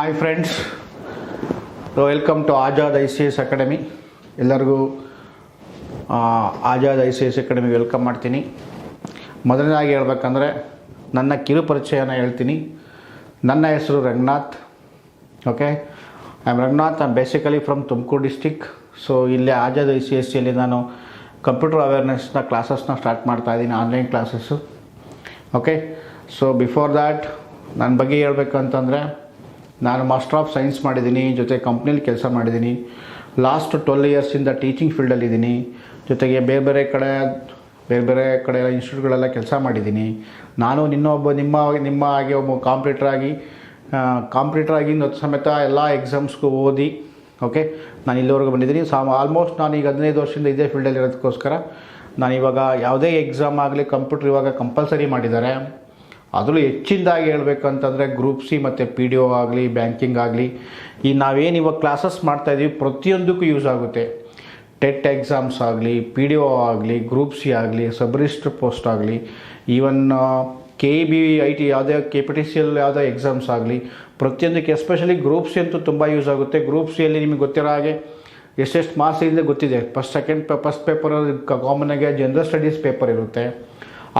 Hi friends, welcome to Azad ICS academy. ಎಲ್ಲರಿಗೂ ಆಜಾದ್ ICS academy welcome ಮಾಡ್ತೀನಿ. ಮೊದಲನೇದಾಗಿ ಹೇಳ್ಬೇಕಂದ್ರೆ ನನ್ನ ಕಿರು ಪರಿಚಯನ ಹೇಳ್ತೀನಿ. ನನ್ನ ಹೆಸರು Ranganath. Okay, I am Ranganath. I am basically from Tumakuru district. So ಇಲ್ಲೇ ಆಜಾದ್ ICSಯಲ್ಲಿ ನಾನು ಕಂಪ್ಯೂಟರ್ ಅವೇರ್ನೆಸ್ನ ಕ್ಲಾಸಸ್ನ ಸ್ಟಾರ್ಟ್ ಮಾಡ್ತಾಯಿದ್ದೀನಿ, online classes. Okay, so before that ನನ್ನ ಬಗ್ಗೆ ಹೇಳ್ಬೇಕಂತಂದರೆ, ನಾನು ಮಾಸ್ಟರ್ ಆಫ್ ಸೈನ್ಸ್ ಮಾಡಿದ್ದೀನಿ, ಜೊತೆ ಕಂಪ್ನೀಲಿ ಕೆಲಸ ಮಾಡಿದ್ದೀನಿ. ಲಾಸ್ಟ್ 12 ಇಯರ್ಸಿಂದ ಟೀಚಿಂಗ್ ಫೀಲ್ಡಲ್ಲಿದ್ದೀನಿ. ಜೊತೆಗೆ ಬೇರೆ ಬೇರೆ ಕಡೆ ಇನ್ಸ್ಟಿಟ್ಯೂಟ್ಗಳೆಲ್ಲ ಕೆಲಸ ಮಾಡಿದ್ದೀನಿ. ನಾನು ನಿಮ್ಮ ಹಾಗೆ ಒಬ್ಬ ಕಾಂಪಿಟೇಟರ್ ಆಗಿ ಸಮೇತ ಎಲ್ಲ ಎಕ್ಸಾಮ್ಸ್ಗೂ ಓದಿ ಓಕೆ ನಾನು ಇಲ್ಲಿವರೆಗೂ ಬಂದಿದ್ದೀನಿ. ಆಲ್ಮೋಸ್ಟ್ ನಾನು ಈಗ 15 ವರ್ಷದಿಂದ ಇದೇ ಫೀಲ್ಡಲ್ಲಿ ಇರೋದಕ್ಕೋಸ್ಕರ ನಾನು ಇವಾಗ ಯಾವುದೇ ಎಕ್ಸಾಮ್ ಆಗಲಿ ಕಂಪ್ಯೂಟರ್ ಇವಾಗ ಕಂಪಲ್ಸರಿ ಮಾಡಿದ್ದಾರೆ. ಅದರಲ್ಲೂ ಹೆಚ್ಚಿನದಾಗಿ ಹೇಳಬೇಕಂತಂದರೆ ಗ್ರೂಪ್ ಸಿ ಮತ್ತು PDO ಆಗಲಿ, ಬ್ಯಾಂಕಿಂಗ್ ಆಗಲಿ, ಈ ನಾವೇನು ಇವಾಗ ಕ್ಲಾಸಸ್ ಮಾಡ್ತಾಯಿದ್ದೀವಿ ಪ್ರತಿಯೊಂದಕ್ಕೂ ಯೂಸ್ ಆಗುತ್ತೆ. ಟೆಟ್ ಎಕ್ಸಾಮ್ಸ್ ಆಗಲಿ, PDO ಆಗಲಿ, ಗ್ರೂಪ್ ಸಿ ಆಗಲಿ, ಸಬ್ ರಿಜಿಸ್ಟರ್ ಪೋಸ್ಟ್ ಆಗಲಿ, ಈವನ್ KEB IT ಯಾವುದೇ KPTCL ಯಾವುದೇ ಎಕ್ಸಾಮ್ಸ್ ಆಗಲಿ, ಪ್ರತಿಯೊಂದಕ್ಕೆ ಎಸ್ಪೆಷಲಿ ಗ್ರೂಪ್ ಸಿ ಅಂತೂ ತುಂಬ ಯೂಸ್ ಆಗುತ್ತೆ. ಗ್ರೂಪ್ ಸಿಯಲ್ಲಿ ನಿಮಗೆ ಗೊತ್ತಿರೋ ಹಾಗೆ ಎಷ್ಟೆಷ್ಟು ಮಾರ್ಕ್ಸ್ ಇದೆ ಗೊತ್ತಿದೆ. ಫಸ್ಟ್ ಪೇಪರ್ ಕಾಮನ್ನಾಗೆ ಜನರಲ್ ಸ್ಟಡೀಸ್ ಪೇಪರ್ ಇರುತ್ತೆ.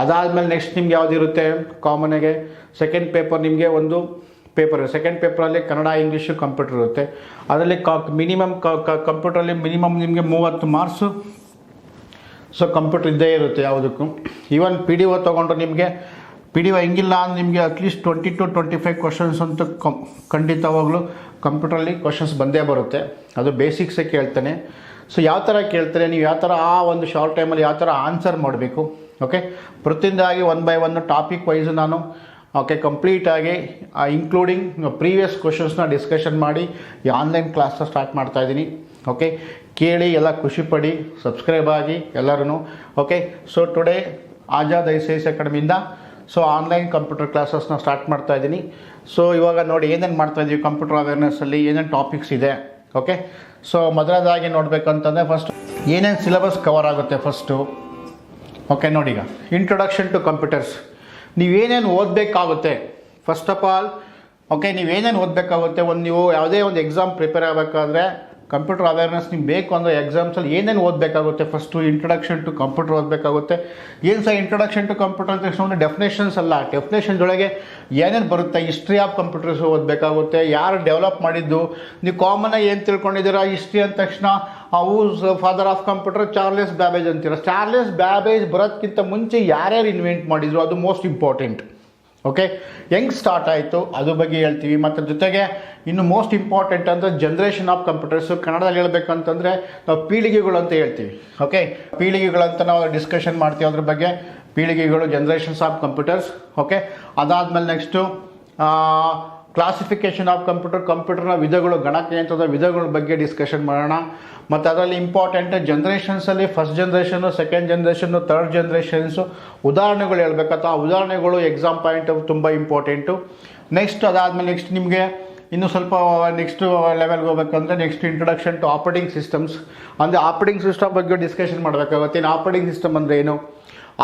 ಅದಾದಮೇಲೆ ನೆಕ್ಸ್ಟ್ ನಿಮ್ಗೆ ಯಾವುದಿರುತ್ತೆ, ಕಾಮನ್ನಾಗೆ ಸೆಕೆಂಡ್ ಪೇಪರ್ ನಿಮಗೆ ಒಂದು ಪೇಪರ್ ಇರುತ್ತೆ. ಸೆಕೆಂಡ್ ಪೇಪರಲ್ಲಿ ಕನ್ನಡ, ಇಂಗ್ಲೀಷು, ಕಂಪ್ಯೂಟರ್ ಇರುತ್ತೆ. ಅದರಲ್ಲಿ ಮಿನಿಮಮ್ ಕಂಪ್ಯೂಟ್ರಲ್ಲಿ ಮಿನಿಮಮ್ ನಿಮಗೆ 30 ಮಾರ್ಕ್ಸು ಸೊ ಕಂಪ್ಯೂಟರ್ ಇದ್ದೇ ಇರುತ್ತೆ ಯಾವುದಕ್ಕೂ. ಈವನ್ PDO ತೊಗೊಂಡ್ರೆ ನಿಮಗೆ PDO ಹೆಂಗಿಲ್ಲ ಅಂದ್ರೆ ನಿಮಗೆ ಅಟ್ಲೀಸ್ಟ್ 20 to 25 ಕ್ವಶನ್ಸ್ ಅಂತೂ ಖಂಡಿತವಾಗ್ಲೂ ಕಂಪ್ಯೂಟ್ರಲ್ಲಿ ಕ್ವಶನ್ಸ್ ಬಂದೇ ಬರುತ್ತೆ. ಅದು ಬೇಸಿಕ್ಸೇ ಕೇಳ್ತಾನೆ. ಸೊ ಯಾವ ಥರ ಕೇಳ್ತಾರೆ, ನೀವು ಯಾವ ಥರ ಆ ಒಂದು ಶಾರ್ಟ್ ಟೈಮಲ್ಲಿ ಯಾವ ಥರ ಆನ್ಸರ್ ಮಾಡಬೇಕು. ಓಕೆ, ಪ್ರತಿಯೊಂದಾಗಿ 1 by 1 ಟಾಪಿಕ್ ವೈಸ್ ನಾನು ಕಂಪ್ಲೀಟಾಗಿ ಇನ್ಕ್ಲೂಡಿಂಗ್ ಪ್ರೀವಿಯಸ್ ಕ್ವಶನ್ಸ್ನ ಡಿಸ್ಕಷನ್ ಮಾಡಿ ಈ ಆನ್ಲೈನ್ ಕ್ಲಾಸ್ನ ಸ್ಟಾರ್ಟ್ ಮಾಡ್ತಾಯಿದ್ದೀನಿ. ಓಕೆ, ಕೇಳಿ ಎಲ್ಲ ಖುಷಿಪಡಿ, ಸಬ್ಸ್ಕ್ರೈಬ್ ಆಗಿ ಎಲ್ಲರೂ. Okay, so today Azad ICS ಅಕಾಡೆಮಿಯಿಂದ ಸೊ ಆನ್ಲೈನ್ ಕಂಪ್ಯೂಟರ್ ಕ್ಲಾಸಸ್ನ ಸ್ಟಾರ್ಟ್ ಮಾಡ್ತಾಯಿದ್ದೀನಿ. ಸೊ ಇವಾಗ ನೋಡಿ ಏನೇನು ಮಾಡ್ತಾಯಿದ್ದೀವಿ ಕಂಪ್ಯೂಟರ್ ಅವೇರ್ನೆಸ್ಸಲ್ಲಿ, ಏನೇನು ಟಾಪಿಕ್ಸ್ ಇದೆ. ಓಕೆ, ಸೊ ಮೊದಲನೇದಾಗಿ ನೋಡಬೇಕಂತಂದರೆ ಫಸ್ಟ್ ಏನೇನು ಸಿಲೆಬಸ್ ಕವರ್ ಆಗುತ್ತೆ ಫಸ್ಟು. ಓಕೆ, ನೋಡಿ ಈಗ ಇಂಟ್ರೊಡಕ್ಷನ್ ಟು ಕಂಪ್ಯೂಟರ್ಸ್ ನೀವೇನೇನು ಓದಬೇಕಾಗುತ್ತೆ. ಫಸ್ಟ್ ಆಫ್ ಆಲ್ ನೀವೇನೇನು ಓದಬೇಕಾಗುತ್ತೆ, ನೀವು ಯಾವುದೇ ಒಂದು ಎಕ್ಸಾಮ್ ಪ್ರಿಪೇರ್ ಆಗಬೇಕಾದ್ರೆ ಕಂಪ್ಯೂಟರ್ ಅವೇರ್ನೆಸ್ ನಿಮ್ಗೆ ಬೇಕು ಅಂದರೆ ಎಕ್ಸಾಮ್ಸಲ್ಲಿ ಏನೇನು ಓದಬೇಕಾಗುತ್ತೆ. ಫಸ್ಟು ಇಂಟ್ರೊಡಕ್ಷನ್ ಟು ಕಂಪ್ಯೂಟರ್ ಓದಬೇಕಾಗುತ್ತೆ. ಏನು ಸಹ ಇಂಟ್ರೊಡಕ್ಷನ್ ಟು ಕಂಪ್ಯೂಟರ್ ಅಂತ ತಕ್ಷಣ ಡೆಫಿನೇಷನ್ಸ್ ಅಲ್ಲ, ಡೆಫಿನೇಷನ್ಸ್ ಒಳಗೆ ಏನೇನು ಬರುತ್ತೆ, ಹಿಸ್ಟ್ರಿ ಆಫ್ ಕಂಪ್ಯೂಟರ್ಸ್ ಓದಬೇಕಾಗುತ್ತೆ. ಯಾರು ಡೆವಲಪ್ ಮಾಡಿದ್ದು, ನೀವು ಕಾಮನ್ನಾಗಿ ಏನು ತಿಳ್ಕೊಂಡಿದ್ದೀರಾ ಹಿಸ್ಟ್ರಿ ಅಂದ ತಕ್ಷಣ who's father of computer Charles Babbage ಅಂತೀರ. ಚಾರ್ಲೆಸ್ ಬ್ಯಾಬೇಜ್ ಬರೋದಕ್ಕಿಂತ ಮುಂಚೆ ಯಾರ್ಯಾರು ಇನ್ವೆಂಟ್ ಮಾಡಿದ್ರು ಅದು ಮೋಸ್ಟ್ ಇಂಪಾರ್ಟೆಂಟ್. ಓಕೆ, ಹೆಂಗೆ ಸ್ಟಾರ್ಟ್ ಆಯಿತು ಅದ್ರ ಬಗ್ಗೆ ಹೇಳ್ತೀವಿ. ಮತ್ತು ಜೊತೆಗೆ ಇನ್ನು ಮೋಸ್ಟ್ ಇಂಪಾರ್ಟೆಂಟ್ ಅಂದರೆ ಜನ್ರೇಷನ್ ಆಫ್ ಕಂಪ್ಯೂಟರ್ಸು. ಕನ್ನಡದಲ್ಲಿ ಹೇಳ್ಬೇಕಂತಂದರೆ ನಾವು ಪೀಳಿಗೆಗಳು ಅಂತ ಹೇಳ್ತೀವಿ. ಓಕೆ, ಪೀಳಿಗೆಗಳಂತ ನಾವು ಡಿಸ್ಕಷನ್ ಮಾಡ್ತೀವಿ ಅದ್ರ ಬಗ್ಗೆ. ಪೀಳಿಗೆಗಳು, ಜನ್ರೇಷನ್ಸ್ ಆಫ್ ಕಂಪ್ಯೂಟರ್ಸ್. ಓಕೆ, ಅದಾದಮೇಲೆ ನೆಕ್ಸ್ಟು ಕ್ಲಾಸಿಫಿಕೇಷನ್ ಆಫ್ ಕಂಪ್ಯೂಟರ್ನ ವಿಧಗಳು, ಗಣಕಯಂತ್ರದ ವಿಧಗಳ ಬಗ್ಗೆ ಡಿಸ್ಕಷನ್ ಮಾಡೋಣ. ಮತ್ತು ಅದರಲ್ಲಿ ಇಂಪಾರ್ಟೆಂಟ್ ಜನ್ರೇಷನ್ಸಲ್ಲಿ first generation, second generation, third generations ಉದಾಹರಣೆಗಳು ಹೇಳ್ಬೇಕಂತ. ಆ ಉದಾಹರಣೆಗಳು ಎಕ್ಸಾಮ್ ಪಾಯಿಂಟ್ ತುಂಬ ಇಂಪಾರ್ಟೆಂಟು. ಅದಾದಮೇಲೆ ನೆಕ್ಸ್ಟ್ ನಿಮಗೆ ಇನ್ನೂ ಸ್ವಲ್ಪ ನೆಕ್ಸ್ಟ್ ಲೆವೆಲ್ಗೆ ಹೋಗ್ಬೇಕಂದ್ರೆ next introduction to operating systems. ಅಂದರೆ ಆಪರೇಟಿಂಗ್ ಸಿಸ್ಟಮ್ ಬಗ್ಗೆ ಡಿಸ್ಕಷನ್ ಮಾಡಬೇಕಾಗುತ್ತೆ. ಇನ್ನು ಆಪರೇಟಿಂಗ್ ಸಿಸ್ಟಮ್ ಅಂದರೆ ಏನು,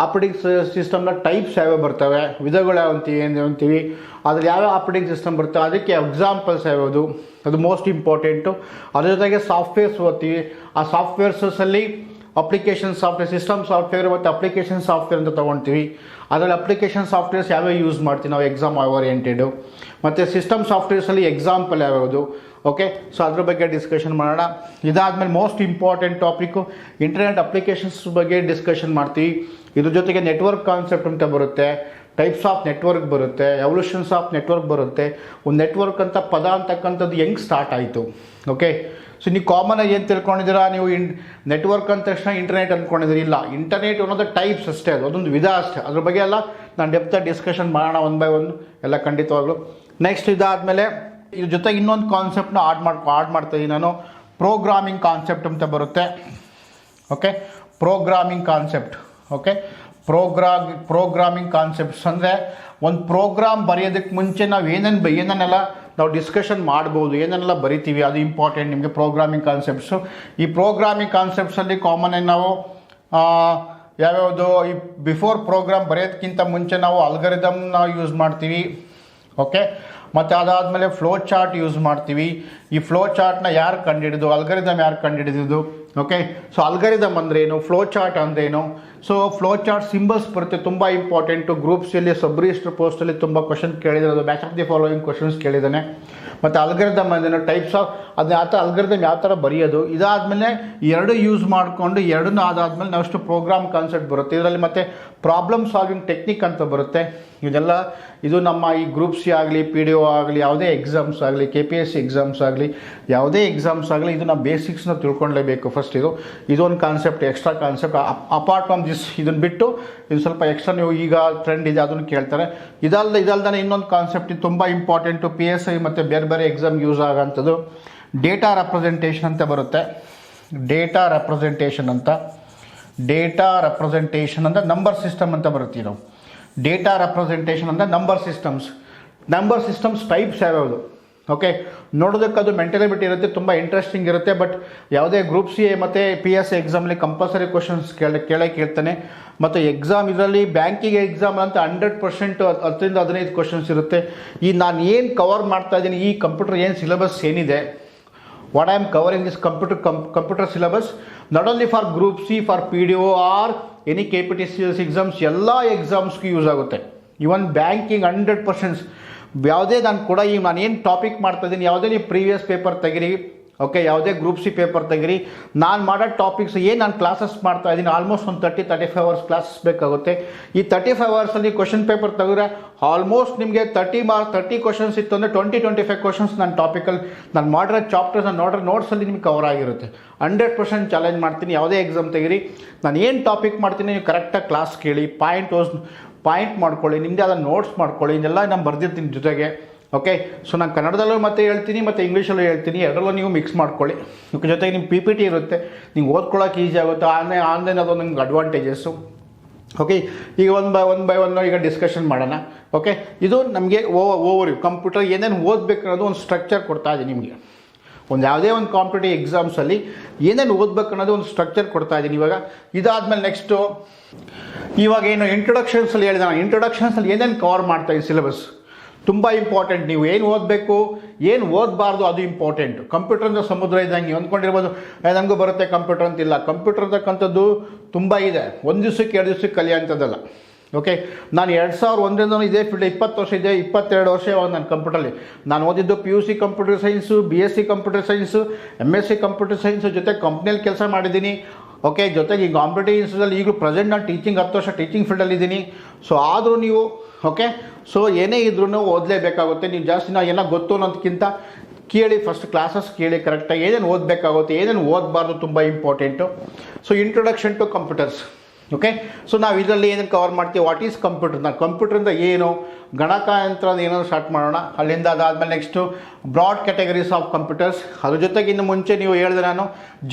ಆಪರೇಟಿಂಗ್ ಸಿಸ್ಟಮ್ನ ಟೈಪ್ಸ್ ಯಾವ್ಯಾವ ಬರ್ತವೆ, ವಿಧಗಳು ಯಾವ ಅಂತೀವಿ, ಅದ್ರಲ್ಲಿ ಯಾವ್ಯಾವ ಆಪರೇಟಿಂಗ್ ಸಿಸ್ಟಮ್ ಬರ್ತವೆ, ಅದಕ್ಕೆ ಎಕ್ಸಾಂಪಲ್ಸ್ ಯಾವ್ಯಾವುದು, ಅದು ಮೋಸ್ಟ್ ಇಂಪಾರ್ಟೆಂಟು. ಅದ್ರ ಜೊತೆಗೆ ಸಾಫ್ಟ್ವೇರ್ಸ್ ಓದ್ತೀವಿ. ಆ ಸಾಫ್ಟ್ವೇರ್ಸಲ್ಲಿ ಅಪ್ಲಿಕೇಶನ್ ಸಾಫ್ಟ್ವೇರ್, ಸಿಸ್ಟಮ್ ಸಾಫ್ಟ್ವೇರ್ ಮತ್ತು ಅಪ್ಲಿಕೇಶನ್ ಸಾಫ್ಟ್ವೇರ್ ಅಂತ ತೊಗೊಳ್ತೀವಿ. ಅದರಲ್ಲಿ ಅಪ್ಲಿಕೇಶನ್ ಸಾಫ್ಟ್ವೇರ್ಸ್ ಯಾವ್ಯಾವ ಯೂಸ್ ಮಾಡ್ತೀವಿ ನಾವು ಎಕ್ಸಾಮ್ ಓರಿಯೆಂಟೆಡು. ಮತ್ತು ಸಿಸ್ಟಮ್ ಸಾಫ್ಟ್ವೇರ್ಸಲ್ಲಿ ಎಕ್ಸಾಂಪಲ್ ಯಾವ್ಯಾವುದು. ಓಕೆ, ಸೊ ಅದ್ರ ಬಗ್ಗೆ ಡಿಸ್ಕಷನ್ ಮಾಡೋಣ. ಇದಾದಮೇಲೆ most important topic internet applications ಬಗ್ಗೆ ಡಿಸ್ಕಷನ್ ಮಾಡ್ತೀವಿ. ಇದ್ರ ಜೊತೆಗೆ ನೆಟ್ವರ್ಕ್ ಕಾನ್ಸೆಪ್ಟ್ ಅಂತ ಬರುತ್ತೆ, ಟೈಪ್ಸ್ ಆಫ್ ನೆಟ್ವರ್ಕ್ ಬರುತ್ತೆ, ಎವಲ್ಯೂಷನ್ಸ್ ಆಫ್ ನೆಟ್ವರ್ಕ್ ಬರುತ್ತೆ. ಒಂದು ನೆಟ್ವರ್ಕ್ ಅಂತ ಪದ ಅಂತಕ್ಕಂಥದ್ದು ಹೆಂಗೆ ಸ್ಟಾರ್ಟ್ ಆಯಿತು. ಓಕೆ, ಸೊ ನೀವು ಕಾಮನಾಗಿ ಏನು ತಿಳ್ಕೊಂಡಿದ್ದೀರಾ, ನೀವು ನೆಟ್ವರ್ಕ್ ಅಂದ ತಕ್ಷಣ ಇಂಟರ್ನೆಟ್ ಅಂದ್ಕೊಂಡಿದ್ದೀರಿ. ಇಲ್ಲ, ಇಂಟರ್ನೆಟ್ ಅನ್ನೋದು ಟೈಪ್ಸ್ ಅಷ್ಟೇ, ಅದೊಂದು ವಿಧ ಅಷ್ಟೇ. ಅದ್ರ ಬಗ್ಗೆ ಎಲ್ಲ ನಾನು ಡೆಪ್ತಾಗಿ ಡಿಸ್ಕಷನ್ ಮಾಡೋಣ 1 by 1 ಎಲ್ಲ ಖಂಡಿತವಾಗ್ಲು. ನೆಕ್ಸ್ಟ್ ಇದಾದಮೇಲೆ ಇದ್ರ ಜೊತೆಗೆ ಇನ್ನೊಂದು ಕಾನ್ಸೆಪ್ಟ್ನ ಆಡ್ ಮಾಡ್ತಾಯಿದ್ದೀನಿ ನಾನು. ಪ್ರೋಗ್ರಾಮಿಂಗ್ ಕಾನ್ಸೆಪ್ಟ್ ಅಂತ ಬರುತ್ತೆ. Okay, programming concept. Okay, programming concepts ಅಂದರೆ ಒಂದು ಪ್ರೋಗ್ರಾಮ್ ಬರೆಯೋದಕ್ಕೆ ಮುಂಚೆ ನಾವು ಏನೇನೆಲ್ಲ ನಾವು ಡಿಸ್ಕಷನ್ ಮಾಡ್ಬೋದು, ಏನೆಲ್ಲ ಬರಿತೀವಿ, ಅದು ಇಂಪಾರ್ಟೆಂಟ್ ನಿಮಗೆ ಪ್ರೋಗ್ರಾಮಿಂಗ್ ಕಾನ್ಸೆಪ್ಟ್ಸು. ಈ ಪ್ರೋಗ್ರಾಮಿಂಗ್ ಕಾನ್ಸೆಪ್ಟ್ಸಲ್ಲಿ ಕಾಮನ್ನಾಗಿ ನಾವು ಯಾವ್ಯಾವುದು ಈ ಬಿಫೋರ್ ಪ್ರೋಗ್ರಾಮ್ ಬರೆಯೋದಕ್ಕಿಂತ ಮುಂಚೆ ನಾವು ಅಲ್ಗಾರಿದಮ್ನ ಯೂಸ್ ಮಾಡ್ತೀವಿ. ಓಕೆ, ಮತ್ತು ಅದಾದಮೇಲೆ ಫ್ಲೋ ಚಾರ್ಟ್ ಯೂಸ್ ಮಾಡ್ತೀವಿ. ಈ ಫ್ಲೋ ಚಾರ್ಟ್ನ ಯಾರು ಕಂಡುಹಿಡಿದು, ಅಲ್ಗರಿದಮ್ ಯಾರು ಕಂಡುಹಿಡಿದಿದ್ದು, ಓಕೆ. ಸೊ ಅಲ್ಗರಿದಮ್ ಅಂದ್ರೇನು, ಫ್ಲೋ ಚಾರ್ಟ್ ಅಂದ್ರೇನು, ಸೊ ಫ್ಲೋ ಚಾರ್ಟ್ ಸಿಂಬಲ್ಸ್ ಬರುತ್ತೆ, ತುಂಬ ಇಂಪಾರ್ಟೆಂಟು. ಗ್ರೂಪ್ಸಲ್ಲಿ ಸಬ್ ರಿಜಿಸ್ಟರ್ ಪೋಸ್ಟಲ್ಲಿ ತುಂಬ ಕ್ವಶನ್ ಕೇಳಿರೋದು, match of the following questions ಕೇಳಿದ್ದಾನೆ. ಮತ್ತು ಅಲ್ಗರಿದಮ್ ಅಂದ್ರೇನು, ಟೈಪ್ಸ್ ಆಫ್ ಅದು ಯಾವ ಥರ ಅಲ್ಗರಿದಮ್ ಯಾವ ಥರ ಬರೆಯೋದು. ಇದಾದಮೇಲೆ ಎರಡು ಯೂಸ್ ಮಾಡಿಕೊಂಡು ಎರಡನ್ನೂ ಆದಾದಮೇಲೆ ನಾವಷ್ಟು ಪ್ರೋಗ್ರಾಮ್ ಕಾನ್ಸೆಪ್ಟ್ ಬರುತ್ತೆ. ಇದರಲ್ಲಿ ಮತ್ತು ಪ್ರಾಬ್ಲಮ್ ಸಾಲ್ವಿಂಗ್ ಟೆಕ್ನಿಕ್ ಅಂತ ಬರುತ್ತೆ. ಇದೆಲ್ಲ ಇದು ನಮ್ಮ ಈ ಗ್ರೂಪ್ ಸಿ ಆಗಲಿ, ಪಿ ಡಿ ಒ ಆಗಲಿ, ಯಾವುದೇ ಎಕ್ಸಾಮ್ಸ್ ಆಗಲಿ, KPSC ಎಕ್ಸಾಮ್ಸ್ ಆಗಲಿ, ಯಾವುದೇ ಎಕ್ಸಾಮ್ಸ್ ಆಗಲಿ, ಇದು ನಾವು ಬೇಸಿಕ್ಸ್ನ ತಿಳ್ಕೊಳ್ಳೇಬೇಕು. ಫಸ್ಟ್ ಇದೊಂದು concept, extra concept apart from this. ಇದನ್ನು ಬಿಟ್ಟು ಇದು ಸ್ವಲ್ಪ ಎಕ್ಸ್ಟ್ರಾ, ನೀವು ಈಗ ಟ್ರೆಂಡ್ ಇದೆ ಅದನ್ನು ಕೇಳ್ತಾರೆ. ಇದಲ್ದೇ ಇನ್ನೊಂದು ಕಾನ್ಸೆಪ್ಟ್ ಇದು ತುಂಬ ಇಂಪಾರ್ಟೆಂಟು, PSI ಮತ್ತು ಬೇರೆ ಬೇರೆ ಎಕ್ಸಾಮ್ ಯೂಸ್ ಆಗೋಂಥದ್ದು ಡೇಟಾ ರೆಪ್ರೆಸೆಂಟೇಷನ್ ಅಂತ ಬರುತ್ತೆ. ಡೇಟಾ ರೆಪ್ರೆಸೆಂಟೇಷನ್ ಅಂತ ನಂಬರ್ ಸಿಸ್ಟಮ್ ಅಂತ ಬರುತ್ತೆ. ನಾವು ಡೇಟಾ ರೆಪ್ರೆಸೆಂಟೇಷನ್ ಅಂದರೆ ನಂಬರ್ ಸಿಸ್ಟಮ್ಸ್ ಟೈಪ್ಸ್ ಯಾವ್ಯಾವುದು, ಓಕೆ. ನೋಡೋದಕ್ಕೆ ಅದು ಮೆಂಟಲಿಬಿಟಿ ಇರುತ್ತೆ, ತುಂಬ ಇಂಟ್ರೆಸ್ಟಿಂಗ್ ಇರುತ್ತೆ. ಬಟ್ ಯಾವುದೇ ಗ್ರೂಪ್ ಸಿ ಮತ್ತು PSI ಎಕ್ಸಾಮಲ್ಲಿ ಕಂಪಲ್ಸರಿ ಕ್ವಶನ್ಸ್ ಕೇಳ್ತಾನೆ. ಮತ್ತು ಎಕ್ಸಾಮ್ ಇದರಲ್ಲಿ ಬ್ಯಾಂಕಿಂಗ್ ಎಕ್ಸಾಮ್ ಅಂತ 100% 10-15 ಕ್ವಶನ್ಸ್ ಇರುತ್ತೆ. ಈ ನಾನು ಏನು ಕವರ್ ಮಾಡ್ತಾ ಇದ್ದೀನಿ, ಈ ಕಂಪ್ಯೂಟರ್ ಏನು ಸಿಲೆಬಸ್ ಏನಿದೆ, what I am covering this computer syllabus not only for group C, for PDO R any KPTCS exams, ಎಲ್ಲ ಎಕ್ಸಾಮ್ಸ್ಗೂ ಯೂಸ್ ಆಗುತ್ತೆ. ಇವನ್ ಬ್ಯಾಂಕಿಂಗ್ 100%. ಯಾವುದೇ ನಾನು ಏನು ಟಾಪಿಕ್ ಮಾಡ್ತಾ ಇದ್ದೀನಿ, ಯಾವುದೇ ನೀವು ಪ್ರೀವಿಯಸ್ ಪೇಪರ್ ತೆಗಿರಿ, ಓಕೆ, ಯಾವುದೇ ಗ್ರೂಪ್ ಸಿ ಪೇಪರ್ ತೆಗಿರಿ, ನಾನು ಮಾಡೋ ಟಾಪಿಕ್ಸ್ ಏನು ನಾನು ಕ್ಲಾಸಸ್ ಮಾಡ್ತಾ ಇದ್ದೀನಿ, ಆಲ್ಮೋಸ್ಟ್ ಒಂದು 30-35 ಅವರ್ಸ್ ಕ್ಲಾಸಸ್ ಬೇಕಾಗುತ್ತೆ. ಈ 35 ಅವರ್ಸಲ್ಲಿ ಕ್ವಶನ್ ಪೇಪರ್ ತೆಗೆದ್ರೆ ಆಲ್ಮೋಸ್ಟ್ ನಿಮಗೆ 30 ಕ್ವಶನ್ಸ್ ಇತ್ತು ಅಂದರೆ 20-25 ಕ್ವಶನ್ಸ್ ನನ್ನ ಟಾಪಿಕಲ್ಲಿ ನಾನು ಮಾಡಿರೋ ಚಾಪ್ಟರ್ಸ್ ನೋಡಿರೋ ನೋಟ್ಸಲ್ಲಿ ನಿಮ್ಗೆ ಕವರ್ ಆಗಿರುತ್ತೆ. 100% ಚಾಲೆಂಜ್ ಮಾಡ್ತೀನಿ. ಯಾವುದೇ ಎಕ್ಸಾಮ್ ತೆಗಿರಿ, ನಾನು ಏನು ಟಾಪಿಕ್ ಮಾಡ್ತೀನಿ ನೀವು ಕರೆಕ್ಟಾಗಿ ಕ್ಲಾಸ್ ಕೇಳಿ, ಪಾಯಿಂಟ್ ಮಾಡ್ಕೊಳ್ಳಿ, ನಿಮ್ಮದೇ ಆದ ನೋಟ್ಸ್ ಮಾಡ್ಕೊಳ್ಳಿ. ಇದೆಲ್ಲ ನಾನು ಬರ್ದಿರ್ತೀನಿ ಜೊತೆಗೆ, ಓಕೆ. ಸೊ ನಾನು ಕನ್ನಡದಲ್ಲೂ ಮತ್ತೆ ಹೇಳ್ತೀನಿ ಮತ್ತು ಇಂಗ್ಲೀಷಲ್ಲೂ ಹೇಳ್ತೀನಿ, ಎರಡರಲ್ಲೂ ನೀವು ಮಿಕ್ಸ್ ಮಾಡ್ಕೊಳ್ಳಿ. ಜೊತೆಗೆ ನಿಮ್ಮ PPT ಇರುತ್ತೆ, ನಿಮ್ಗೆ ಓದ್ಕೊಳ್ಳೋಕೆ ಈಸಿ ಆಗುತ್ತೆ. ಆನ್ಲೈನ್ ಅದೊಂದು ನಿಮ್ಗೆ ಅಡ್ವಾಂಟೇಜಸ್ಸು, ಓಕೆ. ಈಗ ಒನ್ ಬೈ ಒನ್ ಈಗ ಡಿಸ್ಕಷನ್ ಮಾಡೋಣ, ಓಕೆ. ಇದು ನಮಗೆ ಓವರ್ ಕಂಪ್ಯೂಟರ್ ಏನೇನು ಓದಬೇಕು ಅನ್ನೋದು ಒಂದು ಸ್ಟ್ರಕ್ಚರ್ ಕೊಡ್ತಾ ಇದೆ ನಿಮಗೆ. ಯಾವುದೇ ಒಂದು ಕಾಂಪಿಟೇಟಿವ್ ಎಕ್ಸಾಮ್ಸಲ್ಲಿ ಏನೇನು ಓದಬೇಕು ಅನ್ನೋದು ಒಂದು ಸ್ಟ್ರಕ್ಚರ್ ಕೊಡ್ತಾ ಇದ್ದೀನಿ. ಇದಾದಮೇಲೆ ನೆಕ್ಸ್ಟು ಇವಾಗ ಏನು ಇಂಟ್ರೊಡಕ್ಷನ್ಸಲ್ಲಿ ಹೇಳಿದೆ ನಾನು, ಇಂಟ್ರೊಡಕ್ಷನ್ಸಲ್ಲಿ ಏನೇನು ಕವರ್ ಮಾಡ್ತಾ ಇದ್ದೀನಿ ಸಿಲೆಬಸ್ ತುಂಬ ಇಂಪಾರ್ಟೆಂಟ್. ನೀವು ಏನು ಓದಬೇಕು, ಏನು ಓದಬಾರ್ದು, ಅದು ಇಂಪಾರ್ಟೆಂಟ್. ಕಂಪ್ಯೂಟರ್ ಅಂದರೆ ಸಮುದ್ರ ಇದ್ದಂಗೆ ನೀವು ಅಂದ್ಕೊಂಡಿರ್ಬೋದು, ನನಗೂ ಬರುತ್ತೆ ಕಂಪ್ಯೂಟರ್ ಅಂತಿಲ್ಲ. ಕಂಪ್ಯೂಟರ್ ಅಂತಕ್ಕಂಥದ್ದು ತುಂಬ ಇದೆ, ಒಂದು ದಿವಸಕ್ಕೆ 2 ದಿವಸಕ್ಕೆ ಕಲಿಯೋಂಥದ್ದಲ್ಲ, ಓಕೆ. ನಾನು 2001 ಇದೇ ಫೀಲ್ಡ್, 20 ವರ್ಷ ಇದೆ, 22 ವರ್ಷ ಇವಾಗ ನಾನು ಕಂಪ್ಯೂಟರಲ್ಲಿ. ನಾನು ಓದಿದ್ದು PUC computer science, BSc computer science, MSc computer science, ಜೊತೆ ಕಂಪ್ನಿಯಲ್ಲಿ ಕೆಲಸ ಮಾಡಿದ್ದೀನಿ, ಓಕೆ. ಜೊತೆಗೆ ಈ ಕಾಂಪಿಟೇಟಿವ್ ಇನ್ಸ್ಟಿಟ್ಯೂಟಲ್ಲಿ ಈಗಲೂ ಪ್ರೆಸೆಂಟ್ ನಾನು ಟೀಚಿಂಗ್ 10 ವರ್ಷ ಟೀಚಿಂಗ್ ಫೀಲ್ಡಲ್ಲಿದ್ದೀನಿ. ಸೊ ಆದರೂ ನೀವು, ಓಕೆ, ಸೊ ಏನೇ ಇದ್ರೂ ಓದಲೇಬೇಕಾಗುತ್ತೆ. ನೀವು ಜಾಸ್ತಿ ನಾವು ಏನೋ ಗೊತ್ತು ಅನ್ನೋದಕ್ಕಿಂತ ಕೇಳಿ, ಫಸ್ಟ್ ಕ್ಲಾಸಸ್ ಕೇಳಿ ಕರೆಕ್ಟಾಗಿ, ಏನೇನು ಓದಬೇಕಾಗುತ್ತೆ, ಏನೇನು ಓದಬಾರ್ದು, ತುಂಬ important. So introduction to computers, okay. So ನಾವು ಇದರಲ್ಲಿ ಏನೇನು ಕವರ್ ಮಾಡ್ತೀವಿ, ವಾಟ್ ಈಸ್ ಕಂಪ್ಯೂಟರ್, ನಾನು ಕಂಪ್ಯೂಟ್ರಿಂದ ಏನು, ಗಣಕಯಂತ್ರ ಏನಾದರೂ ಸ್ಟಾರ್ಟ್ ಮಾಡೋಣ. ಅಲ್ಲಿಂದ ಅದಾದಮೇಲೆ next broad categories of computers. ಅದ್ರ ಜೊತೆಗೆ ಇನ್ನು ಮುಂಚೆ ನೀವು ಹೇಳಿದೆ ನಾನು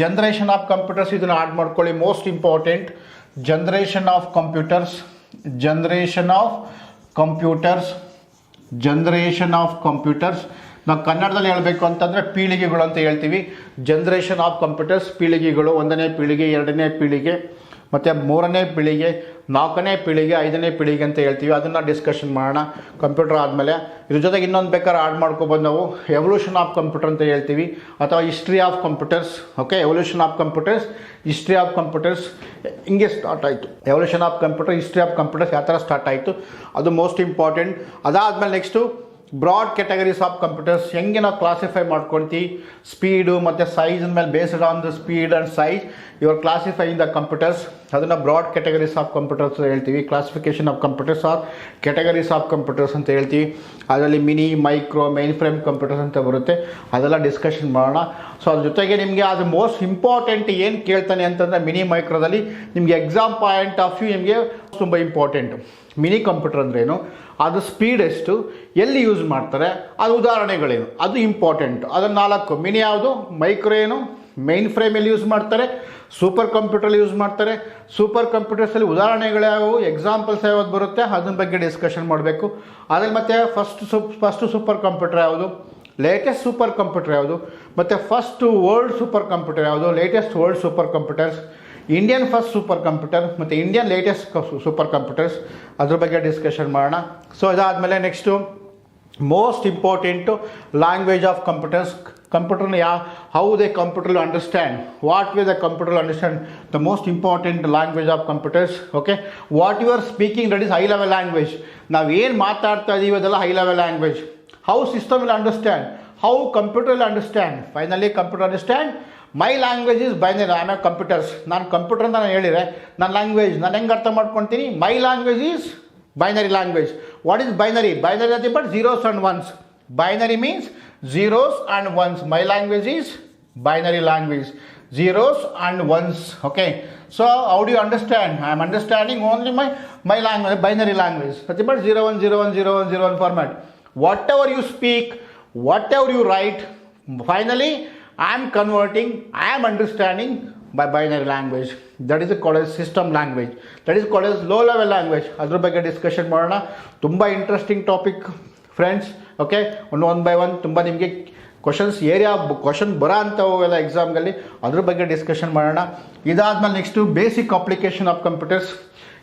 ಜನ್ರೇಷನ್ ಆಫ್ ಕಂಪ್ಯೂಟರ್ಸ್, ಇದನ್ನು ಆಡ್ ಮಾಡ್ಕೊಳ್ಳಿ, most important. Generation of computers ನಾವು ಕನ್ನಡದಲ್ಲಿ ಹೇಳಬೇಕು ಅಂತಂದರೆ ಪೀಳಿಗೆಗಳು ಅಂತ ಹೇಳ್ತೀವಿ. ಜನ್ರೇಷನ್ ಆಫ್ ಕಂಪ್ಯೂಟರ್ಸ್, ಪೀಳಿಗೆಗಳು, 1ನೇ ಪೀಳಿಗೆ, 2ನೇ ಪೀಳಿಗೆ, ಮತ್ತು 3ನೇ ಪೀಳಿಗೆ, 4ನೇ ಪೀಳಿಗೆ, 5ನೇ ಪೀಳಿಗೆ ಅಂತ ಹೇಳ್ತೀವಿ. ಅದನ್ನು ಡಿಸ್ಕಷನ್ ಮಾಡೋಣ ಕಂಪ್ಯೂಟರ್ ಆದಮೇಲೆ. ಇದ್ರ ಜೊತೆಗೆ ಇನ್ನೊಂದು ಬೇಕಾದ್ರೆ ಆಡ್ ಮಾಡ್ಕೊಬೋದು ನಾವು, ಎವಲ್ಯೂಷನ್ ಆಫ್ ಕಂಪ್ಯೂಟರ್ ಅಂತ ಹೇಳ್ತೀವಿ, ಅಥವಾ history of computers, okay. Evolution of computers, history of computers ಹಿಂಗೆ ಸ್ಟಾರ್ಟ್ ಆಯಿತು. Evolution of computer, history of computers ಯಾವ ಥರ ಸ್ಟಾರ್ಟ್ ಆಯಿತು, ಅದು ಮೋಸ್ಟ್ ಇಂಪಾರ್ಟೆಂಟ್. ಅದಾದಮೇಲೆ next broad categories of computers, ಹೆಂಗೆ ನಾವು ಕ್ಲಾಸಿಫೈ ಮಾಡ್ಕೊಳ್ತೀವಿ, ಸ್ಪೀಡು ಮತ್ತು ಸೈಜ್ ಮೇಲೆ based on the speed and size your classify in the computers, ಅದನ್ನು ಬ್ರಾಡ್ ಕ್ಯಾಟಗರೀಸ್ ಆಫ್ ಕಂಪ್ಯೂಟರ್ಸ್ ಹೇಳ್ತೀವಿ. Classification of computers or categories of computers ಅಂತ ಹೇಳ್ತೀವಿ. ಅದರಲ್ಲಿ mini, micro, main frame computers ಅಂತ ಬರುತ್ತೆ, ಅದೆಲ್ಲ ಡಿಸ್ಕಷನ್ ಮಾಡೋಣ. ಸೊ ಅದ್ರ ಜೊತೆಗೆ ನಿಮಗೆ ಅದು ಮೋಸ್ಟ್ ಇಂಪಾರ್ಟೆಂಟ್ ಏನು ಕೇಳ್ತಾನೆ ಅಂತಂದರೆ, ಮಿನಿ ಮೈಕ್ರೋದಲ್ಲಿ ನಿಮಗೆ ಎಕ್ಸಾಮ್ ಪಾಯಿಂಟ್ ಆಫ್ ವ್ಯೂ ನಿಮಗೆ ತುಂಬ ಇಂಪಾರ್ಟೆಂಟು. ಮಿನಿ ಕಂಪ್ಯೂಟರ್ ಅಂದ್ರೇನು, ಅದು ಸ್ಪೀಡ್ ಎಷ್ಟು, ಎಲ್ಲಿ ಯೂಸ್ ಮಾಡ್ತಾರೆ, ಅದು ಉದಾಹರಣೆಗಳೇನು, ಅದು ಇಂಪಾರ್ಟೆಂಟ್. ಅದನ್ನು 4 ಮಿನಿ ಯಾವುದು, ಮೈಕ್ರೋ ಏನು, ಮೈನ್ ಫ್ರೇಮಲ್ಲಿ ಯೂಸ್ ಮಾಡ್ತಾರೆ, ಸೂಪರ್ ಕಂಪ್ಯೂಟರಲ್ಲಿ ಯೂಸ್ ಮಾಡ್ತಾರೆ. ಸೂಪರ್ ಕಂಪ್ಯೂಟರ್ಸಲ್ಲಿ ಉದಾಹರಣೆಗಳು ಯಾವುವು, ಎಕ್ಸಾಂಪಲ್ಸ್ ಯಾವ್ದು ಬರುತ್ತೆ, ಅದ್ರ ಬಗ್ಗೆ ಡಿಸ್ಕಷನ್ ಮಾಡಬೇಕು. ಅದ್ರಲ್ಲಿ ಮತ್ತೆ ಫಸ್ಟ್ ಸೂಪರ್ ಕಂಪ್ಯೂಟರ್ ಯಾವುದು, ಲೇಟೆಸ್ಟ್ ಸೂಪರ್ ಕಂಪ್ಯೂಟರ್ ಯಾವುದು, ಮತ್ತು ಫಸ್ಟ್ ವರ್ಲ್ಡ್ ಸೂಪರ್ ಕಂಪ್ಯೂಟರ್ ಯಾವುದು, latest world super computers, Indian first super computer ಮತ್ತು ಇಂಡಿಯನ್ ಲೇಟೆಸ್ಟ್ ಸೂಪರ್ ಕಂಪ್ಯೂಟರ್ಸ್, ಅದ್ರ ಬಗ್ಗೆ ಡಿಸ್ಕಷನ್ ಮಾಡೋಣ. ಸೊ ಇದಾದಮೇಲೆ next most important language of computers. Computer, yeah, how the computer will understand, what way the computer will understand, the most important language of computers. Okay, what you are speaking, that is high level language. ನಾವು ಏನು ಮಾತಾಡ್ತಾ ಇದೀವಿ ಅದೆಲ್ಲ high level language. How system will understand, how computer will understand, finally computer understand. My language is binary, I am a computers. ನಾನು computer ಅಂತ ನಾನು ಹೇಳಿದರೆ ನನ್ನ ಲ್ಯಾಂಗ್ವೇಜ್ ನಾನು ಹೆಂಗೆ ಅರ್ಥ ಮಾಡ್ಕೊತೀನಿ, my language is binary language. What is binary? Binary nothing but zeros and ones. Binary means zeros and ones. My language is binary language, zeros and ones. Okay, so how do you understand? I am understanding only my language, binary language, nothing but 0 1 format. Whatever you speak, whatever you write, finally I am converting, I am understanding by binary language. That is called as system language, that is called as low level language. ಅದ್ರ ಬಗ್ಗೆ discussion ಮಾಡೋಣ. ತುಂಬ interesting topic friends. Okay, one by one ತುಂಬ ನಿಮಗೆ question ಬರೋ ಅಂಥವೆಲ್ಲ ಎಕ್ಸಾಮ್ಗಳಲ್ಲಿ ಅದ್ರ ಬಗ್ಗೆ ಡಿಸ್ಕಷನ್ ಮಾಡೋಣ. ಇದಾದ್ಮೇಲೆ next basic application of computers.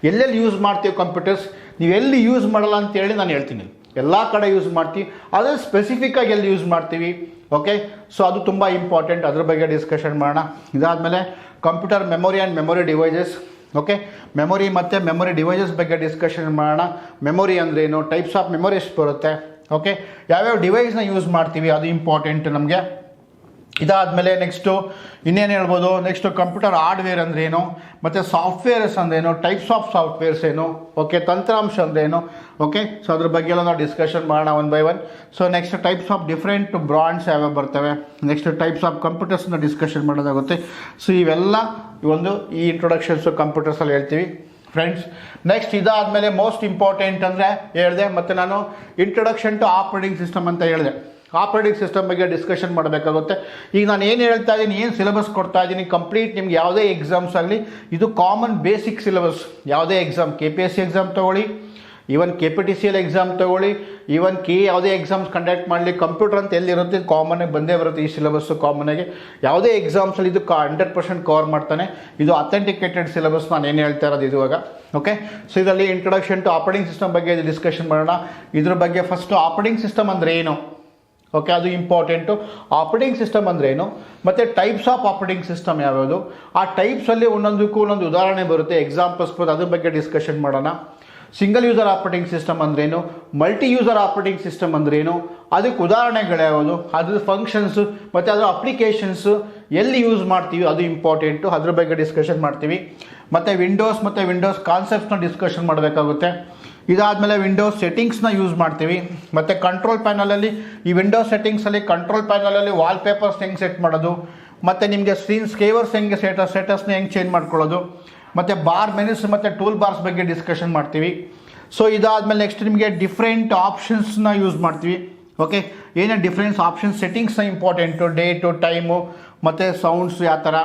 ಎಲ್ಲೆಲ್ಲಿ ಯೂಸ್ ಮಾಡ್ತೀವಿ ಕಂಪ್ಯೂಟರ್ಸ್, ನೀವು ಎಲ್ಲಿ ಯೂಸ್ ಮಾಡಲ್ಲ ಅಂತೇಳಿ ನಾನು ಹೇಳ್ತೀನಿ. ಎಲ್ಲ ಕಡೆ ಯೂಸ್ ಮಾಡ್ತೀವಿ, ಅದು ಸ್ಪೆಸಿಫಿಕ್ಕಾಗಿ ಎಲ್ಲಿ ಯೂಸ್ ಮಾಡ್ತೀವಿ. ಓಕೆ, ಸೊ ಅದು ತುಂಬ ಇಂಪಾರ್ಟೆಂಟ್, ಅದ್ರ ಬಗ್ಗೆ ಡಿಸ್ಕಷನ್ ಮಾಡೋಣ. ಇದಾದಮೇಲೆ computer memory and memory devices. Okay, memory ಮತ್ತು ಮೆಮೊರಿ ಡಿವೈಸಸ್ ಬಗ್ಗೆ ಡಿಸ್ಕಷನ್ ಮಾಡೋಣ. ಮೆಮೊರಿ ಅಂದ್ರೇನು, ಟೈಪ್ಸ್ ಆಫ್ ಮೆಮೊರಿ ಎಷ್ಟು ಬರುತ್ತೆ, ಓಕೆ, ಯಾವ್ಯಾವ ಡಿವೈಸ್ನ ಯೂಸ್ ಮಾಡ್ತೀವಿ, ಅದು ಇಂಪಾರ್ಟೆಂಟ್ ನಮಗೆ. ಇದಾದಮೇಲೆ ನೆಕ್ಸ್ಟು ಇನ್ನೇನು ಹೇಳ್ಬೋದು, ನೆಕ್ಸ್ಟು ಕಂಪ್ಯೂಟರ್ ಹಾರ್ಡ್ವೇರ್ ಅಂದ್ರೇನು, ಮತ್ತು ಸಾಫ್ಟ್ವೇರ್ಸ್ ಅಂದ್ರೇನು, ಟೈಪ್ಸ್ ಆಫ್ ಸಾಫ್ಟ್ವೇರ್ಸ್ ಏನು, ಓಕೆ, ತಂತ್ರಾಂಶ ಅಂದ್ರೇನು. ಓಕೆ, ಸೊ ಅದ್ರ ಬಗ್ಗೆ ಎಲ್ಲ ನಾವು ಡಿಸ್ಕಷನ್ ಮಾಡೋಣ one by one. So next types of different brands ಯಾವ್ಯಾವ ಬರ್ತವೆ, ನೆಕ್ಸ್ಟ್ ಟೈಪ್ಸ್ ಆಫ್ ಕಂಪ್ಯೂಟರ್ಸ್ನ ಡಿಸ್ಕಷನ್ ಮಾಡೋದಾಗುತ್ತೆ. ಸೊ ಇವೆಲ್ಲ ಈ ಇಂಟ್ರೊಡಕ್ಷನ್ಸು ಕಂಪ್ಯೂಟರ್ಸಲ್ಲಿ ಹೇಳ್ತೀವಿ ಫ್ರೆಂಡ್ಸ್. ನೆಕ್ಸ್ಟ್ ಇದಾದಮೇಲೆ ಮೋಸ್ಟ್ ಇಂಪಾರ್ಟೆಂಟ್ ಅಂದರೆ ಹೇಳಿದೆ, ಮತ್ತು ನಾನು ಇಂಟ್ರೊಡಕ್ಷನ್ ಟು ಆಪರೇಟಿಂಗ್ ಸಿಸ್ಟಮ್ ಅಂತ ಹೇಳಿದೆ. ಆಪರೇಟಿಂಗ್ ಸಿಸ್ಟಮ್ ಬಗ್ಗೆ ಡಿಸ್ಕಷನ್ ಮಾಡಬೇಕಾಗುತ್ತೆ. ಈಗ ನಾನು ಏನು ಹೇಳ್ತಾ ಇದ್ದೀನಿ, ಏನು ಸಿಲೆಬಸ್ ಕೊಡ್ತಾ ಇದ್ದೀನಿ ಕಂಪ್ಲೀಟ್, ನಿಮ್ಗೆ ಯಾವುದೇ ಎಕ್ಸಾಮ್ಸ್ ಆಗಲಿ ಇದು ಕಾಮನ್ ಬೇಸಿಕ್ ಸಿಲೆಬಸ್. ಯಾವುದೇ ಎಕ್ಸಾಮ್, KPSC ಎಕ್ಸಾಮ್ ತೊಗೊಳ್ಳಿ, ಈವನ್ KPTCL ಎಕ್ಸಾಮ್ ತೊಗೊಳ್ಳಿ, ಈವನ್ ಯಾವುದೇ ಎಕ್ಸಾಮ್ಸ್ ಕಂಡಕ್ಟ್ ಮಾಡಲಿ, ಕಂಪ್ಯೂಟರ್ ಅಂತ ಎಲ್ಲಿರುತ್ತೆ ಕಾಮನ್ನಾಗಿ ಬಂದೇ ಬರುತ್ತೆ ಈ ಸಿಲೆಬಸ್ಸು. ಕಾಮನ್ನಾಗಿ ಯಾವುದೇ ಎಕ್ಸಾಮ್ಸಲ್ಲಿ ಇದು 100% ಕವರ್ ಮಾಡ್ತಾನೆ. ಇದು ಅಥೆಂಟಿಕೇಟೆಡ್ ಸಿಲೆಬಸ್, ನಾನು ಏನು ಹೇಳ್ತಾ ಇರೋದು ಇದುವಾಗ. ಓಕೆ, ಸೊ ಇದರಲ್ಲಿ ಇಂಟ್ರೊಡಕ್ಷನ್ ಟು ಆಪರೇಟಿಂಗ್ ಸಿಸ್ಟಮ್ ಬಗ್ಗೆ ಡಿಸ್ಕಷನ್ ಮಾಡೋಣ. ಇದ್ರ ಬಗ್ಗೆ ಫಸ್ಟು ಆಪರೇಟಿಂಗ್ ಸಿಸ್ಟಮ್ ಅಂದರೆ ಏನು, ಓಕೆ, ಅದು ಇಂಪಾರ್ಟೆಂಟು. ಆಪರೇಟಿಂಗ್ ಸಿಸ್ಟಮ್ ಅಂದರೆ ಏನು, ಮತ್ತು ಟೈಪ್ಸ್ ಆಫ್ ಆಪರೇಟಿಂಗ್ ಸಿಸ್ಟಮ್ ಯಾವ್ಯಾವುದು, ಆ ಟೈಪ್ಸಲ್ಲಿ ಒಂದೊಂದಕ್ಕೂ ಒಂದೊಂದು ಉದಾಹರಣೆ ಬರುತ್ತೆ, ಎಕ್ಸಾಂಪಲ್ಸ್ ಬರುತ್ತೆ, ಅದ್ರ ಬಗ್ಗೆ ಡಿಸ್ಕಷನ್ ಮಾಡೋಣ. ಸಿಂಗಲ್ ಯೂಸರ್ ಆಪರೇಟಿಂಗ್ ಸಿಸ್ಟಮ್ ಅಂದ್ರೇನು, ಮಲ್ಟಿ ಯೂಸರ್ ಆಪರೇಟಿಂಗ್ ಸಿಸ್ಟಮ್ ಅಂದ್ರೇನು, ಅದಕ್ಕೆ ಉದಾಹರಣೆಗಳು ಯಾವುದು, ಅದ್ರ ಫಂಕ್ಷನ್ಸು ಮತ್ತು ಅದರ ಅಪ್ಲಿಕೇಶನ್ಸು ಎಲ್ಲಿ ಯೂಸ್ ಮಾಡ್ತೀವಿ ಅದು ಇಂಪಾರ್ಟೆಂಟು, ಅದ್ರ ಬಗ್ಗೆ ಡಿಸ್ಕಷನ್ ಮಾಡ್ತೀವಿ. ಮತ್ತು ವಿಂಡೋಸ್ ಕಾನ್ಸೆಪ್ಟ್ಸ್ನ ಡಿಸ್ಕಷನ್ ಮಾಡಬೇಕಾಗುತ್ತೆ. ಇದಾದಮೇಲೆ ವಿಂಡೋಸ್ ಸೆಟ್ಟಿಂಗ್ಸ್ನ ಯೂಸ್ ಮಾಡ್ತೀವಿ. ಮತ್ತು ಕಂಟ್ರೋಲ್ ಪ್ಯಾನಲಲ್ಲಿ ಈ ವಿಂಡೋಸ್ ಸೆಟ್ಟಿಂಗ್ಸಲ್ಲಿ ಕಂಟ್ರೋಲ್ ಪ್ಯಾನಲಲ್ಲಿ ವಾಲ್ಪೇಪರ್ಸ್ ಹೆಂಗೆ ಸೆಟ್ ಮಾಡೋದು, ಮತ್ತು ನಿಮಗೆ ಸ್ಕ್ರೀನ್ ಸ್ಕೇವರ್ಸ್ ಹೆಂಗೆ ಸ್ಟೇಟಸ್ನ ಹೆಂಗೆ ಚೇಂಜ್ ಮಾಡ್ಕೊಳ್ಳೋದು, ಮತ್ತು ಬಾರ್ ಮೆನ್ಯೂಸ್ ಮತ್ತು ಟೂಲ್ ಬಾರ್ಸ್ ಬಗ್ಗೆ ಡಿಸ್ಕಷನ್ ಮಾಡ್ತೀವಿ. ಸೊ ಇದಾದಮೇಲೆ ನೆಕ್ಸ್ಟ್ ನಿಮಗೆ ಡಿಫ್ರೆಂಟ್ ಆಪ್ಷನ್ಸ್ನ ಯೂಸ್ ಮಾಡ್ತೀವಿ. ಓಕೆ, ಏನೇ ಡಿಫ್ರೆನ್ಸ್ ಆಪ್ಷನ್ಸ್, ಸೆಟ್ಟಿಂಗ್ಸ್ನ ಇಂಪಾರ್ಟೆಂಟು, ಡೇಟು, ಟೈಮು ಮತ್ತು ಸೌಂಡ್ಸ್ ಯಾವ ಥರ.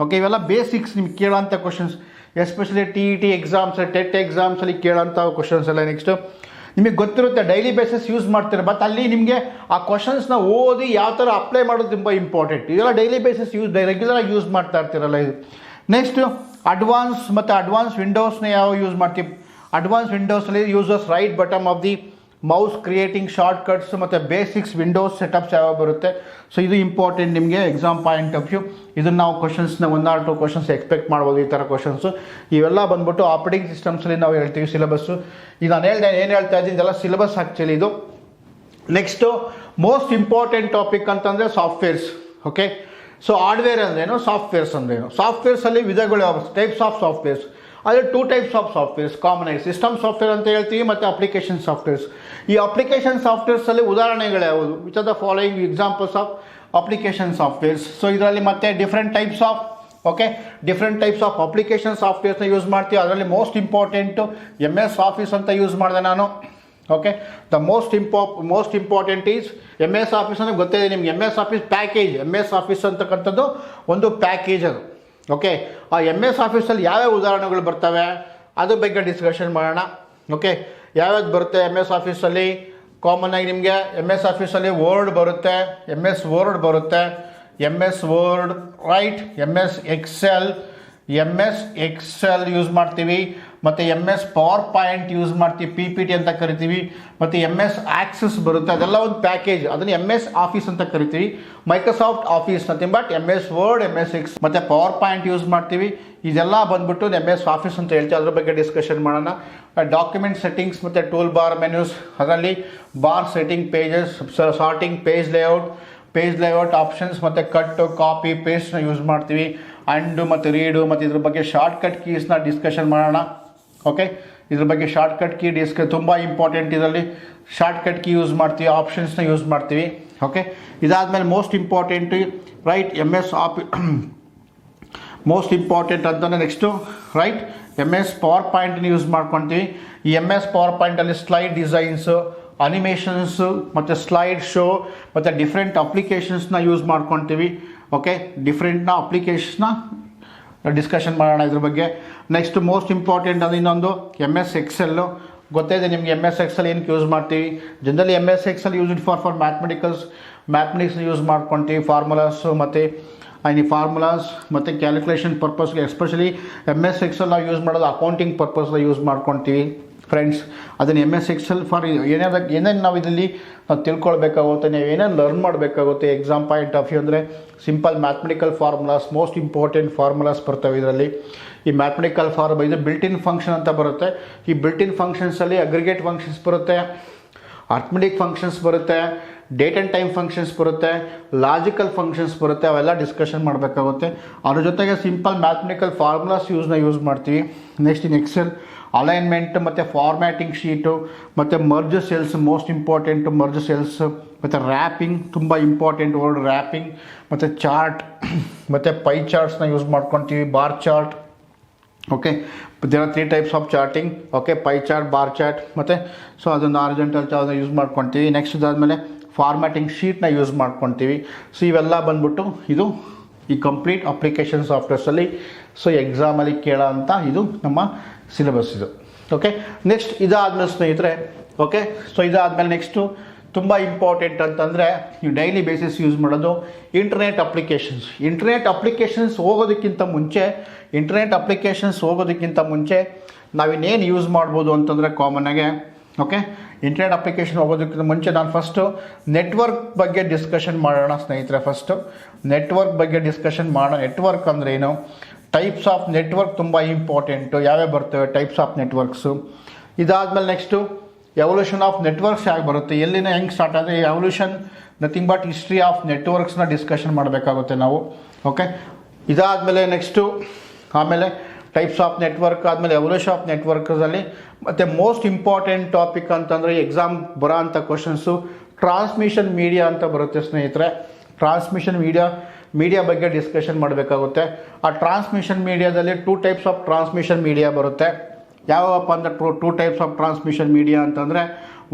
ಓಕೆ, ಇವೆಲ್ಲ ಬೇಸಿಕ್ಸ್ ನಿಮ್ಗೆ ಕೇಳೋಂಥ questions, especially TET exams, TET ಎಕ್ಸಾಮ್ಸಲ್ಲಿ ಕೇಳೋಂಥ ಕ್ವಶನ್ಸ್ ಎಲ್ಲ. ನೆಕ್ಸ್ಟು ನಿಮಗೆ ಗೊತ್ತಿರುತ್ತೆ, ಡೈಲಿ ಬೇಸಿಸ್ ಯೂಸ್ ಮಾಡ್ತೀರ, ಬಟ್ ಅಲ್ಲಿ ನಿಮಗೆ ಆ ಕ್ವಶನ್ಸ್ನ ಓದಿ ಯಾವ ಥರ ಅಪ್ಲೈ ಮಾಡೋದು ತುಂಬ ಇಂಪಾರ್ಟೆಂಟ್. ಇದೆಲ್ಲ ಡೈಲಿ ಬೇಸಿಸ್ ರೆಗ್ಯುಲರಾಗಿ ಯೂಸ್ ಮಾಡ್ತಾ ಇರ್ತೀರಲ್ಲ ಇದು. ನೆಕ್ಸ್ಟು ಅಡ್ವಾನ್ಸ್ ವಿಂಡೋಸ್ನ ಯಾವ ಯೂಸ್ ಮಾಡ್ತೀವಿ. ಅಡ್ವಾನ್ಸ್ ವಿಂಡೋಸಲ್ಲಿ uses right button of the mouse creating shortcuts ಮತ್ತು ಬೇಸಿಕ್ಸ್ ವಿಂಡೋಸ್ ಸೆಟಪ್ಸ್ ಯಾವ ಬರುತ್ತೆ. ಸೊ ಇದು ಇಂಪಾರ್ಟೆಂಟ್ ನಿಮಗೆ ಎಕ್ಸಾಮ್ ಪಾಯಿಂಟ್ ಆಫ್ ವ್ಯೂ. ಇದನ್ನು ನಾವು ಕ್ವಶನ್ಸ್ನ 1 or 2 ಕ್ವಶನ್ಸ್ ಎಕ್ಸ್ಪೆಕ್ಟ್ ಮಾಡ್ಬೋದು, ಈ ಥರ ಕ್ವಶನ್ಸು. ಇವೆಲ್ಲ ಬಂದ್ಬಿಟ್ಟು ಆಪರೇಟಿಂಗ್ ಸಿಸ್ಟಮ್ಸಲ್ಲಿ ನಾವು ಹೇಳ್ತೀವಿ ಸಿಲೆಬಸ್ಸು. ಈಗ ನಾನು ಏನು ಹೇಳ್ತಾ ಇದ್ದೀನಿ ಇದೆಲ್ಲ ಸಿಲೆಬಸ್ ಆ್ಯಕ್ಚುಲಿ ಇದು. ನೆಕ್ಸ್ಟು ಮೋಸ್ಟ್ ಇಂಪಾರ್ಟೆಂಟ್ ಟಾಪಿಕ್ ಅಂತಂದರೆ ಸಾಫ್ಟ್ವೇರ್ಸ್. ಓಕೆ, ಸೊ ಹಾರ್ಡ್ವೇರ್ ಅಂದ್ರೇನು, ಸಾಫ್ಟ್ವೇರ್ಸ್ ಅಂದ್ರೇನು. ಸಾಫ್ಟ್ವೇರ್ಸಲ್ಲಿ ವಿಧಗಳು ಯಾವ, ಟೈಪ್ಸ್ ಆಫ್ ಸಾಫ್ಟ್ವೇರ್ಸ್. ಅದೇ 2 ಟೈಪ್ಸ್ ಆಫ್ ಸಾಫ್ಟ್ವೇರ್ಸ್ ಕಾಮನ್ ಆಗಿ, ಸಿಸ್ಟಮ್ ಸಾಫ್ಟ್ವೇರ್ ಅಂತ ಹೇಳ್ತೀವಿ ಮತ್ತು ಅಪ್ಲಿಕೇಶನ್ ಸಾಫ್ಟ್ವೇರ್ಸ್. ಈ ಅಪ್ಲಿಕೇಶನ್ ಸಾಫ್ಟ್ವೇರ್ಸಲ್ಲಿ ಉದಾಹರಣೆಗಳು ಯಾವುದು, which are the following examples of application softwares. So ಇದರಲ್ಲಿ ಮತ್ತೆ ಡಿಫ್ರೆಂಟ್ ಟೈಪ್ಸ್ ಆಫ್ ಅಪ್ಲಿಕೇಶನ್ ಸಾಫ್ಟ್ವೇರ್ಸ್ನ ಯೂಸ್ ಮಾಡ್ತೀವಿ. ಅದರಲ್ಲಿ ಮೋಸ್ಟ್ ಇಂಪಾರ್ಟೆಂಟು MS ಆಫೀಸ್ ಅಂತ ಯೂಸ್ ಮಾಡಿದೆ ನಾನು. Okay, the most important is MS office ಅಂದರೆ ಗೊತ್ತಿದೆ ನಿಮ್ಗೆ. MS office package, MS office ಅಂತಕ್ಕಂಥದ್ದು ಒಂದು ಪ್ಯಾಕೇಜ್ ಅದು. ಓಕೆ, ಆ MS ಆಫೀಸಲ್ಲಿ ಯಾವ್ಯಾವ ಉದಾಹರಣೆಗಳು ಬರ್ತವೆ ಅದ್ರ ಬಗ್ಗೆ ಡಿಸ್ಕಷನ್ ಮಾಡೋಣ. ಓಕೆ, ಯಾವ್ಯಾವ್ದು ಬರುತ್ತೆ MS ಆಫೀಸಲ್ಲಿ ಕಾಮನ್ ಆಗಿ ನಿಮಗೆ. MS ಆಫೀಸಲ್ಲಿ ವರ್ಡ್ ಬರುತ್ತೆ, MS ವರ್ಡ್ ಬರುತ್ತೆ, MS word right, MS excel use ಮಾಡ್ತೀವಿ. ಮತ್ತು M S power point use ಮಾಡ್ತೀವಿ, ಪಿ ಪಿ ಟಿ ಅಂತ ಕರಿತೀವಿ, ಮತ್ತು ಎಮ್ ಎಸ್ ಆಕ್ಸಸ್ ಬರುತ್ತೆ, ಅದೆಲ್ಲ ಒಂದು ಪ್ಯಾಕೇಜ್, ಅದನ್ನು ಎಮ್ ಎಸ್ ಆಫೀಸ್ ಅಂತ ಕರಿತೀವಿ. Microsoft office nothing but M S word, M S X ಮತ್ತು ಪವರ್ ಪಾಯಿಂಟ್ ಯೂಸ್ ಮಾಡ್ತೀವಿ. ಇದೆಲ್ಲ ಬಂದ್ಬಿಟ್ಟು ಎಮ್ ಎಸ್ ಆಫೀಸ್ ಅಂತ ಹೇಳ್ತೀವಿ, ಅದ್ರ ಬಗ್ಗೆ ಡಿಸ್ಕಷನ್ ಮಾಡೋಣ. ಡಾಕ್ಯುಮೆಂಟ್ ಸೆಟ್ಟಿಂಗ್ಸ್ ಮತ್ತು ಟೂಲ್ ಬಾರ್ ಮೆನ್ಯೂಸ್, ಅದರಲ್ಲಿ bar setting, pages sorting, page layout options ಮತ್ತು ಕಟ್ಟು, ಕಾಪಿ, ಪೇಸ್ಟ್ನ ಯೂಸ್ ಮಾಡ್ತೀವಿ. ಅಂಡು ಮತ್ತು ರೀಡು ಮತ್ತು ಇದ್ರ ಬಗ್ಗೆ ಶಾರ್ಟ್ಕಟ್ ಕೀಸ್ನ ಡಿಸ್ಕಷನ್ ಮಾಡೋಣ. ಓಕೆ, ಇದ್ರ ಬಗ್ಗೆ ಶಾರ್ಟ್ಕಟ್ ಕೀ ತುಂಬ ಇಂಪಾರ್ಟೆಂಟ್. ಇದರಲ್ಲಿ ಶಾರ್ಟ್ಕಟ್ ಕೀ ಯೂಸ್ ಮಾಡ್ತೀವಿ, ಆಪ್ಷನ್ಸ್ನ ಯೂಸ್ ಮಾಡ್ತೀವಿ. ಓಕೆ, ಇದಾದಮೇಲೆ most important right M S most important ಅಂತಂದರೆ ನೆಕ್ಸ್ಟು ರೈಟ್ ಎಮ್ ಎಸ್ ಪವರ್ ಪಾಯಿಂಟ್ನ ಯೂಸ್ ಮಾಡ್ಕೊತೀವಿ. ಈ ಎಮ್ ಎಸ್ ಪವರ್ ಪಾಯಿಂಟಲ್ಲಿ ಸ್ಲೈಡ್ ಡಿಸೈನ್ಸು, ಅನಿಮೇಷನ್ಸು ಮತ್ತು ಸ್ಲೈಡ್ ಶೋ ಮತ್ತು ಡಿಫ್ರೆಂಟ್ ಅಪ್ಲಿಕೇಶನ್ಸ್ನ ಯೂಸ್ ಮಾಡ್ಕೊತೀವಿ. ಓಕೆ, ಡಿಫ್ರೆಂಟ್ನ ಅಪ್ಲಿಕೇಶನ್ನ ಡಿಸ್ಕಷನ್ ಮಾಡೋಣ ಇದ್ರ ಬಗ್ಗೆ. ನೆಕ್ಸ್ಟ್ ಮೋಸ್ಟ್ ಇಂಪಾರ್ಟೆಂಟ್ ಅದು ಇನ್ನೊಂದು ಎಮ್ ಎಸ್ ಎಕ್ಸೆಲ್ಲು. ಗೊತ್ತಿದೆ ನಿಮಗೆ ಎಮ್ ಎಸ್ ಎಕ್ಸೆಲ್ ಏನಕ್ಕೆ ಯೂಸ್ ಮಾಡ್ತೀವಿ. Generally M S Excel use it for mathematics use ಮಾಡ್ಕೊತೀವಿ, ಫಾರ್ಮುಲಾಸು ಮತ್ತು ಕ್ಯಾಲ್ಕುಲೇಷನ್ ಪರ್ಪಸ್ಗೆ. ಎಸ್ಪೆಷಲಿ ಎಮ್ ಎಸ್ ಎಕ್ಸೆಲ್ ನಾವು ಯೂಸ್ ಮಾಡೋದು ಅಕೌಂಟಿಂಗ್ ಪರ್ಪಸ್ಗೆ ಯೂಸ್ ಮಾಡ್ಕೊತೀವಿ ಫ್ರೆಂಡ್ಸ್. ಅದನ್ನು ಎಮ್ ಎಸ್ ಎಕ್ಸೆಲ್ ಫಾರ್ ಏನೇನು ನಾವು ಇದರಲ್ಲಿ ತಿಳ್ಕೊಳ್ಬೇಕಾಗುತ್ತೆ, ನೀವು ಏನೇನು ಲರ್ನ್ ಮಾಡಬೇಕಾಗುತ್ತೆ ಎಕ್ಸಾಮ್ ಪಾಯಿಂಟ್ ಆಫ್ ವ್ಯೂ ಅಂದರೆ simple mathematical formulas, most important formulas ಬರ್ತವೆ ಇದರಲ್ಲಿ. ಈ ಮ್ಯಾಥಮೆಟಿಕಲ್ ಇದು ಬಿಲ್ಟ್ ಇನ್ ಫಂಕ್ಷನ್ ಅಂತ ಬರುತ್ತೆ. ಈ ಬಿಲ್ಟ್ ಇನ್ ಫಂಕ್ಷನ್ಸಲ್ಲಿ ಅಗ್ರಿಗೇಟ್ ಫಂಕ್ಷನ್ಸ್ ಬರುತ್ತೆ, ಅರ್ಥಮೆಟಿಕ್ ಫಂಕ್ಷನ್ಸ್ ಬರುತ್ತೆ, ಡೇಟ್ ಆ್ಯಂಡ್ ಟೈಮ್ ಫಂಕ್ಷನ್ಸ್ ಬರುತ್ತೆ, ಲಾಜಿಕಲ್ ಫಂಕ್ಷನ್ಸ್ ಬರುತ್ತೆ. ಅವೆಲ್ಲ ಡಿಸ್ಕಷನ್ ಮಾಡಬೇಕಾಗುತ್ತೆ. ಅದ್ರ ಜೊತೆಗೆ ಸಿಂಪಲ್ ಮ್ಯಾಥಮೆಟಿಕಲ್ ಫಾರ್ಮುಲಾಸ್ ಯೂಸ್ ಮಾಡ್ತೀವಿ. ನೆಕ್ಸ್ಟ್ ಇನ್ ಎಕ್ಸೆಲ್ ಅಲೈನ್ಮೆಂಟ್ ಮತ್ತು ಫಾರ್ಮ್ಯಾಟಿಂಗ್ ಶೀಟು ಮತ್ತು merge cells, most important merge cells ಮತ್ತು ರ್ಯಾಪಿಂಗ್, ತುಂಬ ಇಂಪಾರ್ಟೆಂಟ್ ವರ್ಡ್ ರ್ಯಾಪಿಂಗ್, ಮತ್ತು ಚಾರ್ಟ್ ಮತ್ತು ಪೈ ಚಾರ್ಟ್ಸ್ನ ಯೂಸ್ ಮಾಡ್ಕೊತೀವಿ, bar chart. Okay, there are 3 types of charting. Okay, pie chart, bar chart ಮತ್ತು so ಅದನ್ನು ಹಾರಿಜಾಂಟಲ್ ಚಾರ್ಟ್ನ ಯೂಸ್ ಮಾಡ್ಕೊತೀವಿ. ನೆಕ್ಸ್ಟ್ ಇದಾದಮೇಲೆ ಫಾರ್ಮ್ಯಾಟಿಂಗ್ ಶೀಟ್ನ ಯೂಸ್ ಮಾಡ್ಕೊತೀವಿ. ಸೊ ಇವೆಲ್ಲ ಬಂದ್ಬಿಟ್ಟು ಇದು ಈ ಕಂಪ್ಲೀಟ್ ಅಪ್ಲಿಕೇಶನ್ ಸಾಫ್ಟ್ವೇರ್ಸಲ್ಲಿ ಸೊ ಎಕ್ಸಾಮಲ್ಲಿ ಕೇಳೋ ಅಂತ ಇದು ನಮ್ಮ ಸಿಲೆಬಸ್ ಇದು. ಓಕೆ, ನೆಕ್ಸ್ಟ್ ಇದಾದಮೇಲೆ ಸ್ನೇಹಿತರೆ, ಓಕೆ, ಸೊ ಇದಾದಮೇಲೆ ನೆಕ್ಸ್ಟು ತುಂಬ ಇಂಪಾರ್ಟೆಂಟ್ ಅಂತಂದರೆ ನೀವು ಡೈಲಿ ಬೇಸಿಸ್ ಯೂಸ್ ಮಾಡೋದು ಇಂಟರ್ನೆಟ್ ಅಪ್ಲಿಕೇಶನ್ಸ್ ಹೋಗೋದಕ್ಕಿಂತ ಮುಂಚೆ ನಾವಿನ್ನೇನು ಯೂಸ್ ಮಾಡ್ಬೋದು ಅಂತಂದರೆ ಕಾಮನ್ನಾಗೆ. ಓಕೆ, ಇಂಟರ್ನೆಟ್ ಅಪ್ಲಿಕೇಶನ್ ಹೋಗೋದಕ್ಕಿಂತ ಮುಂಚೆ ನಾನು ಫಸ್ಟು ನೆಟ್ವರ್ಕ್ ಬಗ್ಗೆ ಡಿಸ್ಕಷನ್ ಮಾಡೋಣ ಸ್ನೇಹಿತರೆ. ನೆಟ್ವರ್ಕ್ ಬಗ್ಗೆ ಡಿಸ್ಕಷನ್ ಮಾಡೋಣ. ನೆಟ್ವರ್ಕ್ ಅಂದರೆ ಏನು, ಟೈಪ್ಸ್ ಆಫ್ ನೆಟ್ವರ್ಕ್ ತುಂಬ ಇಂಪಾರ್ಟೆಂಟು, ಯಾವ್ಯಾವ ಬರ್ತವೆ ಟೈಪ್ಸ್ ಆಫ್ ನೆಟ್ವರ್ಕ್ಸು. ಇದಾದಮೇಲೆ ನೆಕ್ಸ್ಟು ಎವಲ್ಯೂಷನ್ ಆಫ್ ನೆಟ್ವರ್ಕ್ಸ್ ಯಾಕೆ ಬರುತ್ತೆ, ಹೆಂಗೆ ಸ್ಟಾರ್ಟ್ ಆದರೆ evolution nothing but history of ನೆಟ್ವರ್ಕ್ಸ್ನ ಡಿಸ್ಕಷನ್ ಮಾಡಬೇಕಾಗುತ್ತೆ ನಾವು. ಓಕೆ, ಇದಾದಮೇಲೆ ನೆಕ್ಸ್ಟು ಆಮೇಲೆ ಟೈಪ್ಸ್ ಆಫ್ ನೆಟ್ವರ್ಕ್ ಆದಮೇಲೆ ಎವಲ್ಯೂಷನ್ ಆಫ್ ನೆಟ್ವರ್ಕ್ಸಲ್ಲಿ ಮತ್ತು ಮೋಸ್ಟ್ ಇಂಪಾರ್ಟೆಂಟ್ ಟಾಪಿಕ್ ಅಂತಂದರೆ ಎಕ್ಸಾಮ್ ಬರೋ ಅಂಥ ಕ್ವಶನ್ಸು ಟ್ರಾನ್ಸ್ಮಿಷನ್ ಮೀಡಿಯಾ ಅಂತ ಬರುತ್ತೆ ಸ್ನೇಹಿತರೆ. ಟ್ರಾನ್ಸ್ಮಿಷನ್ ಮೀಡಿಯಾ ಬಗ್ಗೆ ಡಿಸ್ಕಷನ್ ಮಾಡಬೇಕಾಗುತ್ತೆ. ಆ ಟ್ರಾನ್ಸ್ಮಿಷನ್ ಮೀಡಿಯಾದಲ್ಲಿ 2 ಟೈಪ್ಸ್ ಆಫ್ ಟ್ರಾನ್ಸ್ಮಿಷನ್ ಮೀಡಿಯಾ ಬರುತ್ತೆ. ಯಾವಪ್ಪ ಅಂದರೆ 2 ಟೈಪ್ಸ್ ಆಫ್ ಟ್ರಾನ್ಸ್ಮಿಷನ್ ಮೀಡಿಯಾ ಅಂತಂದರೆ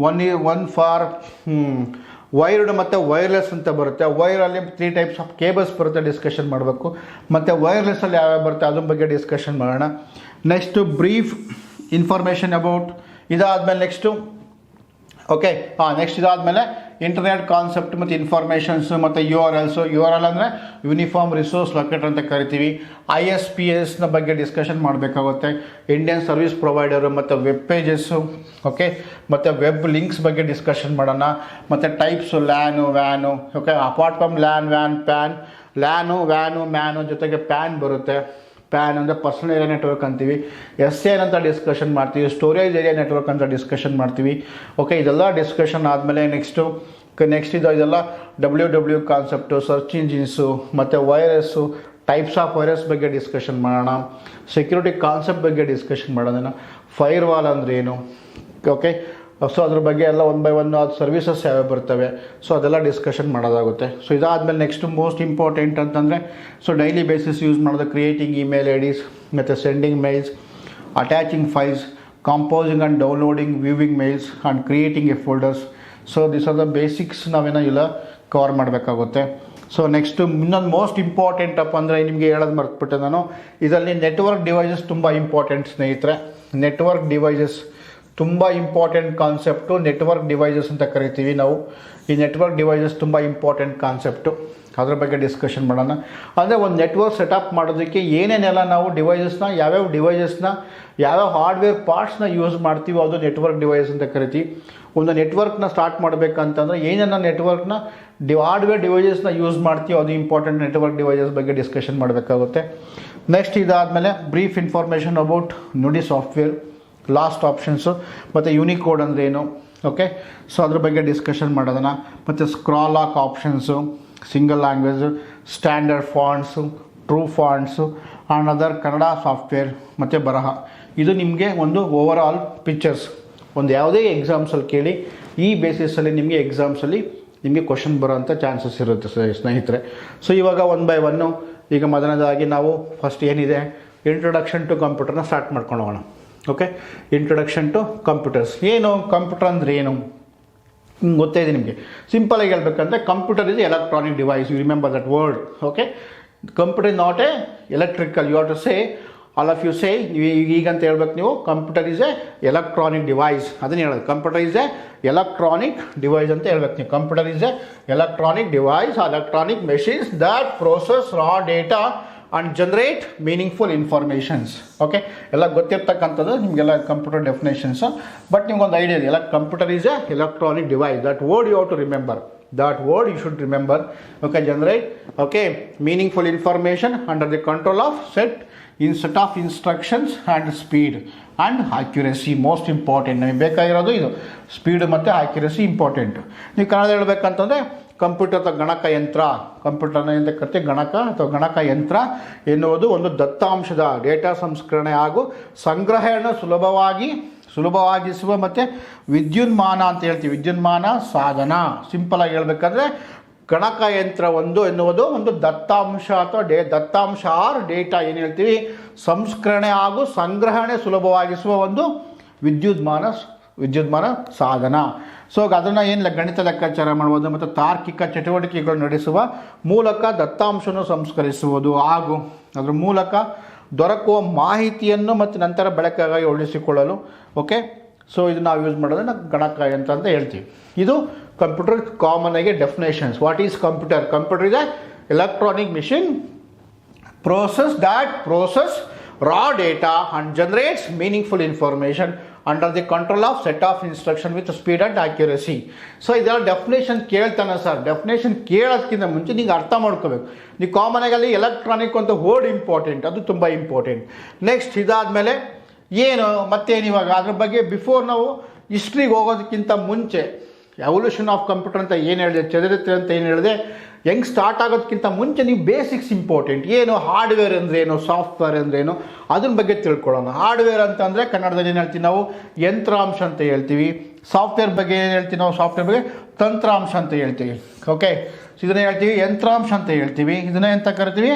ಒನ್ ಫಾರ್ ವೈರ್ಡ್ ಮತ್ತು ವೈರ್ಲೆಸ್ ಅಂತ ಬರುತ್ತೆ. ವೈರಲ್ಲಿ 3 ಟೈಪ್ಸ್ ಆಫ್ ಕೇಬಲ್ಸ್ ಬರುತ್ತೆ, ಡಿಸ್ಕಷನ್ ಮಾಡಬೇಕು. ಮತ್ತು ವೈರ್ಲೆಸ್ಸಲ್ಲಿ ಯಾವ್ಯಾವ ಬರುತ್ತೆ ಅದ್ರ ಬಗ್ಗೆ ಡಿಸ್ಕಷನ್ ಮಾಡೋಣ. Next brief information about. ಇದಾದಮೇಲೆ ನೆಕ್ಸ್ಟು ಓಕೆ ನೆಕ್ಸ್ಟ್ ಇದಾದಮೇಲೆ ಇಂಟರ್ನೆಟ್ ಕಾನ್ಸೆಪ್ಟ್ ಮತ್ತು ಇನ್ಫಾರ್ಮೇಷನ್ಸು ಮತ್ತು ಯು ಆರ್ ಎಲ್ ಅಂದರೆ ಯೂನಿಫಾರ್ಮ್ ರಿಸೋರ್ಸ್ ಲೊಕೇಟರ್ ಅಂತ ಕರಿತೀವಿ. ISPsನ ಬಗ್ಗೆ ಡಿಸ್ಕಷನ್ ಮಾಡಬೇಕಾಗುತ್ತೆ. ಇಂಡಿಯನ್ ಸರ್ವಿಸ್ ಪ್ರೊವೈಡರು ಮತ್ತು ವೆಬ್ ಪೇಜಸ್ಸು. ಓಕೆ, ಮತ್ತು ವೆಬ್ ಲಿಂಕ್ಸ್ ಬಗ್ಗೆ ಡಿಸ್ಕಷನ್ ಮಾಡೋಣ. ಮತ್ತು types van. Okay, apart from van ಜೊತೆಗೆ ಪ್ಯಾನ್ ಬರುತ್ತೆ. ಪ್ಯಾನ್ ಅಂದರೆ ಪರ್ಸನಲ್ ಏರಿಯಾ ನೆಟ್ವರ್ಕ್ ಅಂತೀವಿ. SAN ಅಂತ ಡಿಸ್ಕಷನ್ ಮಾಡ್ತೀವಿ. ಸ್ಟೋರೇಜ್ ಏರಿಯಾ ನೆಟ್ವರ್ಕ್ ಅಂತ ಡಿಸ್ಕಷನ್ ಮಾಡ್ತೀವಿ. ಓಕೆ, ಇದೆಲ್ಲ ಡಿಸ್ಕಷನ್ ಆದಮೇಲೆ ನೆಕ್ಸ್ಟ್ ಇದೆಲ್ಲ WWW ಕಾನ್ಸೆಪ್ಟು, ಸರ್ಚ್ ಇಂಜಿನ್ಸು ಮತ್ತು ವೈರಸ್ಸು, ಟೈಪ್ಸ್ ಆಫ್ ವೈರಸ್ ಬಗ್ಗೆ ಡಿಸ್ಕಷನ್ ಮಾಡೋಣ. ಸೆಕ್ಯೂರಿಟಿ ಕಾನ್ಸೆಪ್ಟ್ ಬಗ್ಗೆ ಡಿಸ್ಕಷನ್ ಮಾಡೋಣ. ಫೈರ್ ವಾಲ್ ಅಂದರೆ ಏನು. ಓಕೆ, ಸೊ ಅದ್ರ ಬಗ್ಗೆ ಎಲ್ಲ 1 by 1 ಅದು ಸರ್ವಿಸಸ್ ಯಾವ್ಯಾವ ಬರ್ತವೆ, ಸೊ ಅದೆಲ್ಲ ಡಿಸ್ಕಷನ್ ಮಾಡೋದಾಗುತ್ತೆ. ಸೊ ಇದಾದಮೇಲೆ ನೆಕ್ಸ್ಟ್ ಮೋಸ್ಟ್ ಇಂಪಾರ್ಟೆಂಟ್ ಅಂತಂದರೆ ಸೊ ಡೈಲಿ ಬೇಸಿಸ್ ಯೂಸ್ ಮಾಡೋದು ಕ್ರಿಯೇಟಿಂಗ್ ಇಮೇಲ್ IDs ಮತ್ತು sending mails, attaching files, composing and downloading, viewing mails and creating a folders. So this are the basics ನಾವೇನೋ ಇಲ್ಲ cover ಮಾಡಬೇಕಾಗುತ್ತೆ. So next ಇನ್ನೊಂದು most important ಅಪ್ಪ ಅಂದರೆ ನಿಮಗೆ ಹೇಳೋದು ಮರ್ತ್ಬಿಟ್ಟೆ ನಾನು, ಇದರಲ್ಲಿ ನೆಟ್ವರ್ಕ್ ಡಿವೈಸಸ್ ತುಂಬ ಇಂಪಾರ್ಟೆಂಟ್ ಸ್ನೇಹಿತರೆ. ನೆಟ್ವರ್ಕ್ ಡಿವೈಸಸ್ ತುಂಬ ಇಂಪಾರ್ಟೆಂಟ್ ಕಾನ್ಸೆಪ್ಟು. ನೆಟ್ವರ್ಕ್ ಡಿವೈಸಸ್ ಅಂತ ಕರಿತೀವಿ ನಾವು. ಈ ನೆಟ್ವರ್ಕ್ ಡಿವೈಸಸ್ ತುಂಬ ಇಂಪಾರ್ಟೆಂಟ್ ಕಾನ್ಸೆಪ್ಟು. ಅದ್ರ ಬಗ್ಗೆ ಡಿಸ್ಕಷನ್ ಮಾಡೋಣ. ಅಂದರೆ ಒಂದು ನೆಟ್ವರ್ಕ್ ಸೆಟಪ್ ಮಾಡೋದಕ್ಕೆ ಏನೇನೆಲ್ಲ ನಾವು ಡಿವೈಸಸ್ನ ಯಾವ್ಯಾವ ಹಾರ್ಡ್ವೇರ್ ಪಾರ್ಟ್ಸ್ನ ಯೂಸ್ ಮಾಡ್ತೀವೋ ಅದು ನೆಟ್ವರ್ಕ್ ಡಿವೈಸ್ ಅಂತ ಕರಿತೀವಿ. ಒಂದು ನೆಟ್ವರ್ಕ್ನ ಸ್ಟಾರ್ಟ್ ಮಾಡಬೇಕಂತಂದರೆ ಏನೇನ ನೆಟ್ವರ್ಕ್ನ ಹಾರ್ಡ್ವೇರ್ ಡಿವೈಸಸ್ನ ಯೂಸ್ ಮಾಡ್ತೀವೋ ಅದು ಇಂಪಾರ್ಟೆಂಟ್ ನೆಟ್ವರ್ಕ್ ಡಿವೈಸಸ್ ಬಗ್ಗೆ ಡಿಸ್ಕಷನ್ ಮಾಡಬೇಕಾಗುತ್ತೆ. ನೆಕ್ಸ್ಟ್ ಇದಾದಮೇಲೆ ಬ್ರೀಫ್ ಇನ್ಫಾರ್ಮೇಷನ್ ಅಬೌಟ್ ನುಡಿ ಸಾಫ್ಟ್ವೇರ್, ಲಾಸ್ಟ್ ಆಪ್ಷನ್ಸು ಮತ್ತು ಯೂನಿಕೋಡ್ ಅಂದರೆ ಏನು, ಓಕೆ. ಸೊ ಅದ್ರ ಬಗ್ಗೆ ಡಿಸ್ಕಷನ್ ಮಾಡೋದನ್ನ. ಮತ್ತು scroll lock options, single language, standard fonts, true fonts and other Kannada software ಮತ್ತು ಬರಹ. ಇದು ನಿಮಗೆ ಒಂದು ಓವರ್ ಆಲ್ ಪಿಕ್ಚರ್ಸ್. ಒಂದು ಯಾವುದೇ ಎಕ್ಸಾಮ್ಸಲ್ಲಿ ಕೇಳಿ ಈ ಬೇಸಿಸಲ್ಲಿ ನಿಮಗೆ ಕ್ವಶನ್ ಬರೋಂಥ ಚಾನ್ಸಸ್ ಇರುತ್ತೆ ಸ್ನೇಹಿತರೆ. ಸೊ ಇವಾಗ 1 by 1 ಈಗ ಮೊದಲನೇದಾಗಿ ನಾವು ಫಸ್ಟ್ ಏನಿದೆ ಇಂಟ್ರೊಡಕ್ಷನ್ ಟು ಕಂಪ್ಯೂಟರ್ನ ಸ್ಟಾರ್ಟ್ ಮಾಡ್ಕೊಂಡು ಹೋಗೋಣ. Okay, introduction to computers. ಏನು ಕಂಪ್ಯೂಟರ್ ಅಂದರೆ ಏನು ಗೊತ್ತೇ ಇದೆ ನಿಮಗೆ. ಸಿಂಪಲಾಗಿ ಹೇಳ್ಬೇಕಂದ್ರೆ computer is electronic device. You remember that word. Okay, computer is not a electrical. You have to say, all of you say, ಈಗಂತ ಹೇಳ್ಬೇಕು ನೀವು, computer is a electronic device. ಅದನ್ನು ಹೇಳೋದು, computer is a electronic device ಅಂತ ಹೇಳ್ಬೇಕು ನೀವು. Computer is a electronic device, electronic machines that process raw data and generate meaningful informations. Okay, ಎಲ್ಲ ಗೊತ್ತಿರ್ತಕ್ಕಂಥದ್ದು ನಿಮಗೆಲ್ಲ ಕಂಪ್ಯೂಟರ್ ಡೆಫಿನೇಷನ್ಸು. ಬಟ್ ನಿಮ್ಗೊಂದು ಐಡಿಯಾ ಇದೆ, computer is a electronic device. That word you have to remember. That word you should remember. Okay, generate meaningful information under the control of set of instructions and speed and accuracy. Most important ನಮಗೆ ಬೇಕಾಗಿರೋದು ಇದು, speed ಮತ್ತು accuracy important. ನೀವು Kannada ಹೇಳ್ಬೇಕಂತಂದರೆ computer ಅಥವಾ ಗಣಕಯಂತ್ರ, ಕಂಪ್ಯೂಟರ್ನ ಅಂತ ಕರಿತೀವಿ. ಗಣಕ ಅಥವಾ ಗಣಕಯಂತ್ರ ಎನ್ನುವುದು ಒಂದು ದತ್ತಾಂಶದ ಡೇಟಾ ಸಂಸ್ಕರಣೆ ಹಾಗೂ ಸಂಗ್ರಹಣೆ ಸುಲಭವಾಗಿಸುವ ಮತ್ತು ವಿದ್ಯುನ್ಮಾನ ಅಂತ ಹೇಳ್ತೀವಿ, ವಿದ್ಯುನ್ಮಾನ ಸಾಧನ. ಸಿಂಪಲಾಗಿ ಹೇಳ್ಬೇಕಂದ್ರೆ ಗಣಕಯಂತ್ರ ಎನ್ನುವುದು ಒಂದು ದತ್ತಾಂಶ ಅಥವಾ ದತ್ತಾಂಶ ಆರ್ ಡೇಟಾ ಏನು ಹೇಳ್ತೀವಿ, ಸಂಸ್ಕರಣೆ ಹಾಗೂ ಸಂಗ್ರಹಣೆ ಸುಲಭವಾಗಿಸುವ ಒಂದು ವಿದ್ಯುನ್ಮಾನ ಸಾಧನ. ಸೊ ಅದನ್ನು ಏನು ಗಣಿತ ಲೆಕ್ಕಾಚಾರ ಮಾಡ್ಬೋದು ಮತ್ತು ತಾರ್ಕಿಕ ಚಟುವಟಿಕೆಗಳು ನಡೆಸುವ ಮೂಲಕ ದತ್ತಾಂಶವನ್ನು ಸಂಸ್ಕರಿಸುವುದು ಹಾಗೂ ಅದರ ಮೂಲಕ ದೊರಕುವ ಮಾಹಿತಿಯನ್ನು ಮತ್ತು ನಂತರ ಬಳಕೆಗಾಗಿ ಉಳಿಸಿಕೊಳ್ಳಲು. ಓಕೆ, ಸೊ ಇದು ನಾವು ಯೂಸ್ ಮಾಡೋದನ್ನು ಗಣಕಯಂತ್ರ ಅಂತ ಹೇಳ್ತೀವಿ. ಇದು ಕಂಪ್ಯೂಟರ್ ಕಾಮನ್ ಆಗಿ definitions. What is computer? Computer is a electronic machine process raw data and generates meaningful information under the control of set of instruction with speed and accuracy. So ಇದೆಲ್ಲ definition ಕೇಳ್ತಾನೆ sir. Definition ಕೇಳೋದಕ್ಕಿಂತ ಮುಂಚೆ ನೀವು ಅರ್ಥ ಮಾಡ್ಕೋಬೇಕು. ನೀವು common ಆಗಿ ಅಲ್ಲಿ electronic ಅಂತ ವರ್ಡ್ ಇಂಪಾರ್ಟೆಂಟ್, ಅದು ತುಂಬ ಇಂಪಾರ್ಟೆಂಟ್. ನೆಕ್ಸ್ಟ್ ಇದಾದಮೇಲೆ ಏನು ಮತ್ತೇನು ಇವಾಗ ಅದ್ರ ಬಗ್ಗೆ ಬಿಫೋರ್ ನಾವು ಹಿಸ್ಟ್ರಿಗೆ ಹೋಗೋದಕ್ಕಿಂತ ಮುಂಚೆ ಎವಲ್ಯೂಷನ್ ಆಫ್ ಕಂಪ್ಯೂಟರ್ ಅಂತ ಏನು ಹೇಳಿದೆ, ಚರಿತ್ರೆ ಅಂತ ಏನು ಹೇಳಿದೆ, ಹೆಂಗೆ ಸ್ಟಾರ್ಟ್ ಆಗೋದಕ್ಕಿಂತ ಮುಂಚೆ ನೀವು ಬೇಸಿಕ್ಸ್ ಇಂಪಾರ್ಟೆಂಟ್. ಏನು ಹಾರ್ಡ್ವೇರ್ ಅಂದ್ರೇನು, ಸಾಫ್ಟ್ವೇರ್ ಅಂದ್ರೇನು, ಅದ್ರ ಬಗ್ಗೆ ತಿಳ್ಕೊಳ್ಳೋಣ. ಹಾರ್ಡ್ವೇರ್ ಅಂತಂದರೆ ಕನ್ನಡದಲ್ಲಿ ಏನು ಹೇಳ್ತೀವಿ ನಾವು, ಯಂತ್ರಾಂಶ ಅಂತ ಹೇಳ್ತೀವಿ. ಸಾಫ್ಟ್ವೇರ್ ಬಗ್ಗೆ ಏನು ಹೇಳ್ತೀವಿ ನಾವು, ಸಾಫ್ಟ್ವೇರ್ ಬಗ್ಗೆ ತಂತ್ರಾಂಶ ಅಂತ ಹೇಳ್ತೀವಿ. ಓಕೆ, ಇದನ್ನೇ ಹೇಳ್ತೀವಿ ಯಂತ್ರಾಂಶ ಅಂತ ಹೇಳ್ತೀವಿ. ಇದನ್ನೇ ಅಂತ ಕರಿತೀವಿ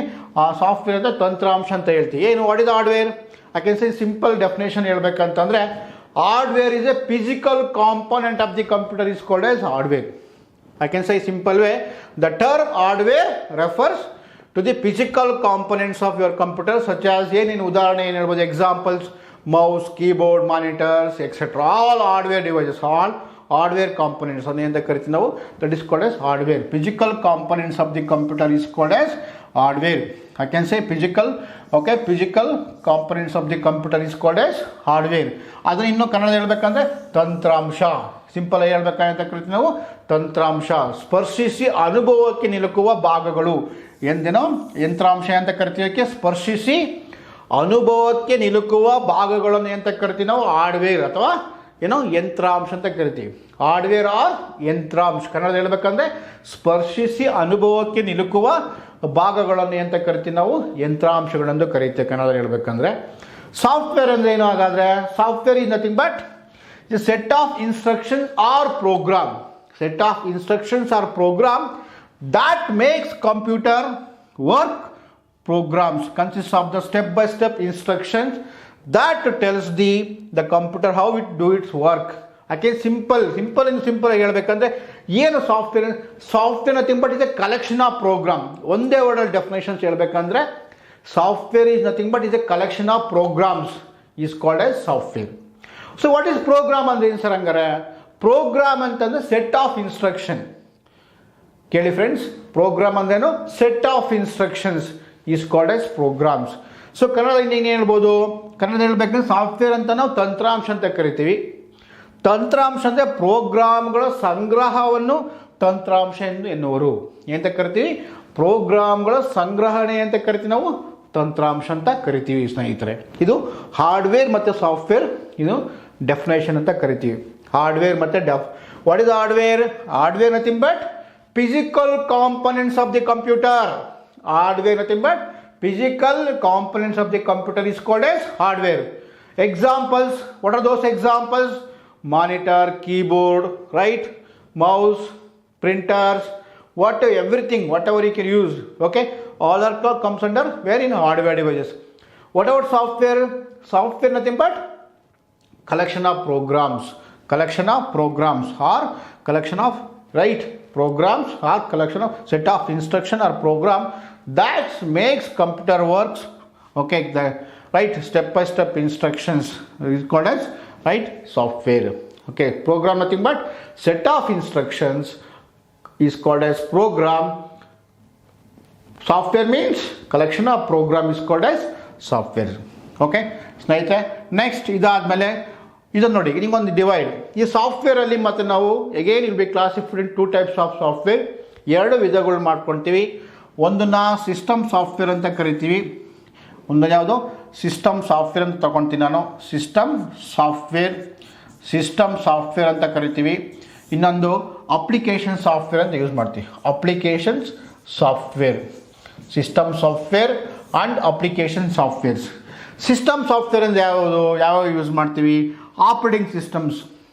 ಸಾಫ್ಟ್ವೇರ್ ಅಂತ ತಂತ್ರಾಂಶ ಅಂತ ಹೇಳ್ತೀವಿ. ಏನು what is hardware? I can say simple definition ಹೇಳ್ಬೇಕಂತಂದರೆ hardware is a physical component of the computer is called as hardware. I can say simple way, the term hardware refers to the physical components of your computer such as in ಉದಾಹರಣೆ ಏನು ಹೇಳ್ಬೋದು, examples mouse, keyboard, monitors, etc. all hardware devices, all hardware components ಅಂತ ಕರಿತೀವಿ ನಾವು. that is called as hardware. Physical components of the computer is called as hardware. I can say physical components of the computer is called as hardware. ಅದನ್ನು ಇನ್ನೂ ಕನ್ನಡ ಹೇಳ್ಬೇಕಂದ್ರೆ ತಂತ್ರಾಂಶ. Simple ಆಗಿ ಹೇಳ್ಬೇಕಂತ ಕರಿತೀವಿ ನಾವು ತಂತ್ರಾಂಶ. ಸ್ಪರ್ಶಿಸಿ ಅನುಭವಕ್ಕೆ ನಿಲುಕುವ ಭಾಗಗಳು ಎಂದೇನೋ ಯಂತ್ರಾಂಶ ಅಂತ ಕರಿತೀವಕ್ಕೆ. ಸ್ಪರ್ಶಿಸಿ ಅನುಭವಕ್ಕೆ ನಿಲುಕುವ ಭಾಗಗಳನ್ನು ಅಂತ ಕರಿತೀವಿ ನಾವು ಹಾರ್ಡ್ವೇರ್ ಅಥವಾ ಏನೋ ಯಂತ್ರಾಂಶ ಅಂತ ಕರಿತೀವಿ. Hardware R ಯಂತ್ರಾಂಶ. ಕನ್ನಡ ಹೇಳ್ಬೇಕಂದ್ರೆ ಸ್ಪರ್ಶಿಸಿ ಅನುಭವಕ್ಕೆ ನಿಲುಕುವ ಭಾಗಗಳನ್ನು ಅಂತ ಕರಿತೀವಿ ನಾವು ಯಂತ್ರಾಂಶಗಳೆಂದು ಕರೀತೇವೆ ಕನ್ನಡ ಹೇಳ್ಬೇಕಂದ್ರೆ. ಸಾಫ್ಟ್ವೇರ್ ಅಂದರೆ ಏನು ಹಾಗಾದರೆ? Software is nothing but the set of instructions or program. Set of instructions or program that makes computer work. Programs consist of the step by step instructions that tells the computer how it do its work. Okay, simple ಆಗಿ ಹೇಳ್ಬೇಕಂದ್ರೆ ಏನು software nothing but is a collection of program. ಒಂದೇ ವರ್ಡಲ್ಲಿ definitions ಹೇಳ್ಬೇಕಂದ್ರೆ software is nothing but is a collection of programs is called as software. So what is program ಅಂದ್ರೆ ಏನು sir? ಹಂಗಾರೆ program ಅಂತಂದ್ರೆ ಸೆಟ್ ಆಫ್ ಇನ್ಸ್ಟ್ರಕ್ಷನ್. ಕೇಳಿ friends, program ಅಂದ್ರೇನು? Set of instructions is called as programs. So ಕನ್ನಡದಲ್ಲಿ ಏನು ಹೇಳ್ಬೋದು? ಕನ್ನಡ ಹೇಳ್ಬೇಕಂದ್ರೆ ಸಾಫ್ಟ್ವೇರ್ ಅಂತ ನಾವು ತಂತ್ರಾಂಶ ಅಂತ ಕರಿತೀವಿ. ತಂತ್ರಾಂಶ ಅಂದರೆ ಪ್ರೋಗ್ರಾಮ್ಗಳ ಸಂಗ್ರಹವನ್ನು ತಂತ್ರಾಂಶ ಎನ್ನುವರು. ಏನಂತ ಕರಿತೀವಿ? ಪ್ರೋಗ್ರಾಮ್ಗಳ ಸಂಗ್ರಹಣೆ ಅಂತ ಕರಿತೀವಿ ನಾವು, ತಂತ್ರಾಂಶ ಅಂತ ಕರಿತೀವಿ ಸ್ನೇಹಿತರೆ. ಇದು ಹಾರ್ಡ್ವೇರ್ ಮತ್ತು ಸಾಫ್ಟ್ವೇರ್, ಇದು ಡೆಫಿನೇಷನ್ ಅಂತ ಕರಿತೀವಿ. ಹಾರ್ಡ್ವೇರ್ ಮತ್ತು what is hardware? Hardware nothing but physical components of the computer. Hardware nothing but physical components of the computer is called as hardware. Examples, what are those examples? Monitor, keyboard, right? Mouse, printers, everything, whatever you can use, okay? All that comes under where? In hardware devices. What about software? Software nothing but collection of programs or collection of, right, programs or collection of set of instruction or program that makes computer works, okay, the right step by step instructions is called as, right, software. Okay, program nothing but set of instructions is called as program. Software means collection of program is called as software. Okay, ಸ್ನೇಹಿತರೆ, next ಇದಾದ್ಮೇಲೆ ಇದನ್ನು ನೋಡಿ, ನಿಮಗೊಂದು divide. ಈ ಸಾಫ್ಟ್ವೇರಲ್ಲಿ ಮತ್ತು ನಾವು again will be classified in 2 types of software. 2 ವಿಧಗಳು ಮಾಡ್ಕೊಳ್ತೀವಿ. ಒಂದನ್ನು ಸಿಸ್ಟಮ್ ಸಾಫ್ಟ್ವೇರ್ ಅಂತ ಕರಿತೀವಿ. ಒಂದು ಯಾವುದು? ಸಿಸ್ಟಮ್ ಸಾಫ್ಟ್ವೇರ್ ಅಂತ ತಗೊಳ್ತೀನಿ ನಾನು. ಸಿಸ್ಟಮ್ ಸಾಫ್ಟ್ವೇರ್ ಅಂತ ಕರಿತೀವಿ. ಇನ್ನೊಂದು ಅಪ್ಲಿಕೇಶನ್ ಸಾಫ್ಟ್ವೇರ್ ಅಂತ ಯೂಸ್ ಮಾಡ್ತೀವಿ. Applications software, system software and application softwares. System software ಅಂದರೆ ಯಾವ ಯೂಸ್ ಮಾಡ್ತೀವಿ? Operating systems,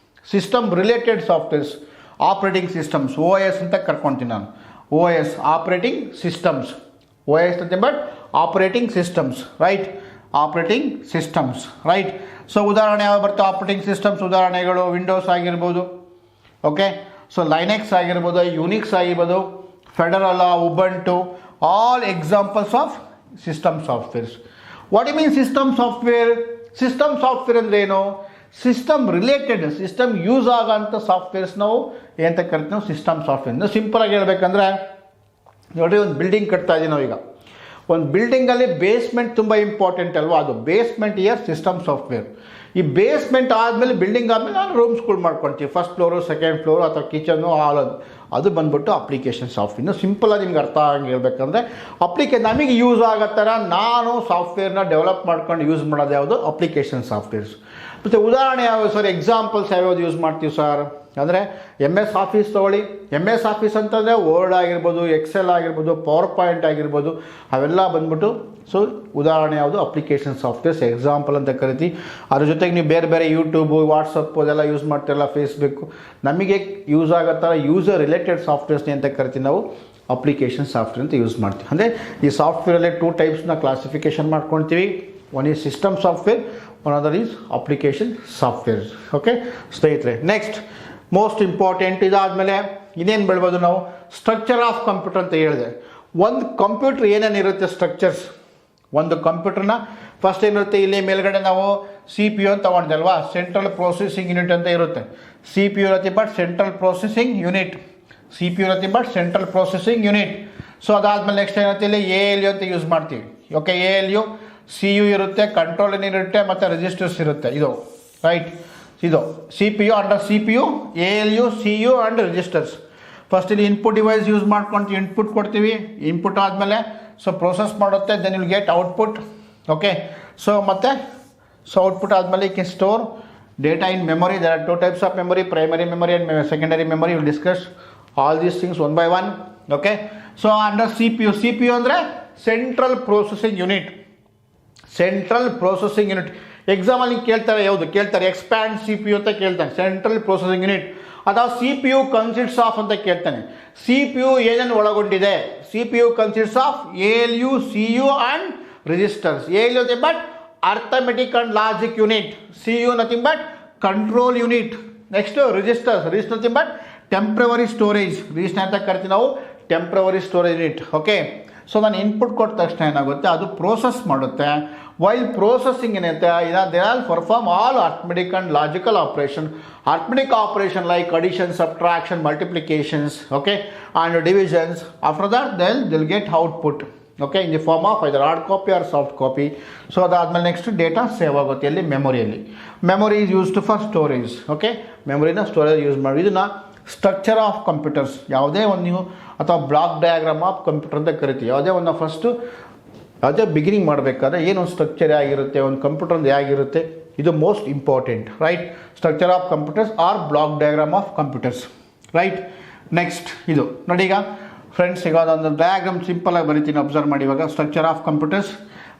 system related softwares, operating systems, OS ಅಂತ ಕರ್ಕೊಳ್ತೀನಿ ನಾನು. OS, operating systems. OS nothing but operating systems, right? Operating systems, right? So ಉದಾಹರಣೆ ಯಾವ ಬರ್ತವೆ? Operating systems ಉದಾಹರಣೆಗಳು ವಿಂಡೋಸ್ ಆಗಿರ್ಬೋದು, ಓಕೆ? ಸೊ ಲೈನೆಕ್ಸ್ ಆಗಿರ್ಬೋದು, ಯುನಿಕ್ಸ್ ಆಗಿರ್ಬೋದು, Fedora, Ubuntu, all examples of system softwares. What you mean system software? System software ಅಂದರೆ ಏನು? System related, system use ಆಗೋಂಥ ಸಾಫ್ಟ್ವೇರ್ಸ್ ನಾವು ಏನಂತ ಕರಿತೀವಿ? ನಾವು ಸಿಸ್ಟಮ್ ಸಾಫ್ಟ್ವೇರ್. ಇನ್ನು ಸಿಂಪಲಾಗಿ ಹೇಳ್ಬೇಕಂದ್ರೆ ನೋಡಿರಿ, ಒಂದು ಬಿಲ್ಡಿಂಗ್ ಕಟ್ತಾ ಇದ್ದೀವಿ ನಾವೀಗ. ಒಂದು ಬಿಲ್ಡಿಂಗಲ್ಲಿ ಬೇಸ್ಮೆಂಟ್ ತುಂಬ ಇಂಪಾರ್ಟೆಂಟ್ ಅಲ್ವಾ? ಅದು ಬೇಸ್ಮೆಂಟ್ ಇಯರ್ ಸಿಸ್ಟಮ್ ಸಾಫ್ಟ್ವೇರ್. ಈ ಬೇಸ್ಮೆಂಟ್ ಆದಮೇಲೆ ಬಿಲ್ಡಿಂಗ್ ಆದಮೇಲೆ ನಾನು ರೂಮ್ಸ್ಗಳು ಮಾಡ್ಕೊಳ್ತೀವಿ. ಫಸ್ಟ್ ಫ್ಲೋರು, ಸೆಕೆಂಡ್ ಫ್ಲೋರು ಅಥವಾ ಕಿಚನ್ನು, ಆಲ್ ಅದು ಬಂದ್ಬಿಟ್ಟು ಅಪ್ಲಿಕೇಶನ್ ಸಾಫ್ಟ್ವೇರ್. ಇನ್ನು ಸಿಂಪಲಾಗಿ ನಿಮ್ಗೆ ಅರ್ಥ ಆಗಂಗೆ ಹೇಳ್ಬೇಕಂದ್ರೆ ನಮಗೆ ಯೂಸ್ ಆಗೋ ಥರ ನಾನು ಸಾಫ್ಟ್ವೇರ್ನ ಡೆವಲಪ್ ಮಾಡ್ಕೊಂಡು ಯೂಸ್ ಮಾಡೋದು ಯಾವುದು? Application softwares. ಮತ್ತು ಉದಾಹರಣೆ ಯಾವ್ದು ಸರ್? ಎಕ್ಸಾಂಪಲ್ಸ್ ಯಾವ್ಯಾವ್ದು ಯೂಸ್ ಮಾಡ್ತೀವಿ ಸರ್ ಅಂದರೆ MS ಆಫೀಸ್ ತೊಗೊಳ್ಳಿ. MS ಆಫೀಸ್ ಅಂತಂದರೆ ವರ್ಡ್ ಆಗಿರ್ಬೋದು, ಎಕ್ಸೆಲ್ ಆಗಿರ್ಬೋದು, ಪವರ್ ಪಾಯಿಂಟ್ ಆಗಿರ್ಬೋದು, ಅವೆಲ್ಲ ಬಂದ್ಬಿಟ್ಟು ಸೊ ಉದಾಹರಣೆ ಯಾವುದು? ಅಪ್ಲಿಕೇಶನ್ ಸಾಫ್ಟ್ವೇರ್ಸ್, ಎಕ್ಸಾಂಪಲ್ ಅಂತ ಕರಿತೀವಿ. ಅದ್ರ ಜೊತೆಗೆ ನೀವು ಬೇರೆ ಬೇರೆ ಯೂಟ್ಯೂಬು, ವಾಟ್ಸಪ್ ಅದೆಲ್ಲ ಯೂಸ್ ಮಾಡ್ತಿರಲ್ಲ, ಫೇಸ್ಬುಕ್ಕು, ನಮಗೆ ಯೂಸ್ ಆಗೋ ಥರ ಯೂಸರ್ ರಿಲೇಟೆಡ್ ಸಾಫ್ಟ್ವೇರ್ಸ್ನೇ ಅಂತ ಕರಿತೀವಿ ನಾವು ಅಪ್ಲಿಕೇಶನ್ ಸಾಫ್ಟ್ವೇರ್ ಅಂತ ಯೂಸ್ ಮಾಡ್ತೀವಿ. ಅಂದರೆ ಈ ಸಾಫ್ಟ್ವೇರಲ್ಲಿ 2 typesನ ಕ್ಲಾಸಿಫಿಕೇಷನ್ ಮಾಡ್ಕೊಳ್ತೀವಿ. One is system software, one other is application software. Okay ಸ್ನೇಹಿತರೆ, ನೆಕ್ಸ್ಟ್ ಮೋಸ್ಟ್ ಇಂಪಾರ್ಟೆಂಟ್ ಇದಾದಮೇಲೆ ಇನ್ನೇನು ಬೆಳ್ಬೋದು ನಾವು? ಸ್ಟ್ರಕ್ಚರ್ ಆಫ್ ಕಂಪ್ಯೂಟರ್ ಅಂತ ಹೇಳಿದೆ. ಒಂದು ಕಂಪ್ಯೂಟರ್ ಏನೇನಿರುತ್ತೆ ಸ್ಟ್ರಕ್ಚರ್ಸ್? ಒಂದು ಕಂಪ್ಯೂಟರ್ನ ಫಸ್ಟ್ ಏನಿರುತ್ತೆ, ಇಲ್ಲಿ ಮೇಲ್ಗಡೆ ನಾವು CPU ಅಂತ ತಗೊಂಡಿದ್ದೆ ಅಲ್ವಾ? ಸೆಂಟ್ರಲ್ ಪ್ರೊಸೆಸಿಂಗ್ ಯೂನಿಟ್ ಅಂತ ಇರುತ್ತೆ. CPU nothing but central processing unit. CPU nothing but central processing unit. So ಅದಾದಮೇಲೆ ನೆಕ್ಸ್ಟ್ ಏನಿರುತ್ತೆ, ಇಲ್ಲಿ ALU ಅಂತ ಯೂಸ್ ಮಾಡ್ತೀವಿ. ಓಕೆ, ALU, CU ಇರುತ್ತೆ, ಕಂಟ್ರೋಲ್ ಇರುತ್ತೆ, ಮತ್ತು ರಿಜಿಸ್ಟರ್ಸ್ ಇರುತ್ತೆ. ಇದು ರೈಟ್, ಇದು CPU. Under CPU ALU, CU and registers. First ಇಲ್ಲಿ ಇನ್ಪುಟ್ ಡಿವೈಸ್ ಯೂಸ್ ಮಾಡ್ಕೊಂಡು ಇನ್ಪುಟ್ ಕೊಡ್ತೀವಿ. ಇನ್ಪುಟ್ ಆದಮೇಲೆ ಸೊ ಪ್ರೊಸೆಸ್ ಮಾಡುತ್ತೆ, then will get output. Okay, so ಮತ್ತು ಔಟ್ಪುಟ್ ಆದಮೇಲೆ you can store data in memory. There are 2 types of memory, primary memory and secondary memory. Will discuss all these things one by one. Okay, so under CPU ಅಂದರೆ central processing unit. Central processing unit ಎಕ್ಸಾಮಲ್ಲಿ ಕೇಳ್ತಾರೆ, ಯಾವುದು ಕೇಳ್ತಾರೆ? Expand CPU ಅಂತ ಕೇಳ್ತಾನೆ, central processing unit. ಅಥವಾ CPU consists of ಅಂತ ಕೇಳ್ತಾನೆ. CPU ಏನೇನು ಒಳಗೊಂಡಿದೆ? CPU consists of ALU, CU and registers. ALU nothing but arithmetic and logic unit. CU nothing but control unit. Next registers nothing but temporary storage. Register ಅಂತ ಕರಿತೀವಿ ನಾವು, temporary storage unit. Okay, so ನಾನು input ಕೊಟ್ಟ ತಕ್ಷಣ ಏನಾಗುತ್ತೆ, ಅದು process ಮಾಡುತ್ತೆ. while processing ಏನೈತೆ they all perform all arithmetic and logical operation. Arithmetic operation like addition, subtraction, multiplications, okay, and divisions. After that they'll get output, okay, in the form of either hard copy or soft copy. So ಅದಾದ್ಮೇಲೆ next data save ಆಗುತ್ತೆ ಎಲ್ಲಿ, ಮೆಮೊರಿಯಲ್ಲಿ. Memory is used for storage, okay, ಮೆಮೊರಿನ storage use ಮಾಡಿ. ಇದನ್ನ structure of computers, ಯಾವುದೇ ಒಂದು ನೀವು ಅಥವಾ ಬ್ಲಾಕ್ ಡಯಾಗ್ರಾಮ್ ಆಫ್ ಕಂಪ್ಯೂಟರ್ ಅಂತ ಕರಿತೀವಿ. ಯಾವುದೇ ಒಂದು ಫಸ್ಟು ಯಾವುದೇ ಬಿಗಿನಿಂಗ್ ಮಾಡಬೇಕಾದ್ರೆ ಏನೊಂದು ಸ್ಟ್ರಕ್ಚರ್ ಹೇಗಿರುತ್ತೆ, ಒಂದು ಕಂಪ್ಯೂಟರ್ ಹೇಗಿರುತ್ತೆ, ಇದು most important, right. Structure of computers or block diagram of computers, right. Next ಇದು ನೋಡಿ, ಈಗ ಫ್ರೆಂಡ್ಸ್ ಈಗ ಒಂದು ಡಯಾಗ್ರಾಮ್ ಸಿಂಪಲಾಗಿ ಬರೀತೀನಿ, ಅಬ್ಸರ್ವ್ ಮಾಡಿ. ಇವಾಗ structure of computers,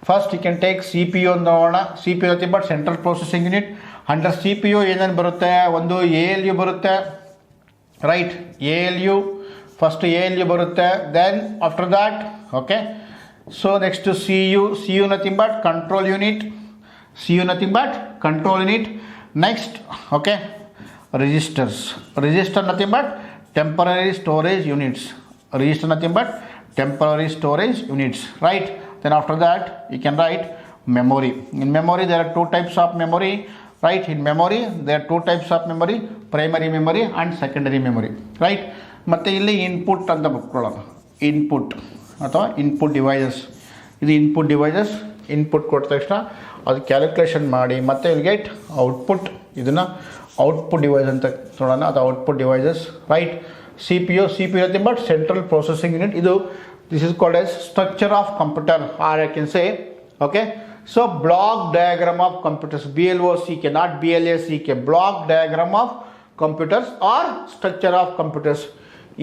first you can take C P U ಅಂತ ನೋಡೋಣ. C P U but central processing unit. Under C P U ಏನೇನು ಬರುತ್ತೆ, ಒಂದು ಎ ಎಲ್ ಯು ಬರುತ್ತೆ, right. A L U first A L U ಬರುತ್ತೆ. Then after that, okay, so next C U nothing but control unit, C U nothing but control unit. Next, okay, register nothing but temporary storage units, register nothing but temporary storage units, right. Then after that you can write memory. In memory there are two types of memory, right. In memory there are two types of memory, primary memory and secondary memory, right. ಮತ್ತೆ ಇಲ್ಲಿ input ಅಂತ ಬರ್ಕೊಳ್ಳೋಣ, input ಅಥವಾ input devices. ಇದು input devices, input ಕೊಟ್ಟ ತಕ್ಷಣ ಅದು calculation ಮಾಡಿ ಮತ್ತೆ ವಿಲ್ ಗೆಟ್ ಔಟ್ಪುಟ್. ಇದನ್ನು ಔಟ್ಪುಟ್ ಡಿವೈಸ್ ಅಂತ ನೋಡೋಣ, ಅದು output devices, right. C P you nothing but central processing unit. This is called as structure of computer, or I can say, okay. So block diagram of computers, BLOCK, not BLACK, block diagram of computers or structure of computers.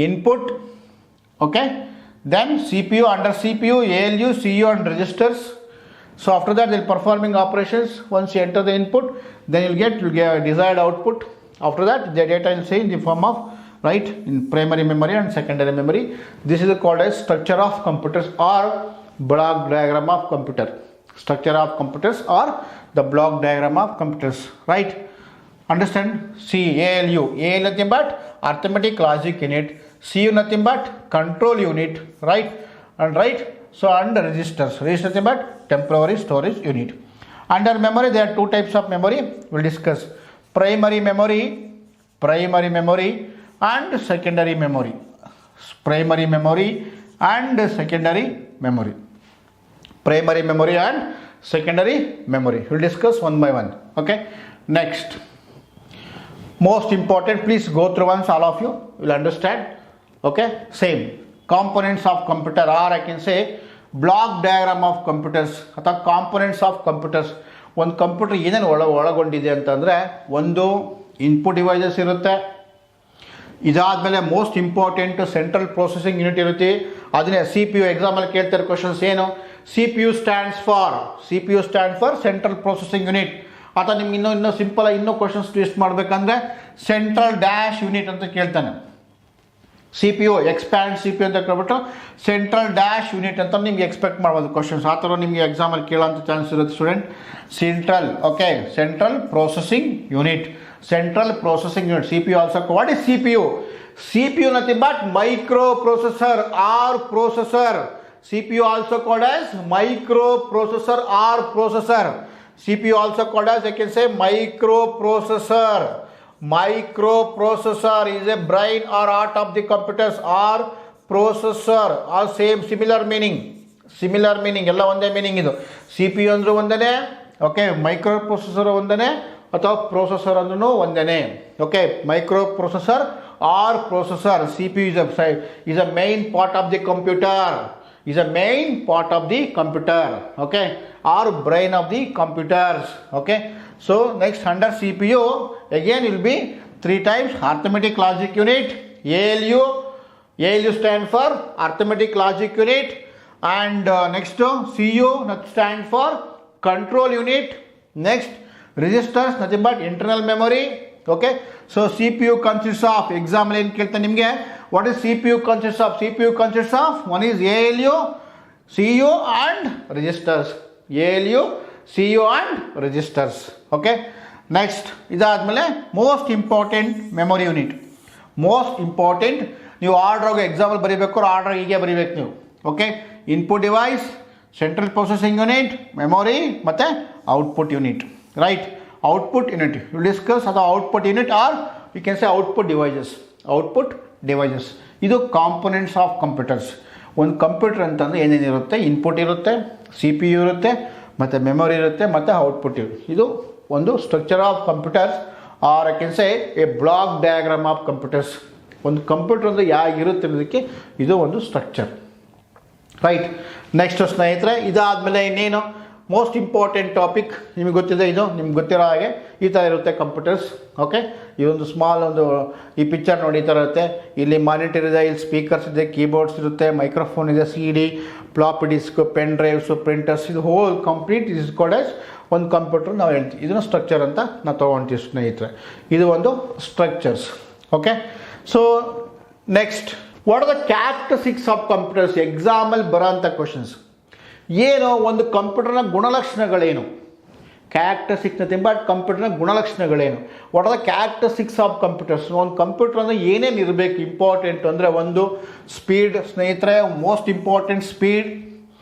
Input, okay, then CPU, under CPU ALU, CU and registers. So after that they'll performing operations. Once you enter the input, then you'll get desired output. After that the data will say in the form of, right, in primary memory and secondary memory. This is called as structure of computers or block diagram of computer. Structure of computers or the block diagram of computers, right. Understand? C, ALU nothing but arithmetic logic unit, CU nothing but control unit, right. And right, so under registers nothing but temporary storage unit. Under memory there are two types of memory we'll discuss: primary memory and secondary memory. Primary memory and secondary memory. Primary memory and secondary memory. We'll discuss one by one. Okay. Next, most important, please go through once, all of you will understand. Okay. Same components of computer, or I can say block diagram of computers ಅಥವಾ components of computers. ಒಂದು computer ಏನೇನು ಒಳಗೊಂಡಿದೆ ಅಂತಂದರೆ, ಒಂದು input devices ಇರುತ್ತೆ. ಇದಾದಮೇಲೆ most important central processing unit ಇರುತ್ತೆ. ಅದನ್ನೇ ಸಿ ಪಿ ಯು ಎಕ್ಸಾಮಲ್ಲಿ ಕೇಳ್ತಾರೆ ಕ್ವಶನ್ಸ್ ಏನು, C P you stands for central processing unit. ಅಥವಾ ನಿಮ್ಗೆ ಇನ್ನೂ ಸಿಂಪಲ್ ಇನ್ನೂ ಕ್ವಶನ್ಸ್ ಟ್ವಿಸ್ಟ್ ಮಾಡಬೇಕಂದ್ರೆ ಸೆಂಟ್ರಲ್ ಡ್ಯಾಶ್ ಯೂನಿಟ್ ಅಂತ ಕೇಳ್ತಾನೆ. C P you expand C P U ಅಂತ ಕೇಳ್ಬಿಟ್ಟು ಸೆಂಟ್ರಲ್ ಡ್ಯಾಶ್ ಯೂನಿಟ್ ಅಂತ ನಿಮ್ಗೆ ಎಕ್ಸ್ಪೆಕ್ಟ್ ಮಾಡ್ಬೋದು ಕ್ವಶನ್ಸ್. ಆ ಥರ ನಿಮಗೆ ಎಕ್ಸಾಮಲ್ಲಿ ಕೇಳೋಂಥ ಚಾನ್ಸ್ ಇರುತ್ತೆ student. Central, okay, central processing unit. Central processing unit, CPU also. What is CPU? CPU nothing but microprocessor or processor. CPU also called as microprocessor or processor. CPU also called as, I can say, microprocessor. Microprocessor is a brain or heart of the computers, or processor or similar meaning. ಎಲ್ಲ ಒಂದೇ meaning. ಇದು CPU ಅಂದ್ರೂ ಒಂದೇ, okay, microprocessor ಒಂದೇ ಅಥವಾ processor ಅಂದ್ರೂ ಒಂದೇ. Okay, micro processor or processor. C P U is a main part of the computer, okay, or brain of the computers. Okay, so next under CPU again will be three types: arithmetic logic unit, ALU stand for arithmetic logic unit, and next CU stand for control unit. Next, registers nothing but internal memory. Okay, so CPU consists of, example ಏನು ಕೇಳ್ತಾನೆ ನಿಮಗೆ, what is CPU consists of? CPU consists of, one is ALU, CU and registers. ALU, CU and registers. Okay, next ಇದಾದ್ಮೇಲೆ most important memory unit. Most important, ನೀವು ಆರ್ಡ್ರಾಗ example ಬರೀಬೇಕು, ಆರ್ಡ್ರಾಗ ಹೀಗೆ ಬರೀಬೇಕು ನೀವು. Okay, input device, central processing unit, memory ಮತ್ತು output unit, right. Output unit you discuss ಅಥವಾ output unit or you can say output devices. ಇದು ಕಾಂಪೊನೆಂಟ್ಸ್ ಆಫ್ ಕಂಪ್ಯೂಟರ್ಸ್. ಒಂದು ಕಂಪ್ಯೂಟರ್ ಅಂತಂದರೆ ಏನೇನಿರುತ್ತೆ, ಇನ್ಪುಟ್ ಇರುತ್ತೆ, CPU ಇರುತ್ತೆ, ಮತ್ತು ಮೆಮೊರಿ ಇರುತ್ತೆ, ಮತ್ತು ಔಟ್ಪುಟ್ ಇರುತ್ತೆ. ಇದು ಒಂದು structure of computers or I can say a block diagram of computers. ಒಂದು ಕಂಪ್ಯೂಟರ್ ಅಂದರೆ ಹೇಗಿರುತ್ತೆ ಅನ್ನೋದಕ್ಕೆ ಇದು ಒಂದು ಸ್ಟ್ರಕ್ಚರ್, ರೈಟ್. ನೆಕ್ಸ್ಟ್ ಸ್ನೇಹಿತರೆ, ಇದಾದಮೇಲೆ ಇನ್ನೇನು ಮೋಸ್ಟ್ ಇಂಪಾರ್ಟೆಂಟ್ ಟಾಪಿಕ್ ನಿಮಗೆ ಗೊತ್ತಿದೆ, ಇದು ನಿಮ್ಗೆ ಗೊತ್ತಿರೋ ಹಾಗೆ ಈ ಥರ ಇರುತ್ತೆ ಕಂಪ್ಯೂಟರ್ಸ್. ಓಕೆ, ಇದೊಂದು ಸ್ಮಾಲ್ ಒಂದು ಈ ಪಿಕ್ಚರ್ ನೋಡಿ ಈ ಥರ ಇರುತ್ತೆ. ಇಲ್ಲಿ ಮಾನಿಟರ್ ಇದೆ, ಇಲ್ಲಿ ಸ್ಪೀಕರ್ಸ್ ಇದೆ, ಕೀಬೋರ್ಡ್ಸ್ ಇರುತ್ತೆ, ಮೈಕ್ರೋಫೋನ್ ಇದೆ, CD, floppy disk, pen drives, printers, ಇದು whole complete is called as ಒಂದು ಕಂಪ್ಯೂಟರ್ ನಾವು ಹೇಳ್ತೀವಿ. ಇದನ್ನು ಸ್ಟ್ರಕ್ಚರ್ ಅಂತ ನಾವು ತೊಗೊಳ್ತೀವಿ ಸ್ನೇಹಿತರೆ. ಇದು ಒಂದು structures. Okay, so next what are the characteristics of computers? ಎಕ್ಸಾಮಲ್ಲಿ ಬರೋಂಥ ಕ್ವಶನ್ಸ್ ಏನು, ಒಂದು ಕಂಪ್ಯೂಟರ್ನ ಗುಣಲಕ್ಷಣಗಳೇನು? ಕ್ಯಾರೆಕ್ಟರಿಸ್ಟಿಕ್ಸ್ ನಥಿಂಗ್ ಬಟ್ ಕಂಪ್ಯೂಟರ್ನ ಗುಣಲಕ್ಷಣಗಳೇನು? What are the characteristics of computers? ಒಂದು ಕಂಪ್ಯೂಟರ್ ಅಂದರೆ ಏನೇನು ಇರಬೇಕು ಇಂಪಾರ್ಟೆಂಟ್ ಅಂದರೆ, ಒಂದು ಸ್ಪೀಡ್ ಸ್ನೇಹಿತರೆ, most important speed.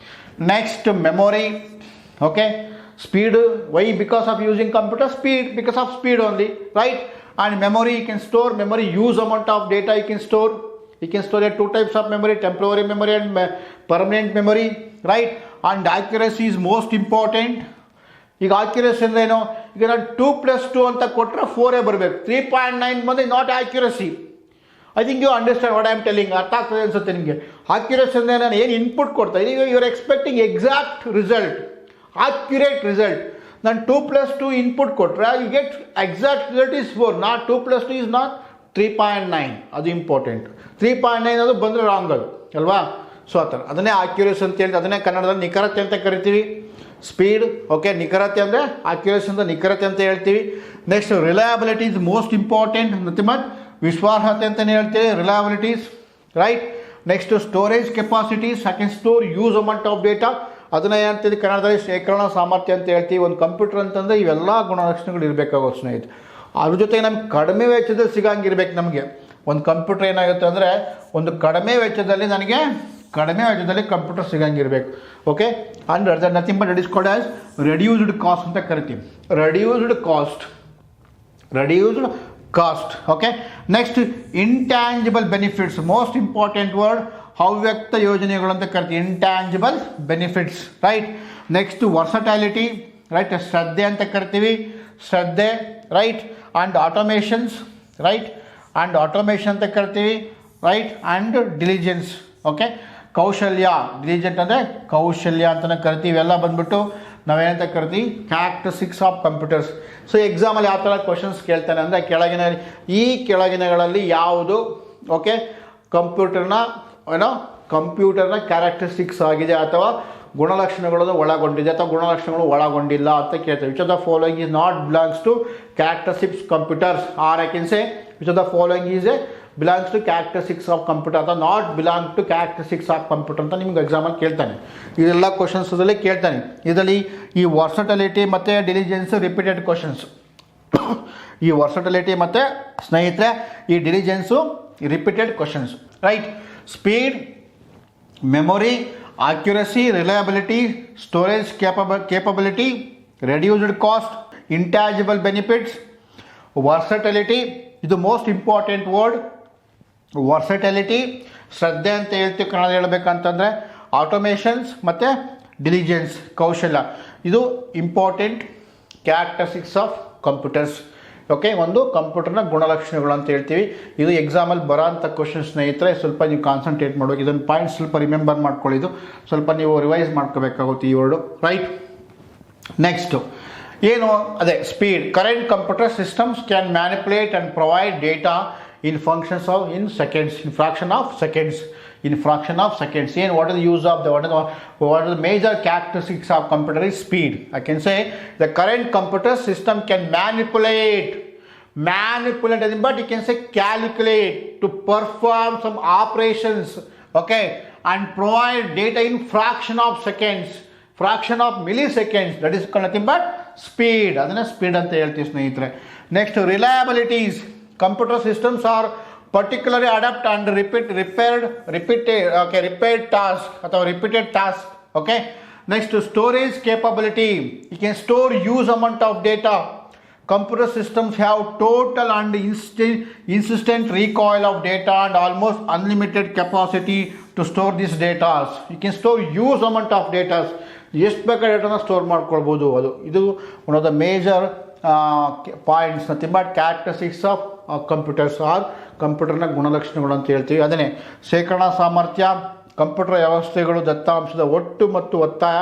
Next memory. Okay, speed, why? Because of using computer speed, because of speed only, right. And memory, you can store memory, use amount of data you can store. You can store 2 types of memory, temporary memory and permanent memory, right? And accuracy is most important. ಈಗ accuracy ಅಂದರೆ ಏನು, ಈಗ ನಾನು 2+2 ಅಂತ ಕೊಟ್ಟರೆ 4 ಬರಬೇಕು, 3.9 ಬಂದರೆ not accuracy. I think you understand what I am telling. ಅರ್ಥ ಆಗ್ತದೆ ಅನ್ಸುತ್ತೆ ನಿಮಗೆ. accuracy ಅಂದರೆ ನಾನು ಏನು ಇನ್ಪುಟ್ ಕೊಡ್ತಾ ಇದ್ದೀನಿ, you are expecting exact result, accurate result. ನಾನು 2+2 ಇನ್ಪುಟ್ ಕೊಟ್ಟರೆ you get exact result is 4, not 2+2 is not 3.9. ಅದು ಇಂಪಾರ್ಟೆಂಟ್. 3.9 ಅದು ಬಂದರೆ ರಾಂಗ್ ಅದು ಅಲ್ವಾ. ಸೊ ಆ ಥರ ಅದನ್ನೇ ಆಕ್ಯುರೇಸಿ ಅಂತ ಹೇಳ್ತೀವಿ, ಅದನ್ನೇ ಕನ್ನಡದಲ್ಲಿ ನಿಖರತೆ ಅಂತ ಕರಿತೀವಿ. ಸ್ಪೀಡ್, ಓಕೆ, ನಿಖರತೆ ಅಂದರೆ ಆಕ್ಯುರೇಸಿ ಅಂತ ನಿಖರತೆ ಅಂತ ಹೇಳ್ತೀವಿ. Next reliability is most important, nothing but ವಿಶ್ವಾಸಾರ್ಹತೆ ಅಂತಲೇ ಹೇಳ್ತೀವಿ, reliabilities, right. Next storage capacities, I can store use amount of data, ಅದನ್ನು ಏನಂತೀವಿ ಕನ್ನಡದಲ್ಲಿ ಶೇಖರಣಾ ಸಾಮರ್ಥ್ಯ ಅಂತ ಹೇಳ್ತೀವಿ. ಒಂದು ಕಂಪ್ಯೂಟರ್ ಅಂತಂದರೆ ಇವೆಲ್ಲ ಗುಣಲಕ್ಷಣಗಳು ಇರಬೇಕಾಗುತ್ತೆ ಸ್ನೇಹಿತರೆ. ಅದ್ರ ಜೊತೆಗೆ ನಮ್ಗೆ ಕಡಿಮೆ ವೆಚ್ಚದಲ್ಲಿ ಸಿಗಂಗಿರ್ಬೇಕು. ನಮಗೆ ಒಂದು ಕಂಪ್ಯೂಟರ್ ಏನಾಗುತ್ತೆ ಅಂದರೆ ಒಂದು ಕಡಿಮೆ ವೆಚ್ಚದಲ್ಲಿ ಕಂಪ್ಯೂಟರ್ ಸಿಗಂಗಿರ್ಬೇಕು. Okay, and other nothing but it is called as reduced cost ಅಂತ ಕರಿತೀವಿ. Reduced cost. Okay, next intangible benefits, most important word, ಹವ್ಯಕ್ತ ಯೋಜನೆಗಳು ಅಂತ ಕರಿತೀವಿ, intangible benefits, right. Next versatility, right, ಶ್ರದ್ಧೆ ಅಂತ ಕರಿತೀವಿ, ಶ್ರದ್ಧೆ, right. And automations, right, and automation ಅಂತ ಕರಿತೀವಿ, ರೈಟ್. ಆ್ಯಂಡ್ ಡಿಲಿಜೆನ್ಸ್, ಓಕೆ, ಕೌಶಲ್ಯ, ಡಿಲಿಜೆಂಟ್ ಅಂದರೆ ಕೌಶಲ್ಯ ಅಂತಲೇ ಕರಿತೀವಿ. ಎಲ್ಲ ಬಂದ್ಬಿಟ್ಟು ನಾವೇನಂತ ಕರಿತೀವಿ ಕ್ಯಾರೆಕ್ಟರಿಸ್ಟಿಕ್ಸ್ ಆಫ್ ಕಂಪ್ಯೂಟರ್ಸ್. ಸೊ ಎಕ್ಸಾಮಲ್ಲಿ ಯಾವ ಥರ ಕ್ವಶನ್ಸ್ ಕೇಳ್ತಾನೆ ಅಂದರೆ ಕೆಳಗಿನಗಳಲ್ಲಿ ಯಾವುದು ಓಕೆ ಕಂಪ್ಯೂಟರ್ನ ಕ್ಯಾರೆಕ್ಟರಿಸ್ಟಿಕ್ಸ್ ಆಗಿದೆ ಅಥವಾ ಗುಣಲಕ್ಷಣಗಳನ್ನು ಒಳಗೊಂಡಿದೆ ಅಥವಾ ಗುಣಲಕ್ಷಣಗಳು ಒಳಗೊಂಡಿಲ್ಲ ಅಂತ ಕೇಳ್ತೇವೆ. Which of the following is not belongs to characteristics computers, or I can say which of the following is belongs to characteristics of computer ಅಥವಾ not belong to characteristics of computer ಅಂತ ನಿಮ್ಗೆ ಎಕ್ಸಾಮಲ್ಲಿ ಕೇಳ್ತಾನೆ. ಇದೆಲ್ಲ ಕ್ವಶನ್ಸಲ್ಲಿ ಕೇಳ್ತಾನೆ. ಇದರಲ್ಲಿ ಈ ವರ್ಸಟಲಿಟಿ ಮತ್ತು ಡಿಲಿಜೆನ್ಸ್ ರಿಪೀಟೆಡ್ ಕ್ವಶನ್ಸ್. ಈ ವರ್ಸಟಲಿಟಿ ಮತ್ತು ಸ್ನೇಹಿತರೆ ಈ diligence repeated questions, right. Speed, memory, accuracy, reliability, storage capability, reduced cost, intangible benefits, versatility. ಇದು ಮೋಸ್ಟ್ ಇಂಪಾರ್ಟೆಂಟ್ ವರ್ಡ್, ವರ್ಸಟಲಿಟಿ, ಶ್ರದ್ಧೆ ಅಂತ ಹೇಳ್ತೀವಿ ಕನ್ನಡ ಹೇಳ್ಬೇಕಂತಂದರೆ, ಆಟೋಮೇಷನ್ಸ್ ಮತ್ತು ಡಿಲಿಜೆನ್ಸ್, ಕೌಶಲ್ಯ. ಇದು important characteristics of computers. Okay, ಒಂದು ಕಂಪ್ಯೂಟರ್ನ ಗುಣಲಕ್ಷಣಗಳು ಅಂತ ಹೇಳ್ತೀವಿ. ಇದು ಎಕ್ಸಾಮಲ್ಲಿ ಬರೋಂಥ ಕ್ವಶನ್ ಸ್ನೇಹಿತರೆ. ಸ್ವಲ್ಪ ನೀವು ಕಾನ್ಸಂಟ್ರೇಟ್ ಮಾಡಬೇಕು. ಇದನ್ನು ಪಾಯಿಂಟ್ ಸ್ವಲ್ಪ ರಿಮೆಂಬರ್ ಮಾಡ್ಕೊಳ್ಳಿದ್ದು, ಸ್ವಲ್ಪ ನೀವು ರಿವೈಸ್ ಮಾಡ್ಕೋಬೇಕಾಗುತ್ತೆ ಈ ವರ್ಡು, ರೈಟ್. ನೆಕ್ಸ್ಟು ಏನು ಅದೇ speed. Current computer systems can manipulate and provide data in functions of fraction of seconds. ಏನು what is the use of what are the major characteristics of computer is speed. I can say the current computer system can manipulate, but you can say calculate to perform some operations, okay, and provide data in fraction of milliseconds. That is nothing but speed. ಅದನ್ನ speed ಅಂತ ಹೇಳ್ತೀವಿ ಸ್ನೇಹಿತರೆ. Next reliabilities. Computer systems are particularly adapt and repeated task ಅಥವಾ repeated task, okay. Next, storage capability. You can store huge amount of data. Computer systems have total and insistent recoil of data and almost unlimited capacity to store these data. You can store huge amount of data. ಎಷ್ಟು ಬೇಕಾದ ಡೇಟಾನ store ಮಾಡ್ಕೊಳ್ಬೋದು. ಇದು one of the major points, nothing but characteristics of computers or ಕಂಪ್ಯೂಟರ್ನ ಗುಣಲಕ್ಷಣಗಳು ಅಂತ ಹೇಳ್ತೀವಿ. ಅದನ್ನೇ ಶೇಖರಣಾ ಸಾಮರ್ಥ್ಯ, ಕಂಪ್ಯೂಟರ್ ವ್ಯವಸ್ಥೆಗಳು ದತ್ತಾಂಶದ ಒಟ್ಟು ಮತ್ತು ಒತ್ತಾಯ,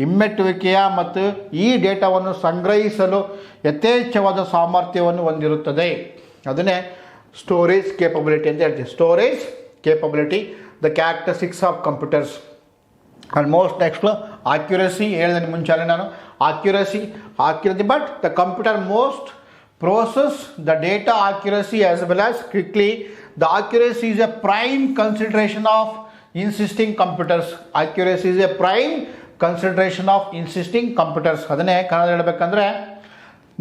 ಹಿಮ್ಮೆಟ್ಟುವಿಕೆಯ ಮತ್ತು ಈ ಡೇಟಾವನ್ನು ಸಂಗ್ರಹಿಸಲು ಯಥೇಚ್ಛವಾದ ಸಾಮರ್ಥ್ಯವನ್ನು ಹೊಂದಿರುತ್ತದೆ. ಅದನ್ನೇ ಸ್ಟೋರೇಜ್ ಕೇಪಬಿಲಿಟಿ ಅಂತ ಹೇಳ್ತೀವಿ. Storage capability, the characteristics of computers. Almost next accuracy ಹೇಳಿದೆ ಮುಂಚೆ ನಾನು. Accuracy but the computer most process the data accuracy as well as quickly. The accuracy is a prime consideration of insisting computers. Accuracy is a prime consideration of insisting computers. ಅದನ್ನೇ ಕನ್ನಡ ಹೇಳಬೇಕಂದ್ರೆ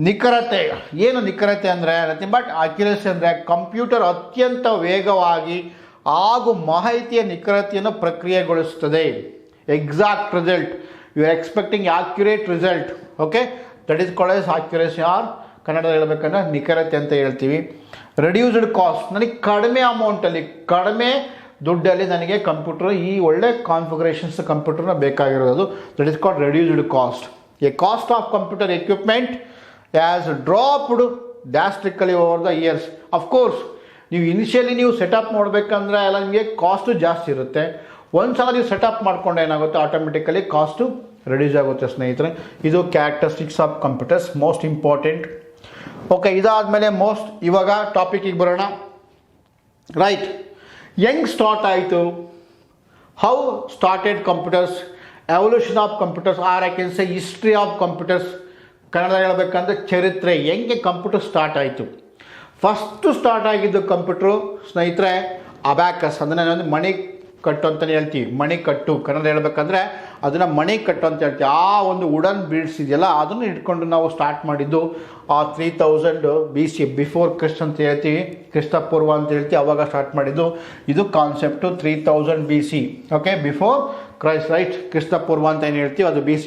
ನಿಖರತೆ. ಏನು ನಿಖರತೆ ಅಂದರೆ nothing but accuracy ಅಂದರೆ ಕಂಪ್ಯೂಟರ್ ಅತ್ಯಂತ ವೇಗವಾಗಿ ಹಾಗೂ ಮಾಹಿತಿಯ ನಿಖರತೆಯನ್ನು ಪ್ರಕ್ರಿಯೆಗೊಳಿಸುತ್ತದೆ. Exact result, you are expecting accurate result. Okay, that is called as accuracy or Kannada ಹೇಳಬೇಕಂದ್ರೆ ನಿಖರತೆ ಅಂತ ಹೇಳ್ತೀವಿ. ರೆಡ್ಯೂಸ್ಡ್ ಕಾಸ್ಟ್, ನನಗೆ ಕಡಿಮೆ ಅಮೌಂಟಲ್ಲಿ, ಕಡಿಮೆ ದುಡ್ಡಲ್ಲಿ ನನಗೆ ಕಂಪ್ಯೂಟರ್, ಈ ಒಳ್ಳೆ ಕಾನ್ಫಿಗರೇಷನ್ಸ್ ಕಂಪ್ಯೂಟರ್ನ ಬೇಕಾಗಿರೋದು. That is called reduced cost. A cost of computer equipment has dropped drastically over the years. Of course ನೀವು ಇನಿಷಿಯಲಿ ನೀವು ಸೆಟಪ್ ಮಾಡಬೇಕಂದ್ರೆ ಎಲ್ಲ ನಿಮಗೆ ಕಾಸ್ಟು ಜಾಸ್ತಿ ಇರುತ್ತೆ. ಒಂದು ಸಲ ನೀವು ಸೆಟಪ್ ಮಾಡ್ಕೊಂಡು ಏನಾಗುತ್ತೆ, ಆಟೋಮೆಟಿಕಲಿ ಕಾಸ್ಟು ರೆಡ್ಯೂಸ್ ಆಗುತ್ತೆ ಸ್ನೇಹಿತರೆ. ಇದು characteristics of computers, most important. Okay, ಇದಾದಮೇಲೆ ಇವಾಗ ಟಾಪಿಕಿಗೆ ಬರೋಣ. ರೈಟ್, ಹೆಂಗ್ ಸ್ಟಾರ್ಟ್ ಆಯಿತು, how started computers, evolution of computers or I can say history of computers. Kannada ಹೇಳಬೇಕಂದ್ರೆ ಚರಿತ್ರೆ, ಹೆಂಗೆ ಕಂಪ್ಯೂಟರ್ ಸ್ಟಾರ್ಟ್ ಆಯಿತು. ಫಸ್ಟು ಸ್ಟಾರ್ಟ್ ಆಗಿದ್ದು ಕಂಪ್ಯೂಟ್ರು ಸ್ನೇಹಿತರೆ ಅಬ್ಯಾಕಸ್, ಅದನ್ನು ಮಣಿ ಕಟ್ಟು ಅಂತಲೇ ಹೇಳ್ತೀವಿ. ಮಣಿ ಕಟ್ಟು ಕನ್ನಡ ಹೇಳ್ಬೇಕಂದ್ರೆ ಅದನ್ನು ಮಣಿ ಕಟ್ಟು ಅಂತ ಹೇಳ್ತೀವಿ. ಆ ಒಂದು ವುಡನ್ ಬೀಡ್ಸ್ ಇದೆಯಲ್ಲ ಅದನ್ನು ಇಟ್ಕೊಂಡು ನಾವು ಸ್ಟಾರ್ಟ್ ಮಾಡಿದ್ದು 3000 BC, ಬಿಫೋರ್ ಕ್ರಿಸ್ಟ್ ಅಂತ ಹೇಳ್ತೀವಿ, ಕ್ರಿಸ್ತಪೂರ್ವ ಅಂತ ಹೇಳ್ತೀವಿ, ಅವಾಗ ಸ್ಟಾರ್ಟ್ ಮಾಡಿದ್ದು. ಇದು concept 3000 BC. Okay, before Christ, right, ಕ್ರಿಸ್ತಪೂರ್ವ ಅಂತ ಏನು ಹೇಳ್ತೀವಿ ಅದು BC.